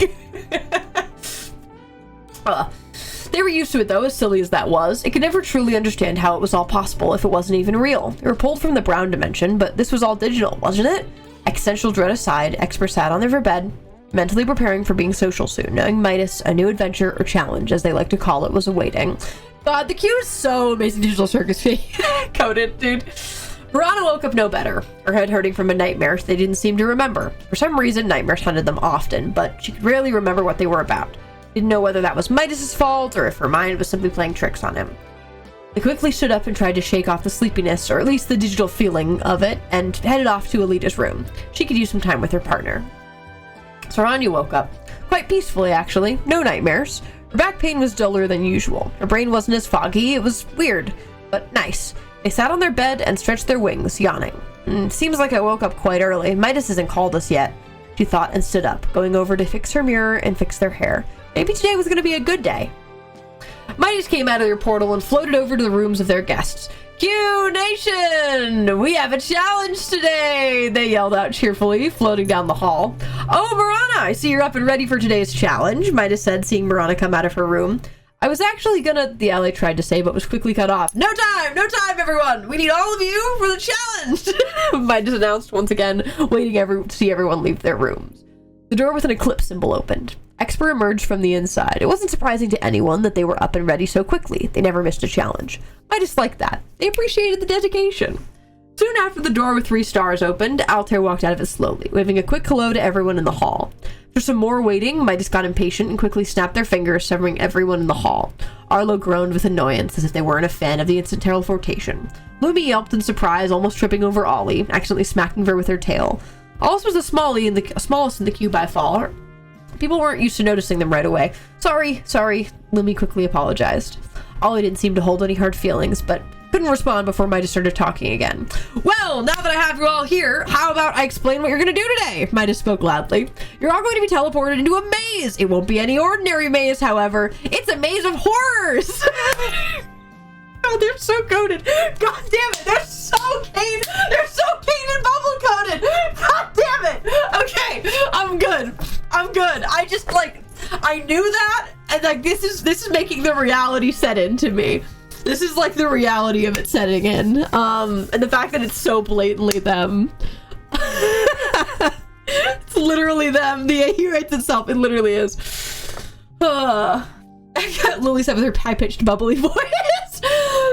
They were used to it, though, as silly as that was. It could never truly understand how it was all possible if it wasn't even real. They were pulled from the brown dimension, but this was all digital, wasn't it? Existential dread aside, Expert sat on their bed, mentally preparing for being social soon, knowing Midas, a new adventure or challenge, as they like to call it, was awaiting. God, the cue is so amazing. Digital Circus fee. Coded, dude. Mirana woke up no better, her head hurting from a nightmare they didn't seem to remember. For some reason, nightmares hunted them often, but she could rarely remember what they were about. Didn't know whether that was Midas's fault or if her mind was simply playing tricks on him. They quickly stood up and tried to shake off the sleepiness, or at least the digital feeling of it, and headed off to Alita's room. She could use some time with her partner. Saranya woke up. Quite peacefully, actually. No nightmares. Her back pain was duller than usual. Her brain wasn't as foggy. It was weird, but nice. They sat on their bed and stretched their wings, yawning. Seems like I woke up quite early. Midas hasn't called us yet, she thought, and stood up, going over to fix her mirror and fix their hair. Maybe today was going to be a good day. Midas came out of their portal and floated over to the rooms of their guests. Q Nation! We have a challenge today! They yelled out cheerfully, floating down the hall. Oh, Mirana, I see you're up and ready for today's challenge, Midas said, seeing Mirana come out of her room. I was actually gonna... The ally tried to say, but was quickly cut off. No time, everyone! We need all of you for the challenge! Midas announced once again, waiting to see everyone leave their rooms. The door with an eclipse symbol opened. Expert emerged from the inside. It wasn't surprising to anyone that they were up and ready so quickly. They never missed a challenge. Midas liked that. They appreciated the dedication. Soon after the door with 3 stars opened, Altair walked out of it slowly, waving a quick hello to everyone in the hall. After some more waiting, Midas got impatient and quickly snapped their fingers, severing everyone in the hall. Arlo groaned with annoyance, as if they weren't a fan of the instant teleportation. Lumi yelped in surprise, almost tripping over Ollie, accidentally smacking her with her tail. Alice was the smallest in the queue by far. People weren't used to noticing them right away. Sorry, Lumi quickly apologized. Ollie didn't seem to hold any hard feelings, but couldn't respond before Midas started talking again. Well, now that I have you all here, how about I explain what you're going to do today? Midas spoke loudly. You're all going to be teleported into a maze. It won't be any ordinary maze, however. It's a maze of horrors. Oh, they're so coded. God damn it. They're so Kane. They're so Kane and bubble coded. God damn it. Okay, I'm good. I just, like, I knew that, and, like, this is making the reality set into me. This is, like, the reality of it setting in. And the fact that it's so blatantly them. It's literally them. The AU writes itself. It literally is. Lily said with her high-pitched, bubbly voice.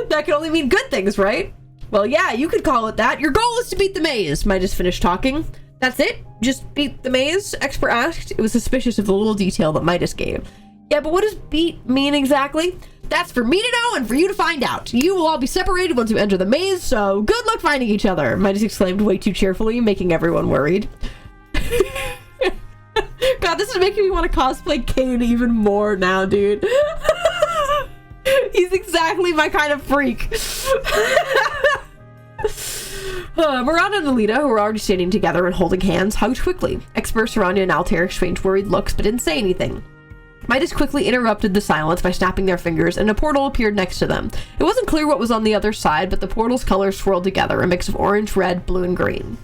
That could only mean good things, right? Well, yeah, you could call it that. Your goal is to beat the maze. Midas finished talking. That's it? Just beat the maze? Expert asked. It was suspicious of the little detail that Midas gave. Yeah, but what does beat mean exactly? That's for me to know and for you to find out. You will all be separated once you enter the maze, so good luck finding each other, Midas exclaimed way too cheerfully, making everyone worried. God, this is making me want to cosplay Kane even more now, dude. He's exactly my kind of freak. Miranda and Alita, who were already standing together and holding hands, hugged quickly. Expert, Saranya, and Altair exchanged worried looks but didn't say anything. Midas quickly interrupted the silence by snapping their fingers, and a portal appeared next to them. It wasn't clear what was on the other side, but the portal's colors swirled together, a mix of orange, red, blue, and green.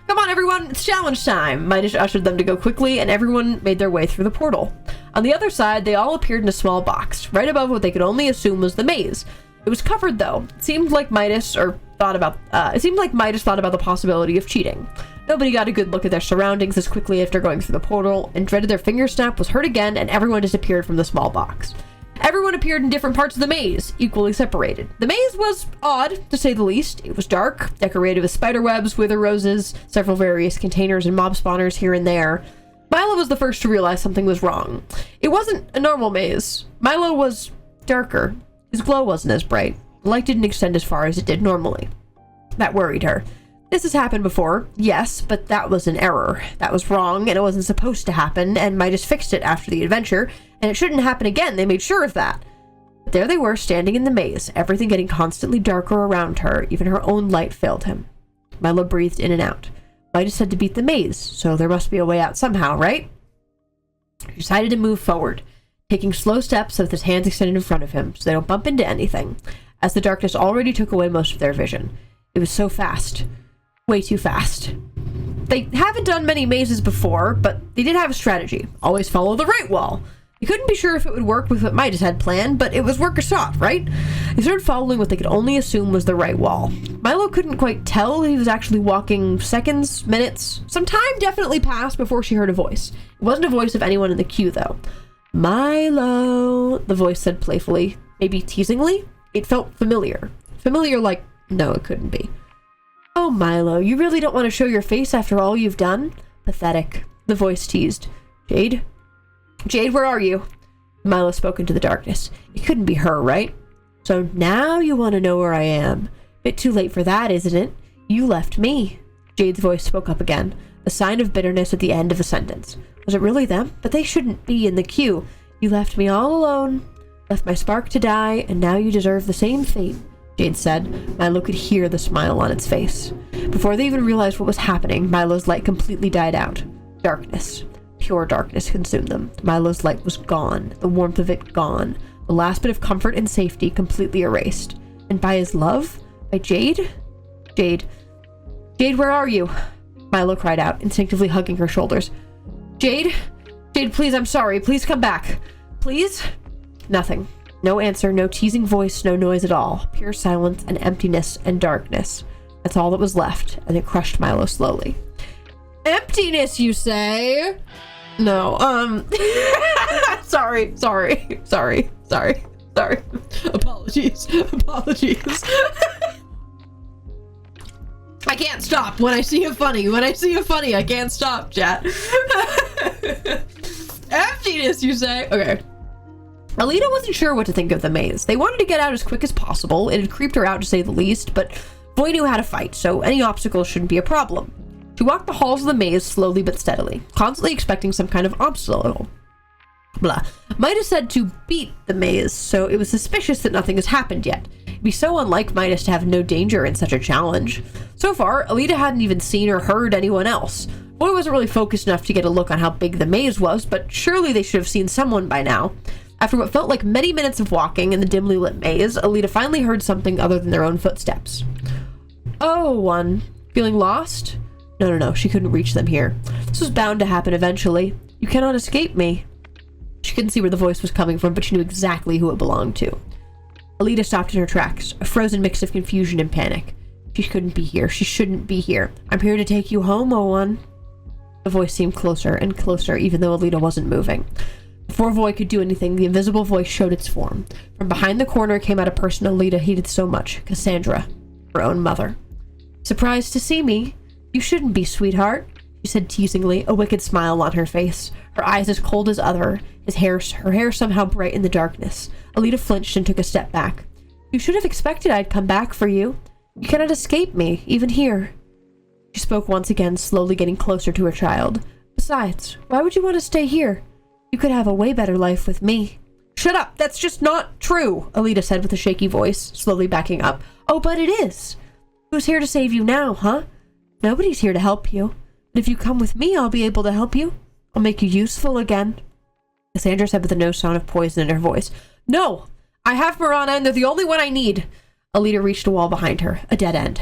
Come on, everyone, it's challenge time! Midas ushered them to go quickly, and everyone made their way through the portal. On the other side, they all appeared in a small box, right above what they could only assume was the maze. It was covered, though. It seemed like Midas thought about the possibility of cheating. Nobody got a good look at their surroundings as quickly after going through the portal, and dreaded their finger snap was heard again, and everyone disappeared from the small box. Everyone appeared in different parts of the maze, equally separated. The maze was odd, to say the least. It was dark, decorated with spider webs, wither roses, several various containers and mob spawners here and there. Milo was the first to realize something was wrong. It wasn't a normal maze. Milo was darker. His glow wasn't as bright. The light didn't extend as far as it did normally. That worried her. This has happened before, yes, but that was an error. That was wrong, and it wasn't supposed to happen, and Midas fixed it after the adventure, and it shouldn't happen again. They made sure of that. But there they were, standing in the maze, everything getting constantly darker around her. Even her own light failed him. Milo breathed in and out. Midas said to beat the maze, so there must be a way out somehow, right? He decided to move forward, taking slow steps with his hands extended in front of him so they don't bump into anything, as the darkness already took away most of their vision. It was so fast. Way too fast. They haven't done many mazes before, but they did have a strategy. Always follow the right wall. He couldn't be sure if it would work with what Midas had planned, but it was work or stop, right? They started following what they could only assume was the right wall. Milo couldn't quite tell he was actually walking seconds, minutes. Some time definitely passed before she heard a voice. It wasn't a voice of anyone in the queue, though. Milo, the voice said playfully, maybe teasingly. It felt familiar. Familiar like, no, it couldn't be. Oh, Milo, you really don't want to show your face after all you've done? Pathetic, the voice teased. Jade? Jade, where are you? Milo spoke into the darkness. It couldn't be her, right? So now you want to know where I am. Bit too late for that, isn't it? You left me. Jade's voice spoke up again, a sign of bitterness at the end of the sentence. Was it really them? But they shouldn't be in the queue. You left me all alone, left my spark to die, and now you deserve the same fate, Jade said. Milo could hear the smile on its face. Before they even realized what was happening, Milo's light completely died out. Darkness. Pure darkness consumed them. Milo's light was gone, the warmth of it gone, the last bit of comfort and safety completely erased. And by his love? By Jade? Jade, where are you? Milo cried out, instinctively hugging her shoulders. Jade, please, I'm sorry. Please come back. Please? Nothing. No answer, no teasing voice, no noise at all. Pure silence and emptiness and darkness. That's all that was left, and it crushed Milo slowly. Emptiness, you say? No, sorry. Apologies. I can't stop when I see a funny. I can't stop, chat. Emptiness, you say? Okay. Alita wasn't sure what to think of the maze. They wanted to get out as quick as possible. It had creeped her out, to say the least, but Boy knew how to fight, so any obstacles shouldn't be a problem. She walked the halls of the maze slowly but steadily, constantly expecting some kind of obstacle. Blah. Midas said to beat the maze, so it was suspicious that nothing has happened yet. It'd be so unlike Midas to have no danger in such a challenge. So far, Alita hadn't even seen or heard anyone else. Boy wasn't really focused enough to get a look on how big the maze was, but surely they should have seen someone by now. After what felt like many minutes of walking in the dimly lit maze, Alita finally heard something other than their own footsteps. Oh, one. Feeling lost? No, she couldn't reach them here. This was bound to happen eventually. You cannot escape me. She couldn't see where the voice was coming from, but she knew exactly who it belonged to. Alita stopped in her tracks, a frozen mix of confusion and panic. She couldn't be here. She shouldn't be here. I'm here to take you home, O1. The voice seemed closer and closer, even though Alita wasn't moving. Before Voy could do anything, the invisible voice showed its form. From behind the corner came out a person Alita hated so much, Cassandra, her own mother. Surprised to see me? You shouldn't be, sweetheart, she said teasingly, a wicked smile on her face, her eyes as cold as ever, her hair somehow bright in the darkness. Alita flinched and took a step back. You should have expected I'd come back for you. You cannot escape me, even here. She spoke once again, slowly getting closer to her child. Besides, why would you want to stay here? You could have a way better life with me. Shut up! That's just not true, Alita said with a shaky voice, slowly backing up. Oh, but it is! Who's here to save you now, huh? Nobody's here to help you. But if you come with me, I'll be able to help you. I'll make you useful again. Cassandra said with a no sound of poison in her voice. No! I have Mirana, and they're the only one I need! Alita reached a wall behind her, a dead end.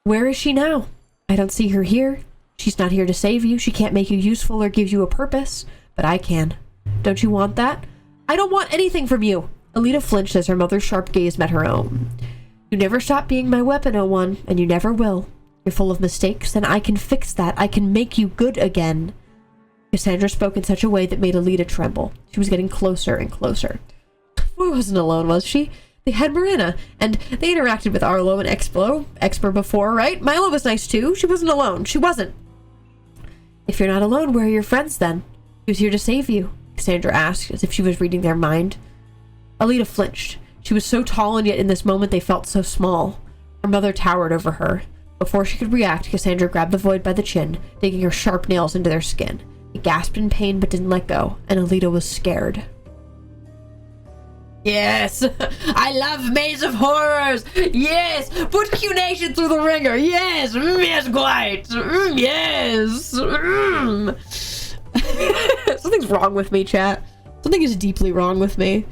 Where is she now? I don't see her here. She's not here to save you. She can't make you useful or give you a purpose. But I can. Don't you want that? I don't want anything from you! Alita flinched as her mother's sharp gaze met her own. You never stop being my weapon, O1, and you never will. You're full of mistakes, and I can fix that. I can make you good again. Cassandra spoke in such a way that made Alita tremble. She was getting closer and closer. Boy wasn't alone, was she? They had Marina, and they interacted with Arlo and Expo before, right? Milo was nice too. She wasn't alone. She wasn't. If you're not alone, where are your friends then? Who's here to save you? Cassandra asked, as if she was reading their mind. Alita flinched. She was so tall, and yet in this moment they felt so small. Her mother towered over her. Before she could react, Cassandra grabbed the Void by the chin, digging her sharp nails into their skin. He gasped in pain but didn't let go, and Alita was scared. Yes, I love Maze of Horrors. Yes, put Q Nation through the ringer. Yes, yes, quite. Yes. Something's wrong with me, chat. Something is deeply wrong with me.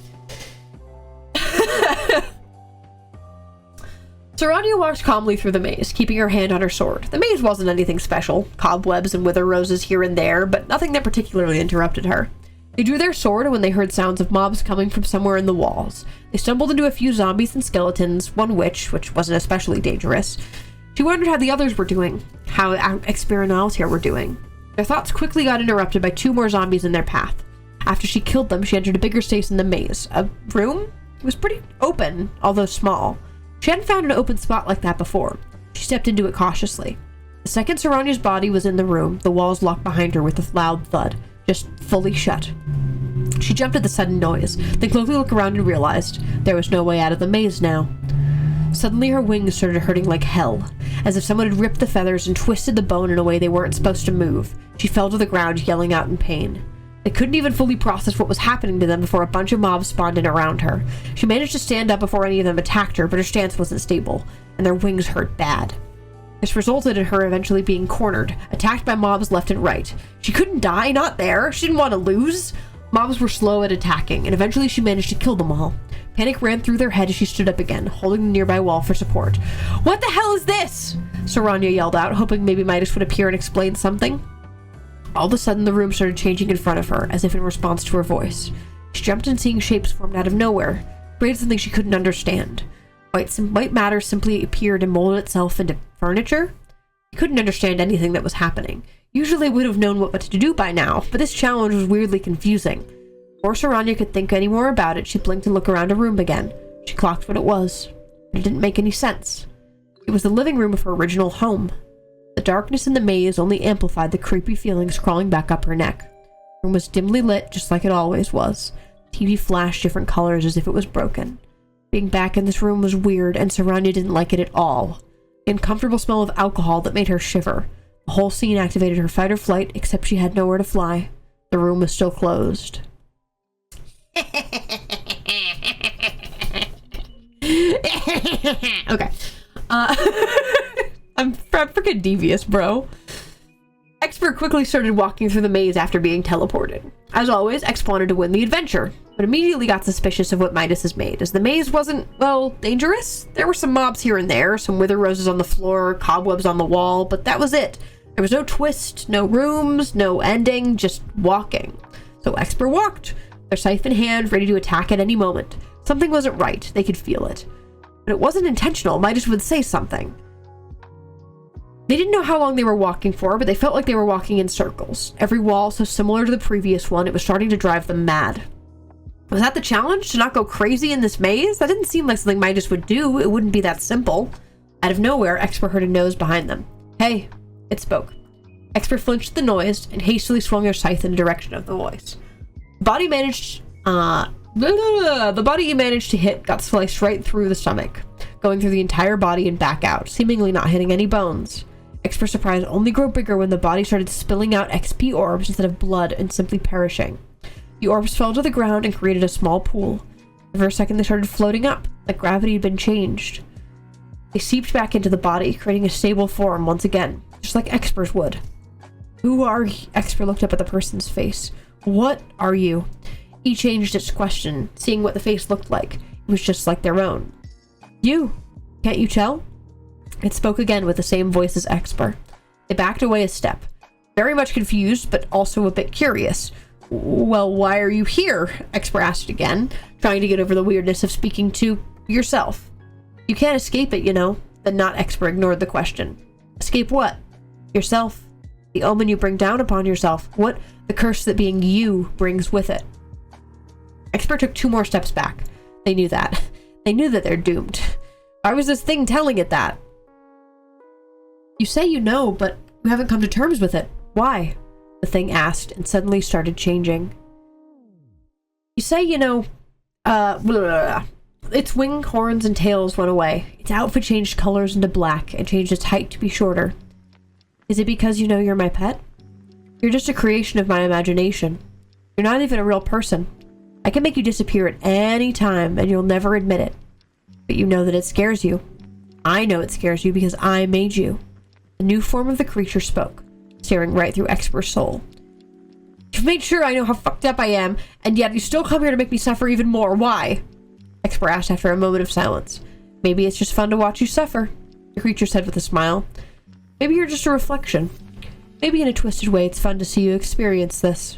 Sarania walked calmly through the maze, keeping her hand on her sword. The maze wasn't anything special, cobwebs and wither roses here and there, but nothing that particularly interrupted her. They drew their sword when they heard sounds of mobs coming from somewhere in the walls. They stumbled into a few zombies and skeletons, one witch, which wasn't especially dangerous. She wondered how the others were doing, how Experimentality were doing. Their thoughts quickly got interrupted by 2 more zombies in their path. After she killed them, she entered a bigger space in the maze. A room? It was pretty open, although small. She hadn't found an open spot like that before. She stepped into it cautiously. The second Sarania's body was in the room, the walls locked behind her with a loud thud, just fully shut. She jumped at the sudden noise, then quickly looked around and realized there was no way out of the maze now. Suddenly her wings started hurting like hell, as if someone had ripped the feathers and twisted the bone in a way they weren't supposed to move. She fell to the ground, yelling out in pain. They couldn't even fully process what was happening to them before a bunch of mobs spawned in around her. She managed to stand up before any of them attacked her, but her stance wasn't stable, and their wings hurt bad. This resulted in her eventually being cornered, attacked by mobs left and right. She couldn't die, not there. She didn't want to lose. Mobs were slow at attacking, and eventually she managed to kill them all. Panic ran through their head as she stood up again, holding the nearby wall for support. "What the hell is this?" Sarania yelled out, hoping maybe Midas would appear and explain something. All of a sudden, the room started changing in front of her, as if in response to her voice. She jumped in, seeing shapes formed out of nowhere, created something she couldn't understand. White matter simply appeared and molded itself into furniture. She couldn't understand anything that was happening. Usually would have known what to do by now, but this challenge was weirdly confusing. Before Sarania could think any more about it, she blinked and looked around her room again. She clocked what it was. It didn't make any sense. It was the living room of her original home. The darkness in the maze only amplified the creepy feelings crawling back up her neck. The room was dimly lit, just like it always was. The TV flashed different colors as if it was broken. Being back in this room was weird, and Sarania didn't like it at all. The uncomfortable smell of alcohol that made her shiver. The whole scene activated her fight or flight, except she had nowhere to fly. The room was still closed. Okay. I'm freaking devious, bro. Expert quickly started walking through the maze after being teleported. As always, X wanted to win the adventure, but immediately got suspicious of what Midas has made, as the maze wasn't, well, dangerous. There were some mobs here and there, some wither roses on the floor, cobwebs on the wall, but that was it. There was no twist, no rooms, no ending, just walking. So Expert walked, their scythe in hand, ready to attack at any moment. Something wasn't right, they could feel it. But it wasn't intentional, Midas would say something. They didn't know how long they were walking for, but they felt like they were walking in circles. Every wall so similar to the previous one, it was starting to drive them mad. Was that the challenge? To not go crazy in this maze? That didn't seem like something Midas would do. It wouldn't be that simple. Out of nowhere, Expert heard a nose behind them. "Hey," it spoke. Expert flinched at the noise and hastily swung their scythe in the direction of the voice. The body he managed to hit got sliced right through the stomach, going through the entire body and back out, seemingly not hitting any bones. Expert surprise only grew bigger when the body started spilling out XP orbs instead of blood and simply perishing. The orbs fell to the ground and created a small pool. For a second they started floating up, like gravity had been changed. They seeped back into the body, creating a stable form once again, just like Expert's would. "Who are you?" Expert looked up at the person's face. "What are you?" He changed its question, seeing what the face looked like. It was just like their own. "You. Can't you tell?" It spoke again with the same voice as Expert. They backed away a step, very much confused, but also a bit curious. "Well, why are you here?" Expert asked again, trying to get over the weirdness of speaking to yourself. "You can't escape it, you know." The not Expert ignored the question. "Escape what?" "Yourself. The omen you bring down upon yourself. What the curse that being you brings with it." Expert took 2 more steps back. They knew that. They knew that they're doomed. Why was this thing telling it that? "You say you know, but you haven't come to terms with it. Why?" the thing asked, and suddenly started changing. "You say you know, blah, blah, blah. Its wing, horns, and tails went away. Its outfit changed colors into black, and changed its height to be shorter. Is it because you know you're my pet? You're just a creation of my imagination. You're not even a real person. I can make you disappear at any time, and you'll never admit it. But you know that it scares you. I know it scares you because I made you. The new form of the creature spoke, staring right through Exper's soul. You've made sure I know how fucked up I am, and yet you still come here to make me suffer even more. Why? Exper asked after a moment of silence. Maybe it's just fun to watch you suffer, the creature said with a smile. Maybe you're just a reflection. Maybe in a twisted way it's fun to see you experience this.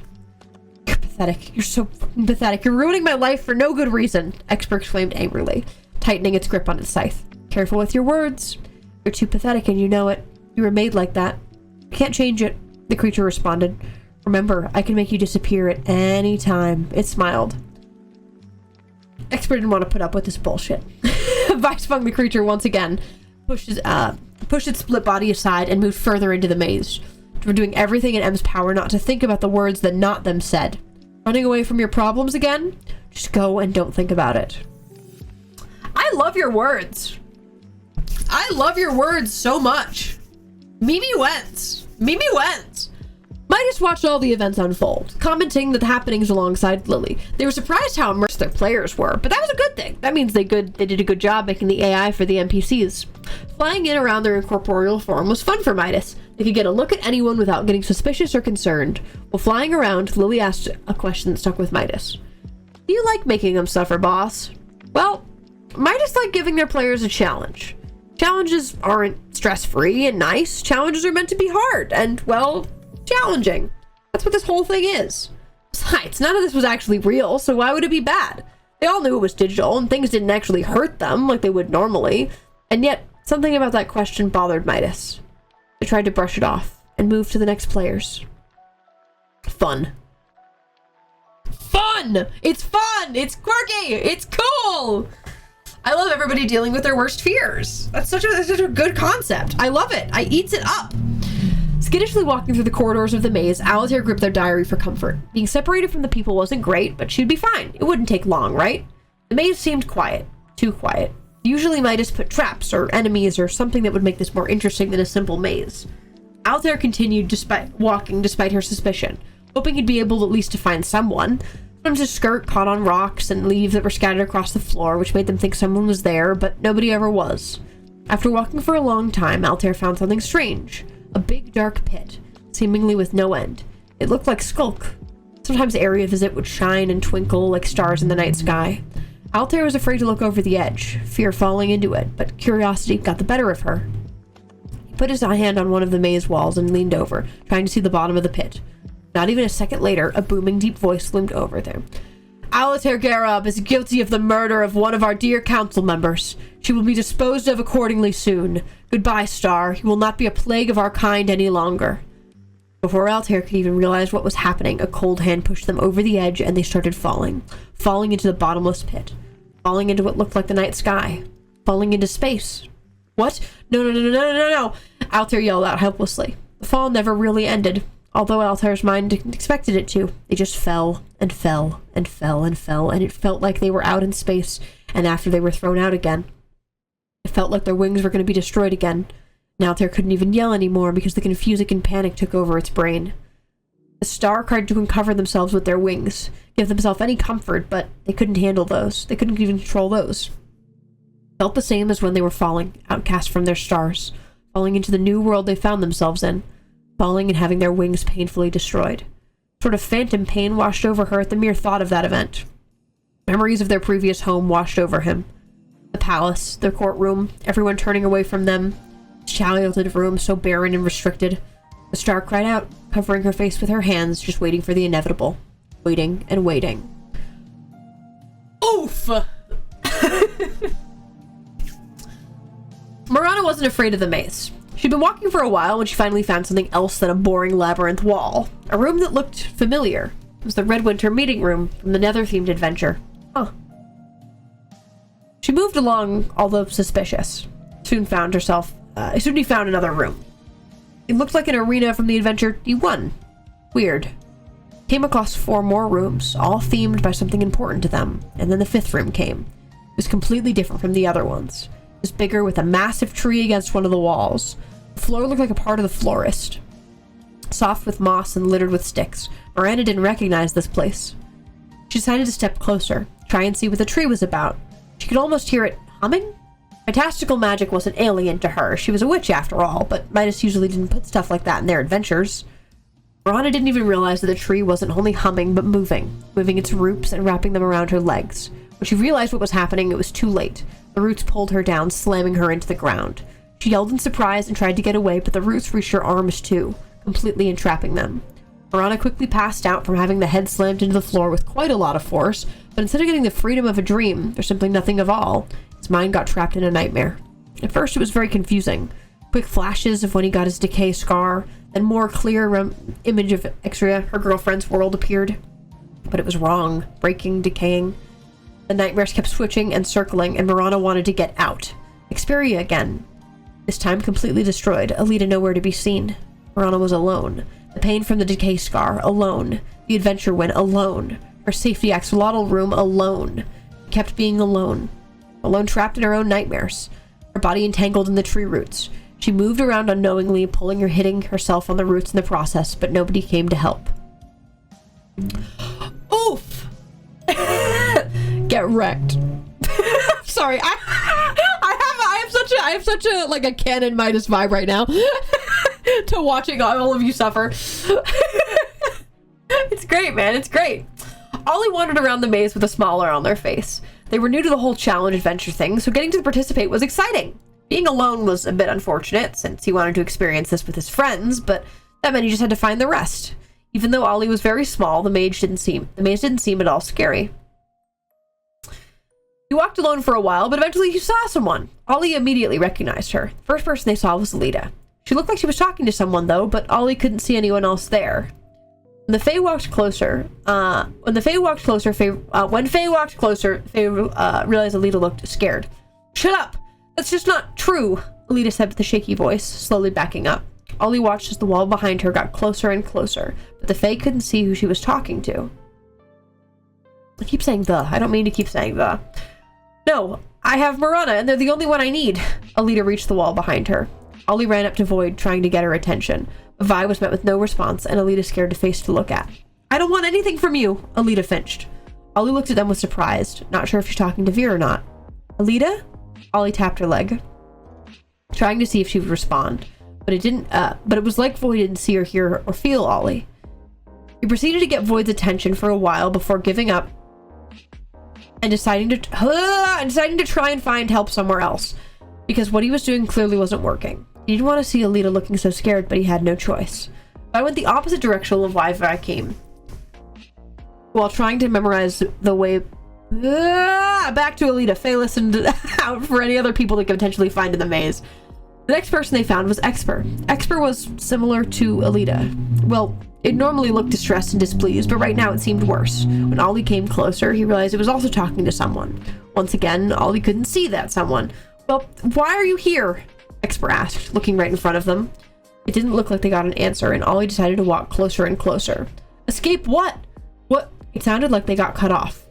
You're pathetic. You're so fucking pathetic. You're ruining my life for no good reason, Exper exclaimed angrily, tightening its grip on its scythe. Careful with your words. You're too pathetic and you know it. You were made like that. You can't change it, the creature responded. Remember, I can make you disappear at any time. It smiled. Exper didn't want to put up with this bullshit. Vice swung the creature once again, pushed its split body aside, and moved further into the maze. Doing everything in M's power not to think about the words that not them said. Running away from your problems again? Just go and don't think about it. I love your words. I love your words so much. Mimi Wentz. Mimi Wentz. Midas watched all the events unfold, commenting the happenings alongside Lily. They were surprised how immersed their players were, but that was a good thing. That means they did a good job making the AI for the NPCs. Flying in around their incorporeal form was fun for Midas. They could get a look at anyone without getting suspicious or concerned. While flying around, Lily asked a question that stuck with Midas. Do you like making them suffer, boss? Well, Midas liked giving their players a challenge. Challenges aren't stress-free and nice. Challenges are meant to be hard and, well, challenging. That's what this whole thing is. Besides, none of this was actually real, so why would it be bad? They all knew it was digital, and things didn't actually hurt them like they would normally. And yet, something about that question bothered Midas. They tried to brush it off and move to the next players. Fun. Fun! It's fun! It's quirky! It's cool! I love everybody dealing with their worst fears. That's such a good concept. I love it. I eats it up. Skittishly walking through the corridors of the maze, Altair gripped their diary for comfort. Being separated from the people wasn't great, but she'd be fine. It wouldn't take long, right? The maze seemed quiet. Too quiet. Usually Midas put traps or enemies or something that would make this more interesting than a simple maze. Altair continued despite her suspicion, hoping he'd be able at least to find someone. Sometimes his skirt caught on rocks and leaves that were scattered across the floor, which made them think someone was there, but nobody ever was. After walking for a long time, Altair found something strange. A big dark pit, seemingly with no end. It looked like Skulk. Sometimes Area Visit would shine and twinkle like stars in the night sky. Altair was afraid to look over the edge, fear falling into it, but curiosity got the better of her. He put his hand on one of the maze walls and leaned over, trying to see the bottom of the pit. Not even a second later, a booming deep voice loomed over there. Altair Garab is guilty of the murder of one of our dear council members. She will be disposed of accordingly soon. Goodbye, Star. You will not be a plague of our kind any longer. Before Altair could even realize what was happening, a cold hand pushed them over the edge and they started falling into the bottomless pit, falling into what looked like the night sky, falling into space. What? No. Altair yelled out helplessly. The fall never really ended, although Altair's mind didn't expect it to. They just fell and fell and fell and fell, and it felt like they were out in space, and after they were thrown out again. It felt like their wings were going to be destroyed again. And Altair couldn't even yell anymore because the confusion and panic took over its brain. The Star tried to uncover themselves with their wings, give themselves any comfort, but they couldn't handle those. They couldn't even control those. Felt the same as when they were falling, outcast from their stars, falling into the new world they found themselves in, falling and having their wings painfully destroyed. Sort of phantom pain washed over her at the mere thought of that event. Memories of their previous home washed over him. The palace, their courtroom, everyone turning away from them. Childhood room so barren and restricted. The Star cried out, covering her face with her hands, just waiting for the inevitable. Waiting and waiting. Oof! Marana wasn't afraid of the maze. She'd been walking for a while when she finally found something else than a boring labyrinth wall. A room that looked familiar. It was the Redwinter meeting room from the Nether-themed adventure. Huh. She moved along, although suspicious. Soon found another room. It looked like an arena from the adventure D1. Weird. Came across 4 more rooms, all themed by something important to them, and then the 5th room came. It was completely different from the other ones. It was bigger, with a massive tree against one of the walls. The floor looked like a part of the florist. Soft with moss and littered with sticks. Miranda didn't recognize this place. She decided to step closer, try and see what the tree was about. She could almost hear it humming. Fantastical magic wasn't alien to her. She was a witch after all, but Midas usually didn't put stuff like that in their adventures. Miranda didn't even realize that the tree wasn't only humming, but moving its roots and wrapping them around her legs. When she realized what was happening, it was too late. The roots pulled her down, slamming her into the ground. She yelled in surprise and tried to get away, but the roots reached her arms too, completely entrapping them. Miranda quickly passed out from having the head slammed into the floor with quite a lot of force, but instead of getting the freedom of a dream, or simply nothing of all, his mind got trapped in a nightmare. At first, it was very confusing. Quick flashes of when he got his decay scar, then more clear image of Exria, her girlfriend's world, appeared. But it was wrong, breaking, decaying. The nightmares kept switching and circling, and Miranda wanted to get out. Experia again. This time completely destroyed, Alita nowhere to be seen. Miranda was alone. The pain from the decay scar, alone. The adventure win, alone. Her safety axolotl room, alone. She kept being alone. Alone, trapped in her own nightmares. Her body entangled in the tree roots. She moved around unknowingly, pulling or hitting herself on the roots in the process, but nobody came to help. Oof! Get wrecked. Sorry, I have such a like a Canon Midas vibe right now to watching all of you suffer. It's great, man. It's great. Ollie wandered around the maze with a smile on their face. They were new to the whole challenge adventure thing, so getting to participate was exciting. Being alone was a bit unfortunate, since he wanted to experience this with his friends, but that meant he just had to find the rest. Even though Ollie was very small, the maze didn't seem at all scary. He walked alone for a while, but eventually he saw someone. Ollie immediately recognized her. The first person they saw was Alita. She looked like she was talking to someone, though, but Ollie couldn't see anyone else there. When Faye walked closer, Faye realized Alita looked scared. "Shut up! That's just not true," Alita said with a shaky voice, slowly backing up. Ollie watched as the wall behind her got closer and closer, but the Fae couldn't see who she was talking to. I keep saying the. I don't mean to keep saying the. No, I have Miranda, and they're the only one I need. Alita reached the wall behind her. Ollie ran up to Void, trying to get her attention. But Vi was met with no response, and Alita scared to face to look at. "I don't want anything from you," Alita finched. Ollie looked at them with surprise, not sure if she's talking to V or not. "Alita?" Ollie tapped her leg, trying to see if she would respond. But it was like Void didn't see or hear or feel Ollie. He proceeded to get Void's attention for a while before giving up and deciding to try and find help somewhere else, because what he was doing clearly wasn't working. He didn't want to see Alita looking so scared, but he had no choice. I went the opposite direction of why I came, while trying to memorize the way back to Alita. Faye listened out for any other people they could potentially find in the maze. The next person they found was Exper. Exper was similar to Alita. Well, it normally looked distressed and displeased, but right now it seemed worse. When Ollie came closer, he realized it was also talking to someone. Once again, Ollie couldn't see that someone. "Well, why are you here?" Exper asked, looking right in front of them. It didn't look like they got an answer, and Ollie decided to walk closer and closer. "Escape what? What?" It sounded like they got cut off.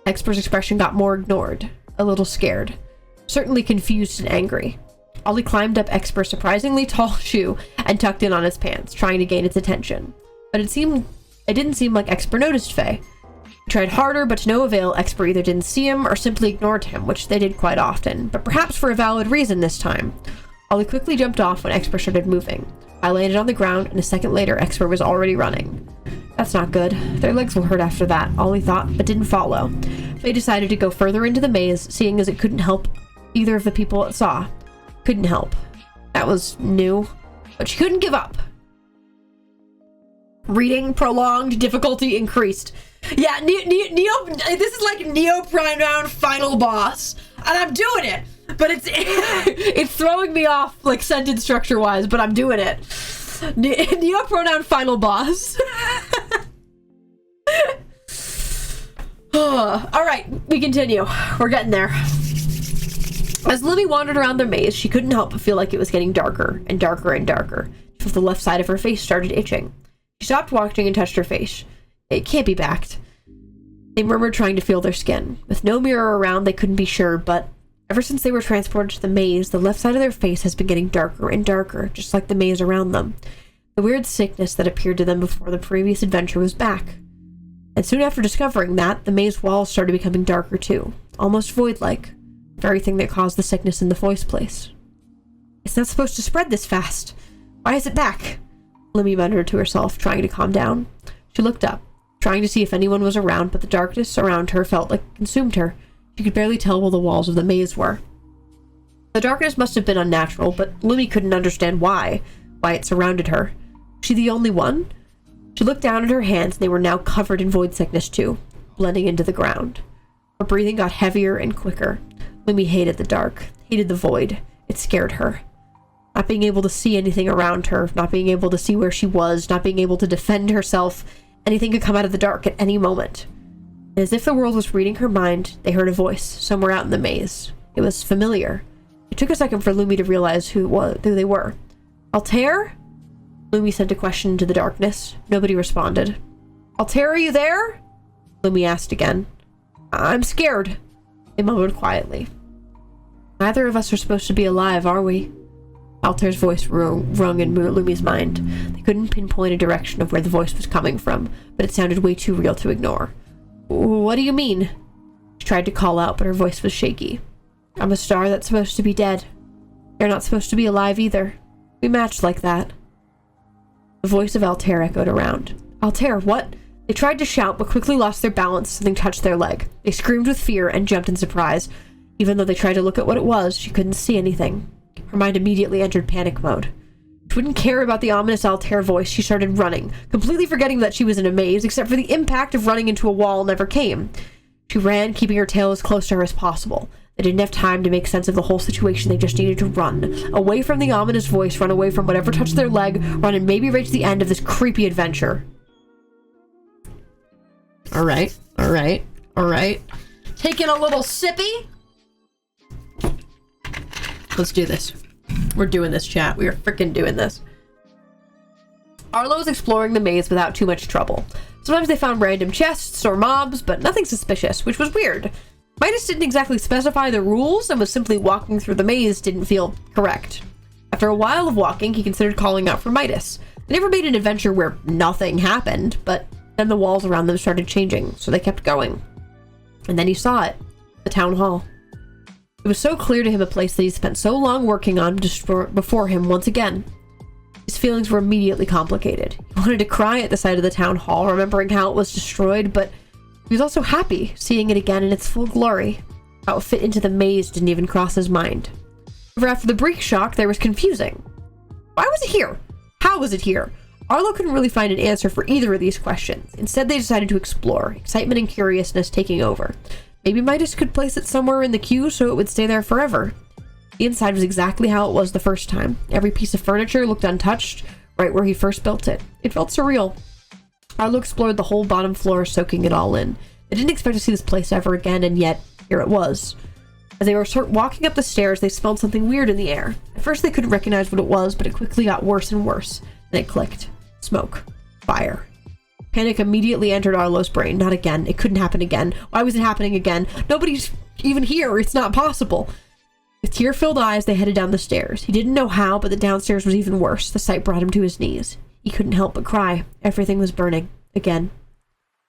Exper's expression got more ignored, a little scared, certainly confused and angry. Ollie climbed up Exper's surprisingly tall shoe and tucked in on his pants, trying to gain its attention. But it didn't seem like Exper noticed Faye. He tried harder, but to no avail. Exper either didn't see him or simply ignored him, which they did quite often, but perhaps for a valid reason this time. Ollie quickly jumped off when Exper started moving. I landed on the ground, and a second later, Exper was already running. That's not good. Their legs will hurt after that, Ollie thought, but didn't follow. Faye decided to go further into the maze, seeing as it couldn't help either of the people it saw. Couldn't help. That was new, but she couldn't give up. Reading prolonged, difficulty increased. Yeah, this is like Neo Prime Round final boss, and I'm doing it. But it's throwing me off like sentence structure wise, but I'm doing it. Neo pronoun final boss. All right, we continue. We're getting there. As Libby wandered around the maze, she couldn't help but feel like it was getting darker and darker and darker. She felt the left side of her face started itching. She stopped watching and touched her face. It can't be backed. They murmured, trying to feel their skin. With no mirror around, they couldn't be sure, but ever since they were transported to the maze, the left side of their face has been getting darker and darker, just like the maze around them. The weird sickness that appeared to them before the previous adventure was back. And soon after discovering that, the maze walls started becoming darker too, almost void-like, the very thing that caused the sickness in the voice place. It's not supposed to spread this fast. Why is it back? Lemmy muttered to herself, trying to calm down. She looked up, trying to see if anyone was around, but the darkness around her felt like it consumed her. She could barely tell where the walls of the maze were. The darkness must have been unnatural, but Lemmy couldn't understand why it surrounded her. Was she the only one? She looked down at her hands, and they were now covered in void sickness too, blending into the ground. Her breathing got heavier and quicker. Lemmy hated the dark, hated the void. It scared her. Not being able to see anything around her, not being able to see where she was, not being able to defend herself, anything could come out of the dark at any moment. And as if the world was reading her mind, they heard a voice somewhere out in the maze. It was familiar. It took a second for Lumi to realize who they were. Altair? Lumi sent a question into the darkness. Nobody responded. Altair, are you there? Lumi asked again. I'm scared, they mumbled quietly. Neither of us are supposed to be alive, are we? Altair's voice rung in Lumi's mind. They couldn't pinpoint a direction of where the voice was coming from, but it sounded way too real to ignore. What do you mean? She tried to call out, but her voice was shaky. I'm a star that's supposed to be dead. You're not supposed to be alive either. We matched like that. The voice of Altair echoed around. Altair, what? They tried to shout, but quickly lost their balance as something touched their leg. They screamed with fear and jumped in surprise. Even though they tried to look at what it was, she couldn't see anything. Her mind immediately entered panic mode. She wouldn't care about the ominous Altair voice. She started running, completely forgetting that she was in a maze, except for the impact of running into a wall never came. She ran, keeping her tail as close to her as possible. They didn't have time to make sense of the whole situation. They just needed to run. Away from the ominous voice, run away from whatever touched their leg, run and maybe reach the end of this creepy adventure. Alright. Taking a little sippy. Let's do this. We're doing this, chat. We are freaking doing this. Arlo was exploring the maze without too much trouble. Sometimes they found random chests or mobs, but nothing suspicious, which was weird. Midas didn't exactly specify the rules, and was simply walking through the maze didn't feel correct. After a while of walking, he considered calling out for Midas. They never made an adventure where nothing happened, but then the walls around them started changing, so they kept going. And then he saw it. The town hall. It was so clear to him, a place that he spent so long working on before him once again. His feelings were immediately complicated. He wanted to cry at the sight of the town hall, remembering how it was destroyed, but he was also happy, seeing it again in its full glory. How it fit into the maze didn't even cross his mind. However, after the brief shock, there was confusing. Why was it here? How was it here? Arlo couldn't really find an answer for either of these questions. Instead, they decided to explore, excitement and curiousness taking over. Maybe Midas could place it somewhere in the queue so it would stay there forever. The inside was exactly how it was the first time. Every piece of furniture looked untouched, right where he first built it. It felt surreal. Arlo explored the whole bottom floor, soaking it all in. They didn't expect to see this place ever again, and yet, here it was. As they were walking up the stairs, they smelled something weird in the air. At first, they couldn't recognize what it was, but it quickly got worse and worse. Then it clicked. Smoke. Fire. Panic immediately entered Arlo's brain. Not again. It couldn't happen again. Why was it happening again? Nobody's even here. It's not possible. With tear-filled eyes, they headed down the stairs. He didn't know how, but the downstairs was even worse. The sight brought him to his knees. He couldn't help but cry. Everything was burning. Again.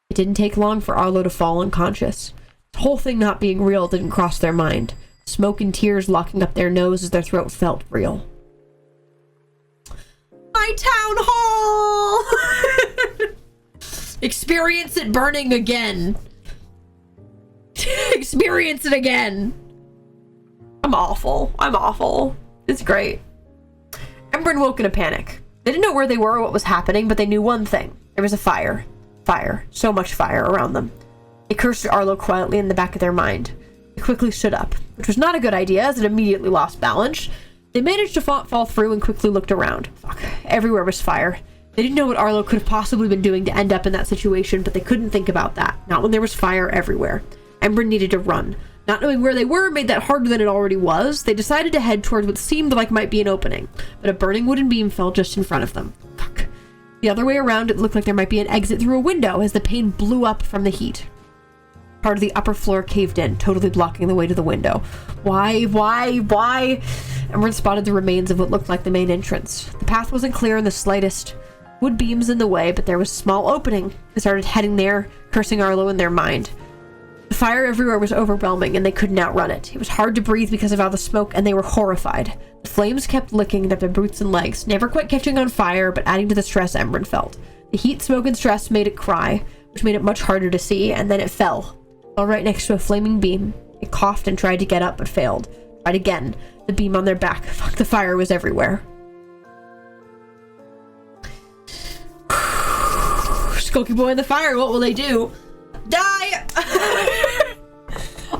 It didn't take long for Arlo to fall unconscious. The whole thing not being real didn't cross their mind. Smoke and tears locking up their nose as their throat felt real. My town hall! Experience it burning again. Experience it again. I'm awful. It's great. Ember woke in a panic. They didn't know where they were or what was happening, but they knew one thing. There was a fire. Fire. So much fire around them. They cursed Arlo quietly in the back of their mind. They quickly stood up, which was not a good idea as it immediately lost balance. They managed to fall through and quickly looked around. Fuck. Everywhere was fire. They didn't know what Arlo could have possibly been doing to end up in that situation, but they couldn't think about that. Not when there was fire everywhere. Ember needed to run. Not knowing where they were made that harder than it already was. They decided to head towards what seemed like might be an opening, but a burning wooden beam fell just in front of them. Fuck. The other way around, it looked like there might be an exit through a window as the pane blew up from the heat. Part of the upper floor caved in, totally blocking the way to the window. Why? Ember spotted the remains of what looked like the main entrance. The path wasn't clear in the slightest. wood beams in the way, but there was a small opening. They started heading there, cursing Arlo in their mind. The fire everywhere was overwhelming, and they couldn't outrun it. It was hard to breathe because of all the smoke, and they were horrified. The flames kept licking at their boots and legs, never quite catching on fire, but adding to the stress Emran felt. The heat, smoke, and stress made it cry, which made it much harder to see, and then it fell right next to a flaming beam. It coughed and tried to get up, but failed. Tried again. The beam on their back. Fuck, the fire was everywhere. Skulky boy in the fire, what will they do? Die!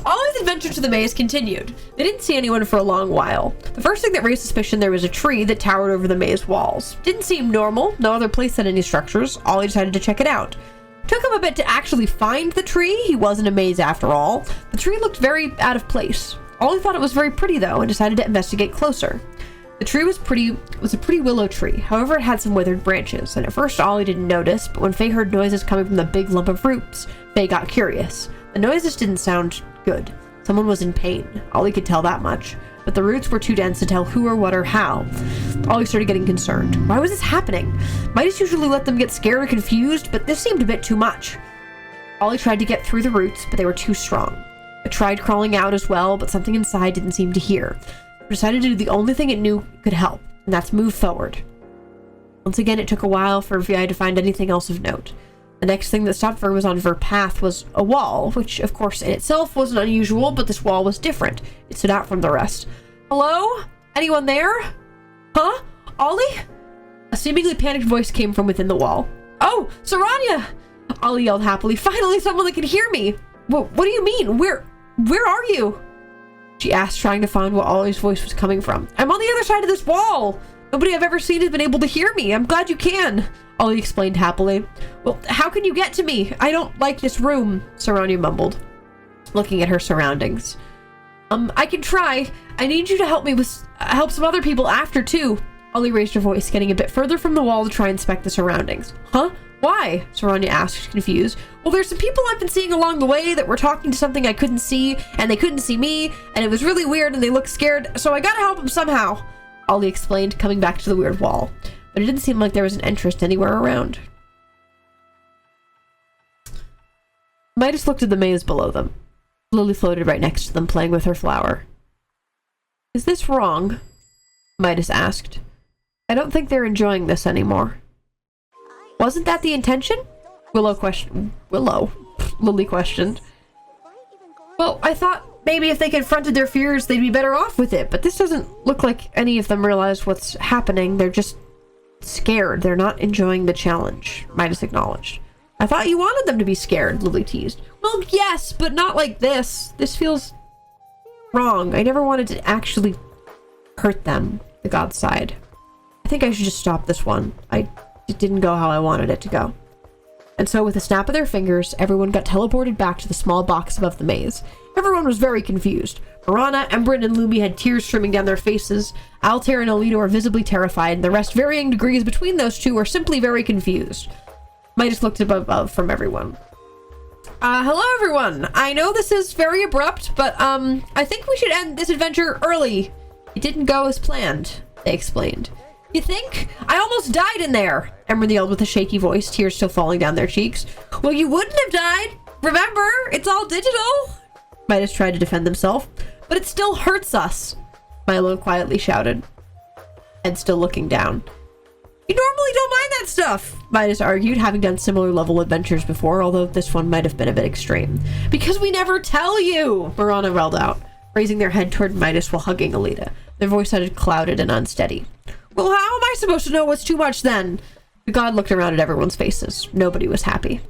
Ollie's adventure to the maze continued. They didn't see anyone for a long while. The first thing that raised suspicion, there was a tree that towered over the maze walls. Didn't seem normal. No other place had any structures. Ollie decided to check it out. Took him a bit to actually find the tree. He was in a maze after all. The tree looked very out of place. Ollie thought it was very pretty though, and decided to investigate closer. The tree was a pretty willow tree. However, it had some withered branches, and at first Ollie didn't notice, but when Faye heard noises coming from the big lump of roots, Faye got curious. The noises didn't sound good. Someone was in pain. Ollie could tell that much, but the roots were too dense to tell who or what or how. Ollie started getting concerned. Why was this happening? Midas usually let them get scared or confused, but this seemed a bit too much. Ollie tried to get through the roots, but they were too strong. It tried crawling out as well, but something inside didn't seem to hear. It decided to do the only thing it knew could help, and that's move forward. Once again, it took a while for Vi to find anything else of note. The next thing that stopped her was on her path was a wall, which of course in itself wasn't unusual, but this wall was different. It stood out from the rest. Hello? Anyone there? Huh? Ollie? A seemingly panicked voice came from within the wall. Oh, Saranya! Ollie yelled happily. Finally, someone that can hear me! What do you mean? Where are you? She asked, trying to find where Ollie's voice was coming from. I'm on the other side of this wall! Nobody I've ever seen has been able to hear me. I'm glad you can. Ollie explained happily. Well, how can you get to me? I don't like this room, Saranya mumbled, looking at her surroundings. I can try. I need you to help me help some other people after, too. Ollie raised her voice, getting a bit further from the wall to try and inspect the surroundings. Huh? Why? Saranya asked, confused. Well, there's some people I've been seeing along the way that were talking to something I couldn't see, and they couldn't see me, and it was really weird, and they looked scared, so I gotta help them somehow. Ollie explained, coming back to the weird wall. But it didn't seem like there was an entrance anywhere around. Midas looked at the maze below them. Lily floated right next to them, playing with her flower. Is this wrong? Midas asked. I don't think they're enjoying this anymore. Wasn't that the intention? Lily questioned. Well, I thought maybe if they confronted their fears, they'd be better off with it, but this doesn't look like any of them realize what's happening. They're just scared. They're not enjoying the challenge, Midas acknowledged. I thought you wanted them to be scared, Lily teased. Well, yes, but not like this. This feels wrong. I never wanted to actually hurt them, the god sighed. I think I should just stop this one. It didn't go how I wanted it to go. And so with a snap of their fingers, everyone got teleported back to the small box above the maze. Everyone was very confused. Marana, Embrin, and Lumi had tears streaming down their faces. Altair and Alito were visibly terrified, and the rest, varying degrees between those two, were simply very confused. Midas looked above from everyone. Hello everyone! I know this is very abrupt, but I think we should end this adventure early. It didn't go as planned, they explained. You think? I almost died in there, Embrin yelled with a shaky voice, tears still falling down their cheeks. Well, you wouldn't have died! Remember, it's all digital! Midas tried to defend himself. But it still hurts us, Milo quietly shouted, head still looking down. You normally don't mind that stuff, Midas argued, having done similar level adventures before, although this one might have been a bit extreme. Because we never tell you, Marana yelled out, raising their head toward Midas while hugging Alita. Their voice sounded clouded and unsteady. Well, how am I supposed to know what's too much then? The god looked around at everyone's faces. Nobody was happy.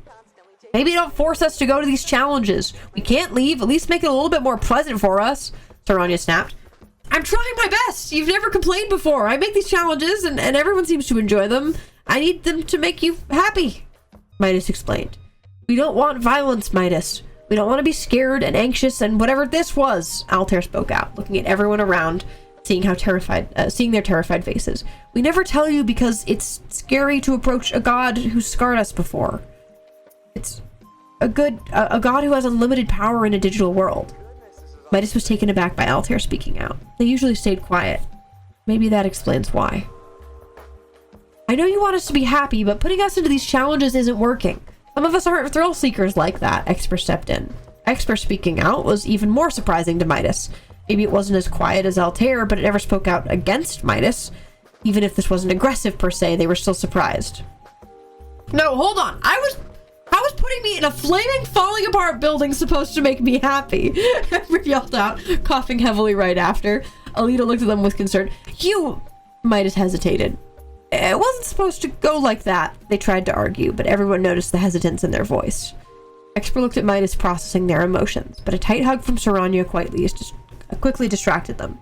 Maybe don't force us to go to these challenges. We can't leave. At least make it a little bit more pleasant for us, Saranya snapped. I'm trying my best. You've never complained before. I make these challenges and everyone seems to enjoy them. I need them to make you happy, Midas explained. We don't want violence, Midas. We don't want to be scared and anxious and whatever this was, Altair spoke out, looking at everyone around, seeing their terrified faces. We never tell you because it's scary to approach a god who scarred us before. It's a god who has unlimited power in a digital world. Midas was taken aback by Altair speaking out. They usually stayed quiet. Maybe that explains why. I know you want us to be happy, but putting us into these challenges isn't working. Some of us aren't thrill seekers like that, Expert stepped in. Expert speaking out was even more surprising to Midas. Maybe it wasn't as quiet as Altair, but it never spoke out against Midas. Even if this wasn't aggressive per se, they were still surprised. No, hold on. How was putting me in a flaming, falling apart building supposed to make me happy? Everett yelled out, coughing heavily right after. Alita looked at them with concern. Midas hesitated. It wasn't supposed to go like that. They tried to argue, but everyone noticed the hesitance in their voice. Expert looked at Midas, processing their emotions, but a tight hug from Saranya quickly distracted them.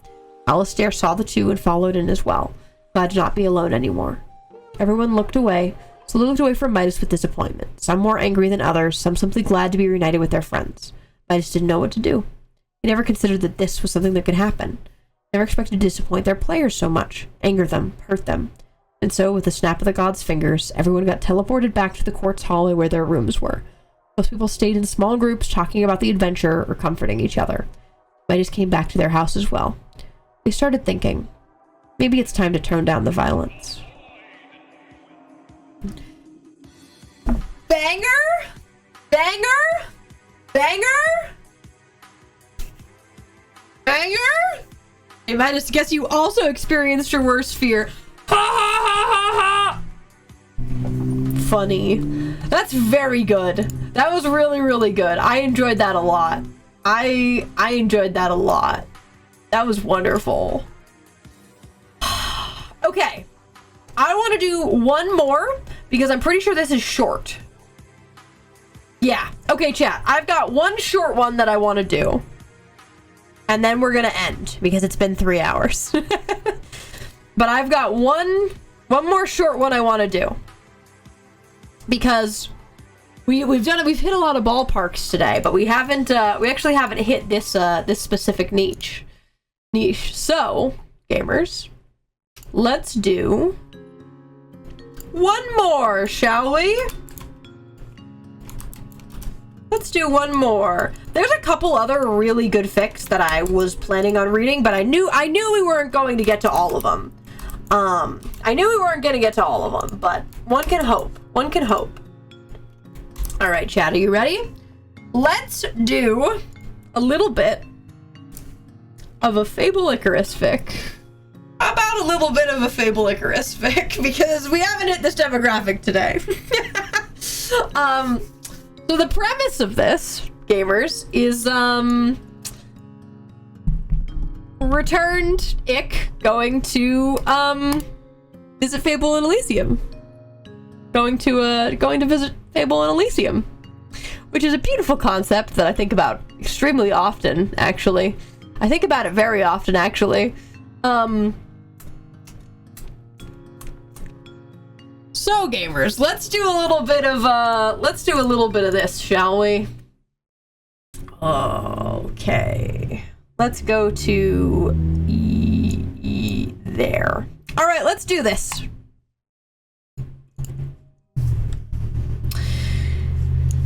Alistair saw the two and followed in as well, glad to not be alone anymore. Everyone looked away, so they looked away from Midas with disappointment. Some more angry than others, some simply glad to be reunited with their friends. Midas didn't know what to do. He never considered that this was something that could happen. Never expected to disappoint their players so much, anger them, hurt them. And so, with a snap of the god's fingers, everyone got teleported back to the quartz hallway where their rooms were. Most people stayed in small groups talking about the adventure or comforting each other. Midas came back to their house as well. They started thinking, maybe it's time to tone down the violence. Banger? Banger? Banger? Banger? Hey, Midas, guess you also experienced your worst fear. Ha ha ha ha ha! Funny. That's very good. That was really, really good. I enjoyed that a lot. I enjoyed that a lot. That was wonderful. Okay. I want to do one more because I'm pretty sure this is short. Yeah. Okay, chat. I've got one short one that I want to do. And then we're going to end because it's been 3 hours. But I've got one more short one I want to do. Because we've hit a lot of ballparks today, but we actually haven't hit this specific niche. So, gamers, let's do one more, shall we? Let's do one more. There's a couple other really good fics that I was planning on reading, but I knew we weren't going to get to all of them. I knew we weren't going to get to all of them, but one can hope. One can hope. All right, chat, are you ready? Let's do a little bit of a Fable Icarus fic. How about a little bit of a Fable Icarus fic? Because we haven't hit this demographic today. So the premise of this, gamers, is, returned Ick going to, visit Fable in Elysium. Going to visit Fable in Elysium. Which is a beautiful concept that I think about extremely often, actually. I think about it very often, actually. So, gamers, let's do a little bit of this, shall we? Okay. Let's go to there. All right, let's do this.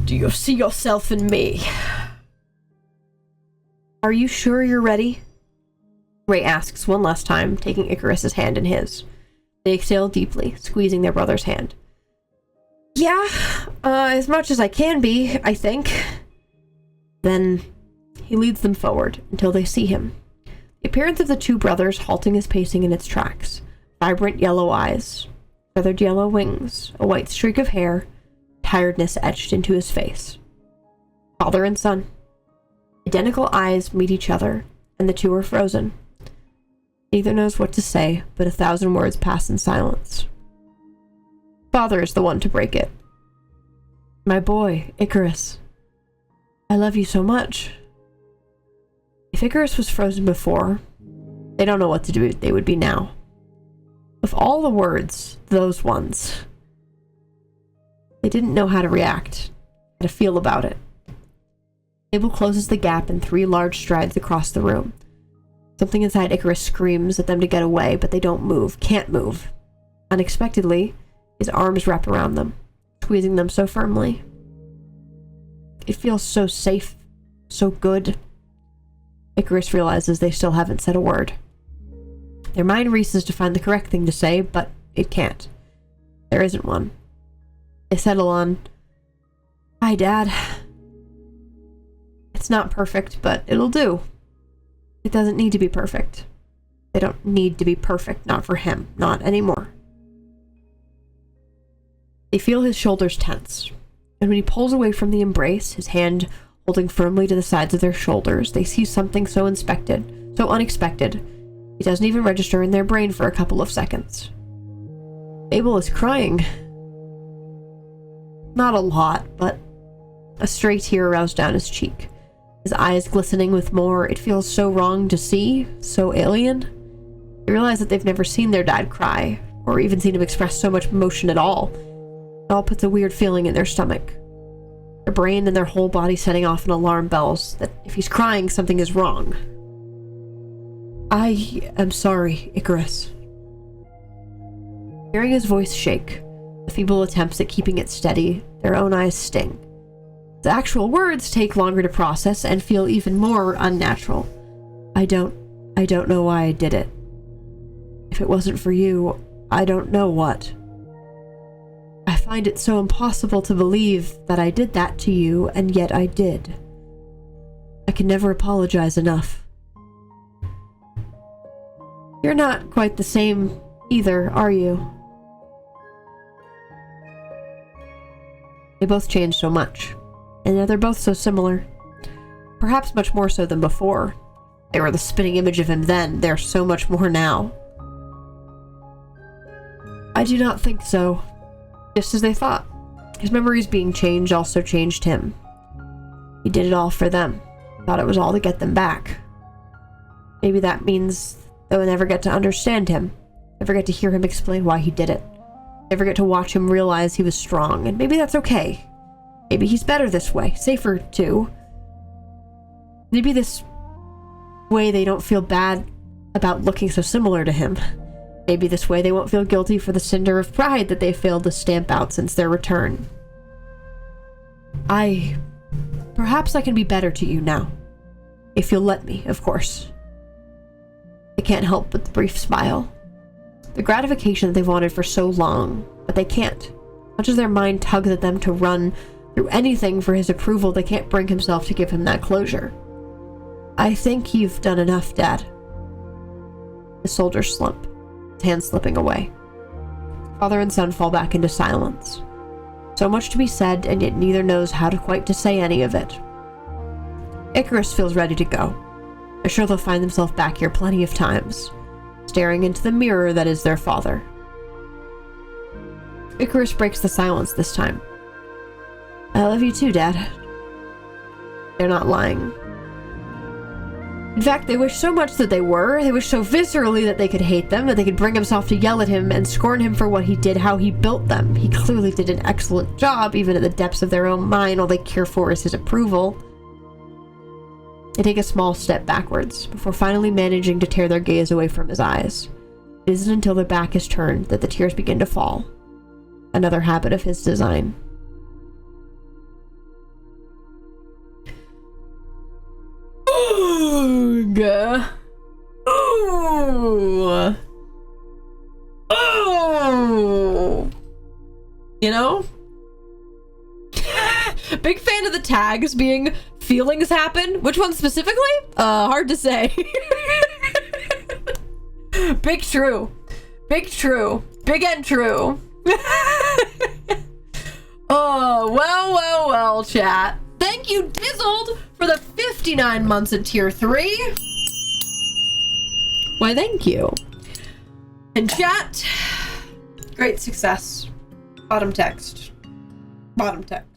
Do you see yourself in me? Are you sure you're ready? Ray asks one last time, taking Icarus's hand in his. They exhale deeply, squeezing their brother's hand. Yeah, as much as I can be, I think. Then he leads them forward until they see him. The appearance of the two brothers halting his pacing in its tracks. Vibrant yellow eyes, feathered yellow wings, a white streak of hair, tiredness etched into his face. Father and son. Identical eyes meet each other, and the two are frozen. Neither knows what to say, but 1,000 words pass in silence. Father is the one to break it. My boy, Icarus. I love you so much. If Icarus was frozen before, they don't know what to do. They would be now. Of all the words, those ones. They didn't know how to react, how to feel about it. Abel closes the gap in 3 large strides across the room. Something inside Icarus screams at them to get away, but they don't move, can't move. Unexpectedly, his arms wrap around them, squeezing them so firmly. It feels so safe, so good. Icarus realizes they still haven't said a word. Their mind races to find the correct thing to say, but it can't. There isn't one. They settle on, "Hi, Dad." It's not perfect, but it'll do. It doesn't need to be perfect. They don't need to be perfect, not for him, not anymore. They feel his shoulders tense, and when he pulls away from the embrace, his hand holding firmly to the sides of their shoulders, they see something so unexpected, it doesn't even register in their brain for a couple of seconds. Abel is crying. Not a lot, but a stray tear roused down his cheek. His eyes glistening with more. It feels so wrong to see, so alien. They realize that they've never seen their dad cry, or even seen him express so much emotion at all. It all puts a weird feeling in their stomach. Their brain and their whole body setting off an alarm bells that if he's crying, something is wrong. "I am sorry, Icarus." Hearing his voice shake, the feeble attempts at keeping it steady, their own eyes sting. The actual words take longer to process and feel even more unnatural. I don't know why I did it. If it wasn't for you, I don't know what. I find it so impossible to believe that I did that to you, and yet I did. I can never apologize enough. You're not quite the same either, are you? They both changed so much, and now they're both so similar. Perhaps much more so than before. They were the spitting image of him then, they're so much more now. I do not think so. Just as they thought. His memories being changed also changed him. He did it all for them. Thought it was all to get them back. Maybe that means they'll never get to understand him. Never get to hear him explain why he did it. Never get to watch him realize he was strong, and maybe that's okay. Maybe he's better this way, safer too. Maybe this way they don't feel bad about looking so similar to him. Maybe this way they won't feel guilty for the cinder of pride that they failed to stamp out since their return. Perhaps I can be better to you now. If you'll let me, of course. I can't help but the brief smile. The gratification that they've wanted for so long, but they can't. Much as their mind tugs at them to run through anything for his approval, they can't bring himself to give him that closure. I think you've done enough, Dad. His shoulders slump, his hands slipping away. Father and son fall back into silence. So much to be said, and yet neither knows how to quite to say any of it. Icarus feels ready to go. They're sure they'll find themselves back here plenty of times, staring into the mirror that is their father. Icarus breaks the silence this time. I love you too, Dad. They're not lying. In fact, they wish so much that they were. They wish so viscerally that they could hate them, that they could bring himself to yell at him and scorn him for what he did, how he built them. He clearly did an excellent job, even at the depths of their own mind. All they care for is his approval. They take a small step backwards, before finally managing to tear their gaze away from his eyes. It isn't until their back is turned that the tears begin to fall. Another habit of his design. Ooh. Ooh. Ooh. You know? Big fan of the tags being feelings happen. Which one specifically? Hard to say. Big true. Big true. Big and true. Oh, well, chat. Thank you, Dizzled, for the 59 months at tier 3. Why, thank you. And chat, great success. Bottom text. Bottom text.